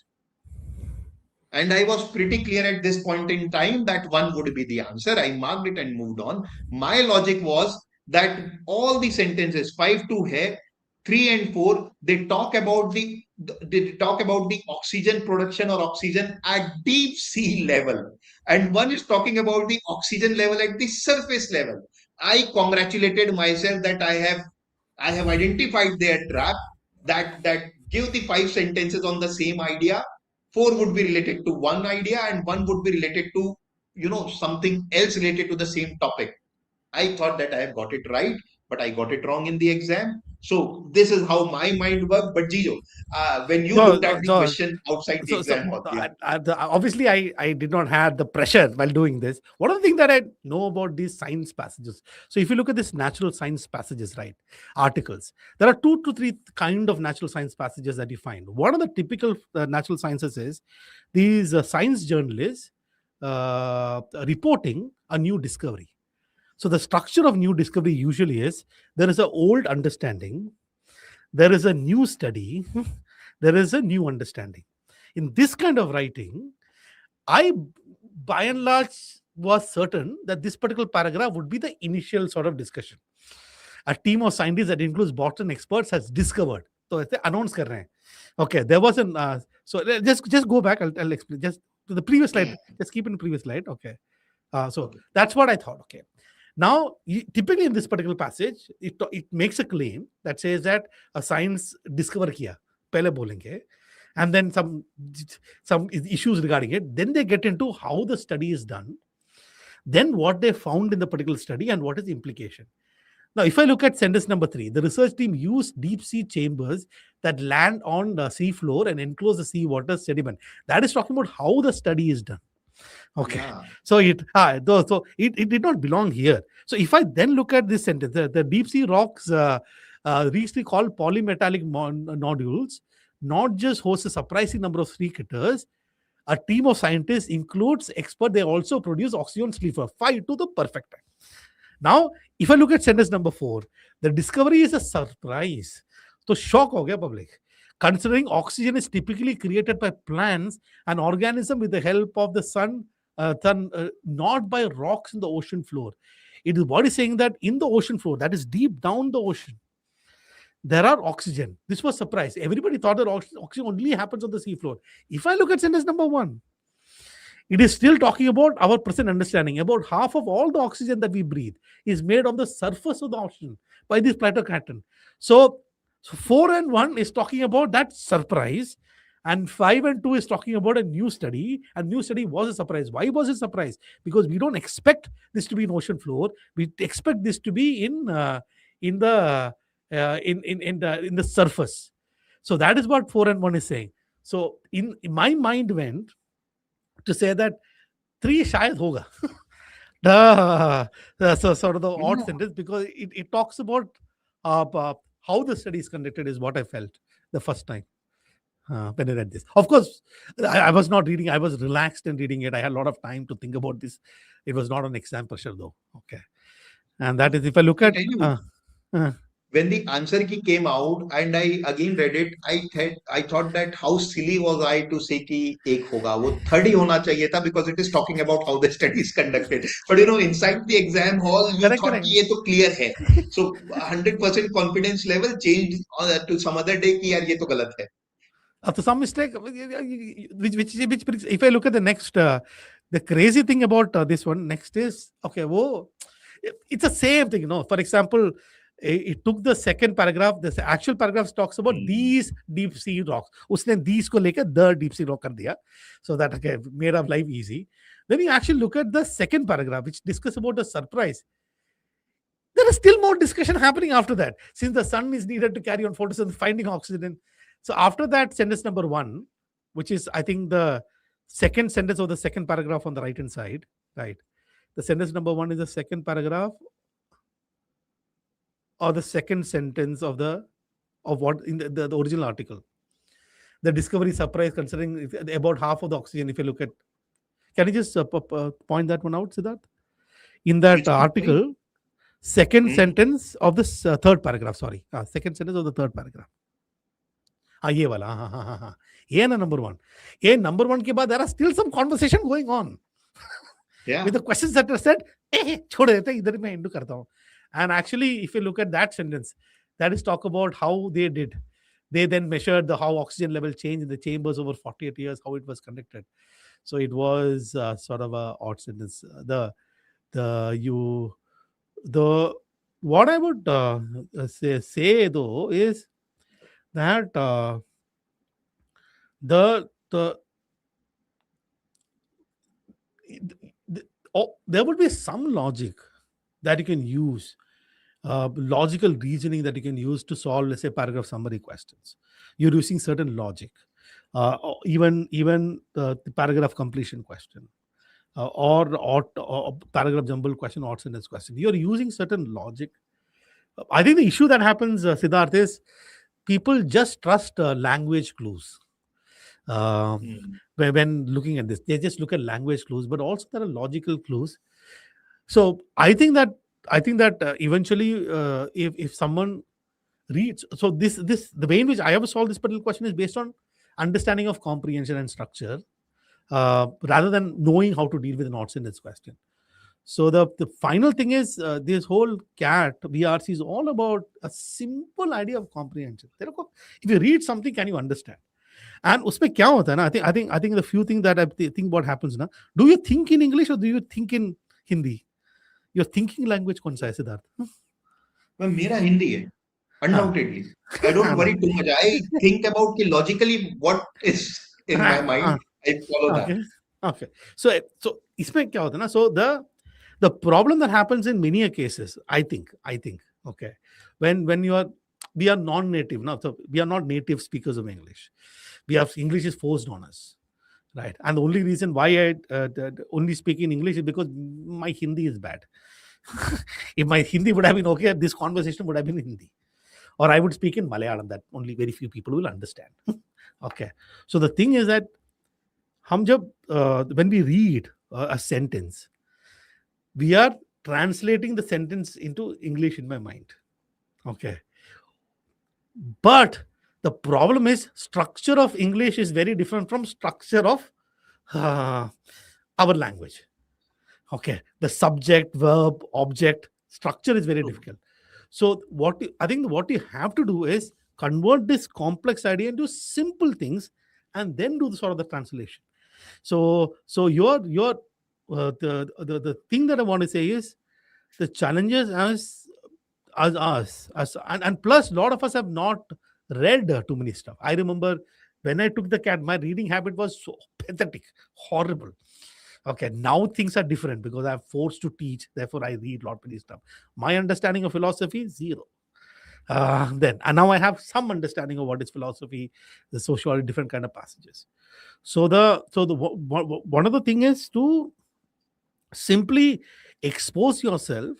And I was pretty clear at this point in time that 1 would be the answer. I marked it and moved on. My logic was that all the sentences 5 to hai, 3 and 4, they talk about the oxygen production or oxygen at deep sea level, and 1 is talking about the oxygen level at the surface level. I congratulated myself that I have identified their trap that give the 5 sentences on the same idea. 4 would be related to one idea and 1 would be related to something else related to the same topic. I thought that I have got it right, but I got it wrong in the exam. So this is how my mind worked. But Jijo, when you looked at the question outside the exam, obviously I did not have the pressure while doing this. One of the things that I know about these science passages. So if you look at this natural science passages, right, articles, there are 2 to 3 kind of natural science passages that you find. One of the typical natural sciences is these science journalists reporting a new discovery. So the structure of new discovery usually is there is an old understanding, there is a new study, there is a new understanding. In this kind of writing, I, by and large, was certain that this particular paragraph would be the initial sort of discussion. A team of scientists that includes Boston experts has discovered. So it's announce kar rahe hain. Okay, there was an so just go back. I'll explain just to the previous slide. Just keep in the previous slide. Okay. So Okay. that's what I thought. Okay. Now, typically in this particular passage, it makes a claim that says that a science discover kiya. Pehle bolenge. And then some issues regarding it. Then they get into how the study is done. Then what they found in the particular study and what is the implication. Now, if I look at sentence number 3, the research team used deep sea chambers that land on the sea floor and enclose the seawater sediment. That is talking about how the study is done. Okay. Yeah. So it did not belong here. So if I then look at this sentence, the deep sea rocks recently called polymetallic nodules not just host a surprising number of sea critters. A team of scientists includes experts. They also produce oxygen sleeper 5 to the perfect time. Now, if I look at sentence number 4, the discovery is a surprise. So shock ho gaya public. Considering oxygen is typically created by plants and organisms with the help of the sun, not by rocks in the ocean floor. It is what is saying that in the ocean floor, that is deep down the ocean, there are oxygen. This was surprise. Everybody thought that oxygen only happens on the seafloor. If I look at sentence number 1, it is still talking about our present understanding. About half of all the oxygen that we breathe is made on the surface of the ocean by this phytoplankton. So 4 and 1 is talking about that surprise, and 5 and 2 is talking about a new study. And new study was a surprise. Why was it a surprise? Because we don't expect this to be in ocean floor. We expect this to be in the surface. So that is what 4 and 1 is saying. So in my mind went to say that 3 shayad hoga. So sort of the odd sentence, because it talks about how the study is conducted is what I felt the first time when I read this. Of course, I was not reading. I was relaxed in reading it. I had a lot of time to think about this. It was not an exam pressure though. Okay. And that is, if I look at... When the answer key came out and I again read it, I thought that how silly was I to say कि एक होगा, वो third ही होना चाहिए था, because it is talking about how the study is conducted. But inside the exam hall, you thought कि ये तो clear है. So 100% confidence level changed to some other day कि यार ये तो गलत है. To some mistake, which if I look at the next, the crazy thing about this one next is, okay, it's the same thing, For example, it took the second paragraph. The actual paragraph talks about these deep sea rocks. Usne these ko leke the deep sea rock kar diya, so that made our life easy. Then you actually look at the second paragraph, which discusses about the surprise. There is still more discussion happening after that, since the sun is needed to carry on photosynthesis, finding oxygen. So after that, sentence number 1, which is, I think, the second sentence of the second paragraph on the right hand side, right? The sentence number 1 is the second paragraph or the second sentence of what in the original article. The discovery surprise, considering about half of the oxygen. If you look at, can you just point that one out, Siddharth? In that article, second sentence of the third paragraph. Sorry, second sentence of the third paragraph. ये वाला, ये na number 1. ये number 1 के बाद there are still some conversation going on. Yeah. With the questions that are said, छोड़ देते इधर मैं end करता हूँ. And actually, if you look at that sentence, that is talk about how they did. They then measured how oxygen level changed in the chambers over 48 years, how it was conducted. So it was sort of a odd sentence. What I would say though is that there would be some logic that you can use, logical reasoning that you can use to solve, let's say, paragraph summary questions. You're using certain logic, even the paragraph completion question, or paragraph jumble question, odd sentence question. You're using certain logic. I think the issue that happens, Siddharth, is people just trust language clues. When looking at this, they just look at language clues, but also there are logical clues. So I think that I think that eventually, if someone reads, so this the way in which I have solved this particular question is based on understanding of comprehension and structure, rather than knowing how to deal with knots in this question. So the final thing is, this whole CAT VRC is all about a simple idea of comprehension. If you read something, can you understand? And उसमें क्या होता है ना, I think the few things that I think what happens ना, do you think in English or do you think in Hindi? Your thinking language कौन सा है Siddharth? Well, मेरा हिंदी है, undoubtedly. I don't worry too much. I think about logically what is in my mind. I follow that. Okay. So इसमें क्या होता है ना? So the problem that happens in many cases, I think, okay, when we are non-native now, so we are not native speakers of English. English is forced on us, right? And the only reason why I only speak in English is because my Hindi is bad. If my Hindi would have been okay, this conversation would have been in Hindi, or I would speak in Malayalam that only very few people will understand. Okay, so the thing is that when we read a sentence, we are translating the sentence into English in my mind. Okay. But the problem is structure of English is very different from structure of our language. Okay. The subject, verb, object structure is very difficult. So I think what you have to do is convert this complex idea into simple things and then do the sort of the translation. So the thing that I want to say is the challenges as us, and plus a lot of us have not read too many stuff. I remember when I took the CAT, my reading habit was so pathetic, horrible. Okay, now things are different because I'm forced to teach, therefore I read a lot many stuff. My understanding of philosophy, zero. And now I have some understanding of what is philosophy, the sociology, different kind of passages. So one of the thing is to simply expose yourself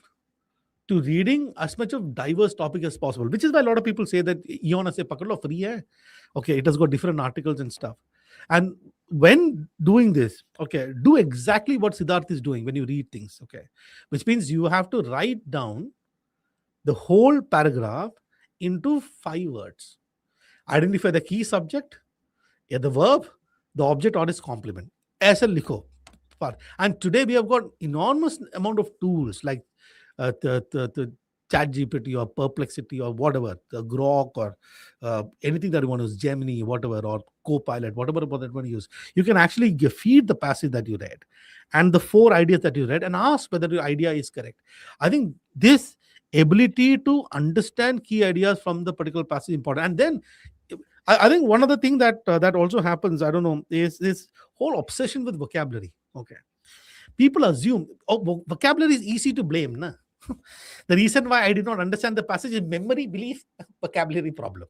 to reading as much of diverse topic as possible, which is why a lot of people say that Eon se pakad lo, free hai. Okay, it has got different articles and stuff. And when doing this, okay, do exactly what Siddharth is doing when you read things, okay, which means you have to write down the whole paragraph into 5 words. Identify the key subject, the verb, the object or its complement. Aisa likho. And today we have got enormous amount of tools like the ChatGPT or Perplexity or whatever, the Grok or anything that you want to use, Gemini, whatever, or Copilot, whatever that you want to use. You can actually feed the passage that you read and the 4 ideas that you read and ask whether your idea is correct. I think this ability to understand key ideas from the particular passage is important. And then I think one of the things that also happens, I don't know, is this whole obsession with vocabulary. Okay, people assume vocabulary is easy to blame. Na? The reason why I did not understand the passage is memory, belief, vocabulary problem.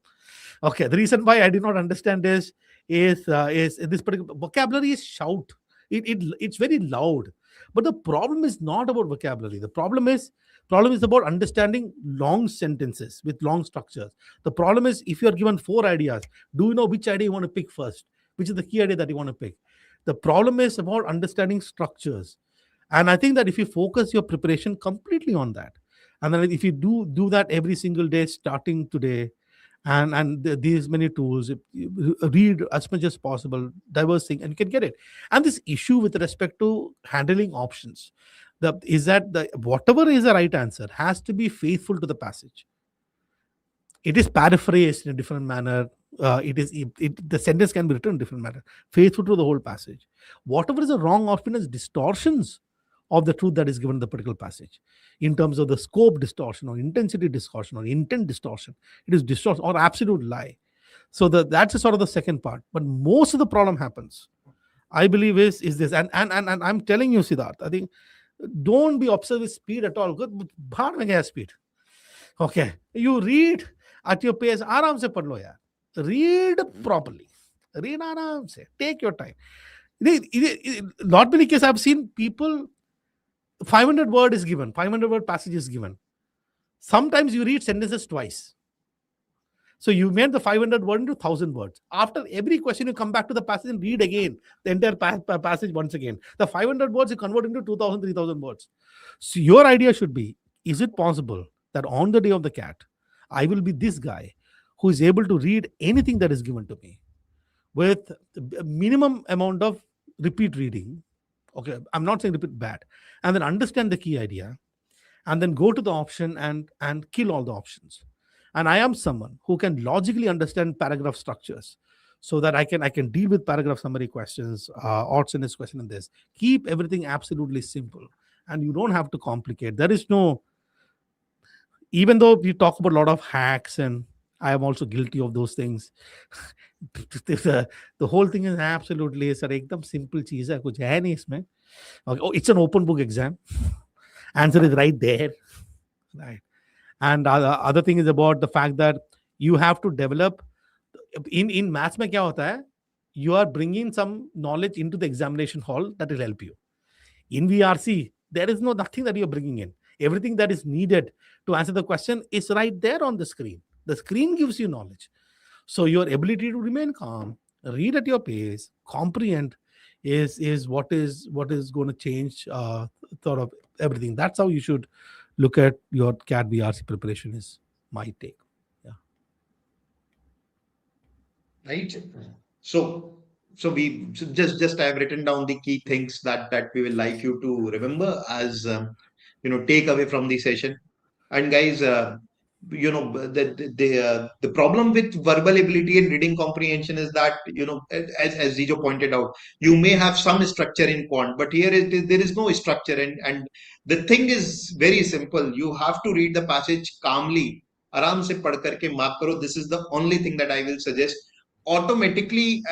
Okay, the reason why I did not understand this is this particular vocabulary is shout. It's very loud. But the problem is not about vocabulary. The problem is about understanding long sentences with long structures. The problem is if you are given 4 ideas, do you know which idea you want to pick first? Which is the key idea that you want to pick? The problem is about understanding structures. And I think that if you focus your preparation completely on that, and then if you do that every single day starting today, and these many tools, read as much as possible, diverse thing, and you can get it. And this issue with respect to handling options, is that whatever is the right answer has to be faithful to the passage. It is paraphrased in a different manner. The sentence can be written in a different manner, faithful to the whole passage. Whatever is the wrong option is distortions of the truth that is given in the particular passage, in terms of the scope distortion or intensity distortion or intent distortion. It is distortion or absolute lie. So that's a sort of the second part. But most of the problem happens, I believe, is this. And I'm telling you, Siddharth, I think don't be obsessed with speed at all. Good, bahar mein gaya speed. Okay, you read at your pace. Aaram se padh lo yaar. Read properly. Read aaram se. Take your time. Not many cases I've seen people. 500 word is given. 500 word passage is given. Sometimes you read sentences twice. So you made the 500 word into 1,000 words. After every question, you come back to the passage and read again the entire passage once again. The 500 words you convert into 2,000, 3,000 words. So your idea should be, is it possible that on the day of the cat, I will be this guy who is able to read anything that is given to me with a minimum amount of repeat reading? Okay, I'm not saying repeat bad, and then understand the key idea, and then go to the option and kill all the options. And I am someone who can logically understand paragraph structures, so that I can deal with paragraph summary questions, odds in this question and this. Keep everything absolutely simple, and you don't have to complicate. There is no, even though we talk about a lot of hacks, and I am also guilty of those things. The whole thing is absolutely sir एकदम simple चीज है, कुछ है नहीं इसमें. Okay, oh, it's an open book exam. Answer is right there, right? And other thing is about the fact that you have to develop in maths में क्या होता है, you are bringing some knowledge into the examination hall that will help you. In VRC, there is nothing that you're bringing in. Everything that is needed to answer the question is right there on the screen. The screen gives you knowledge. So your ability to remain calm, read at your pace, comprehend is what is going to change sort of everything. That's how you should look at your CAT VRC preparation, is my take. Yeah. Right. So we just I have written down the key things that we will like you to remember as take away from the session. And guys, the problem with verbal ability and reading comprehension is that as Zijo pointed out, you may have some structure in quant, but here there is no structure, and the thing is very simple. You have to read the passage calmly, आराम से पढ़ करके mark करो. This is the only thing that I will suggest. Automatically,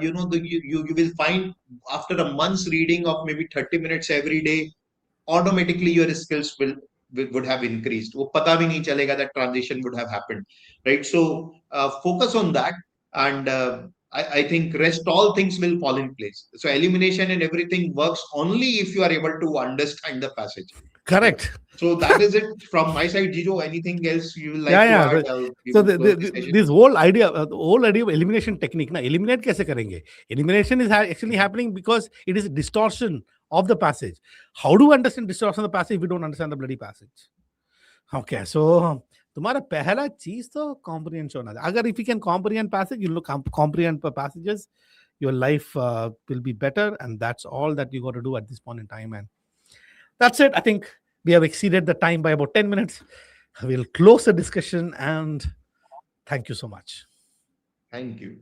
you will find after a month's reading of maybe 30 minutes every day, automatically your skills would have increased. वो पता भी नहीं चलेगा that transition would have happened, right? So focus on that, and I think rest all things will fall in place. So elimination and everything works only if you are able to understand the passage. Correct. Right? So that is it from my side. Jijo, anything else you will like to add? So this whole idea of elimination technique, na eliminate कैसे करेंगे? Elimination is actually happening because it is distortion of the passage. How do you understand distortion of the passage if we don't understand the bloody passage? Okay, so तुम्हारा पहला चीज तो comprehension होना. अगर if you can comprehend passage, you look comprehend passages, your life will be better, and that's all that you got to do at this point in time. And that's it. I think we have exceeded the time by about 10 minutes. We'll close the discussion, and thank you so much. Thank you.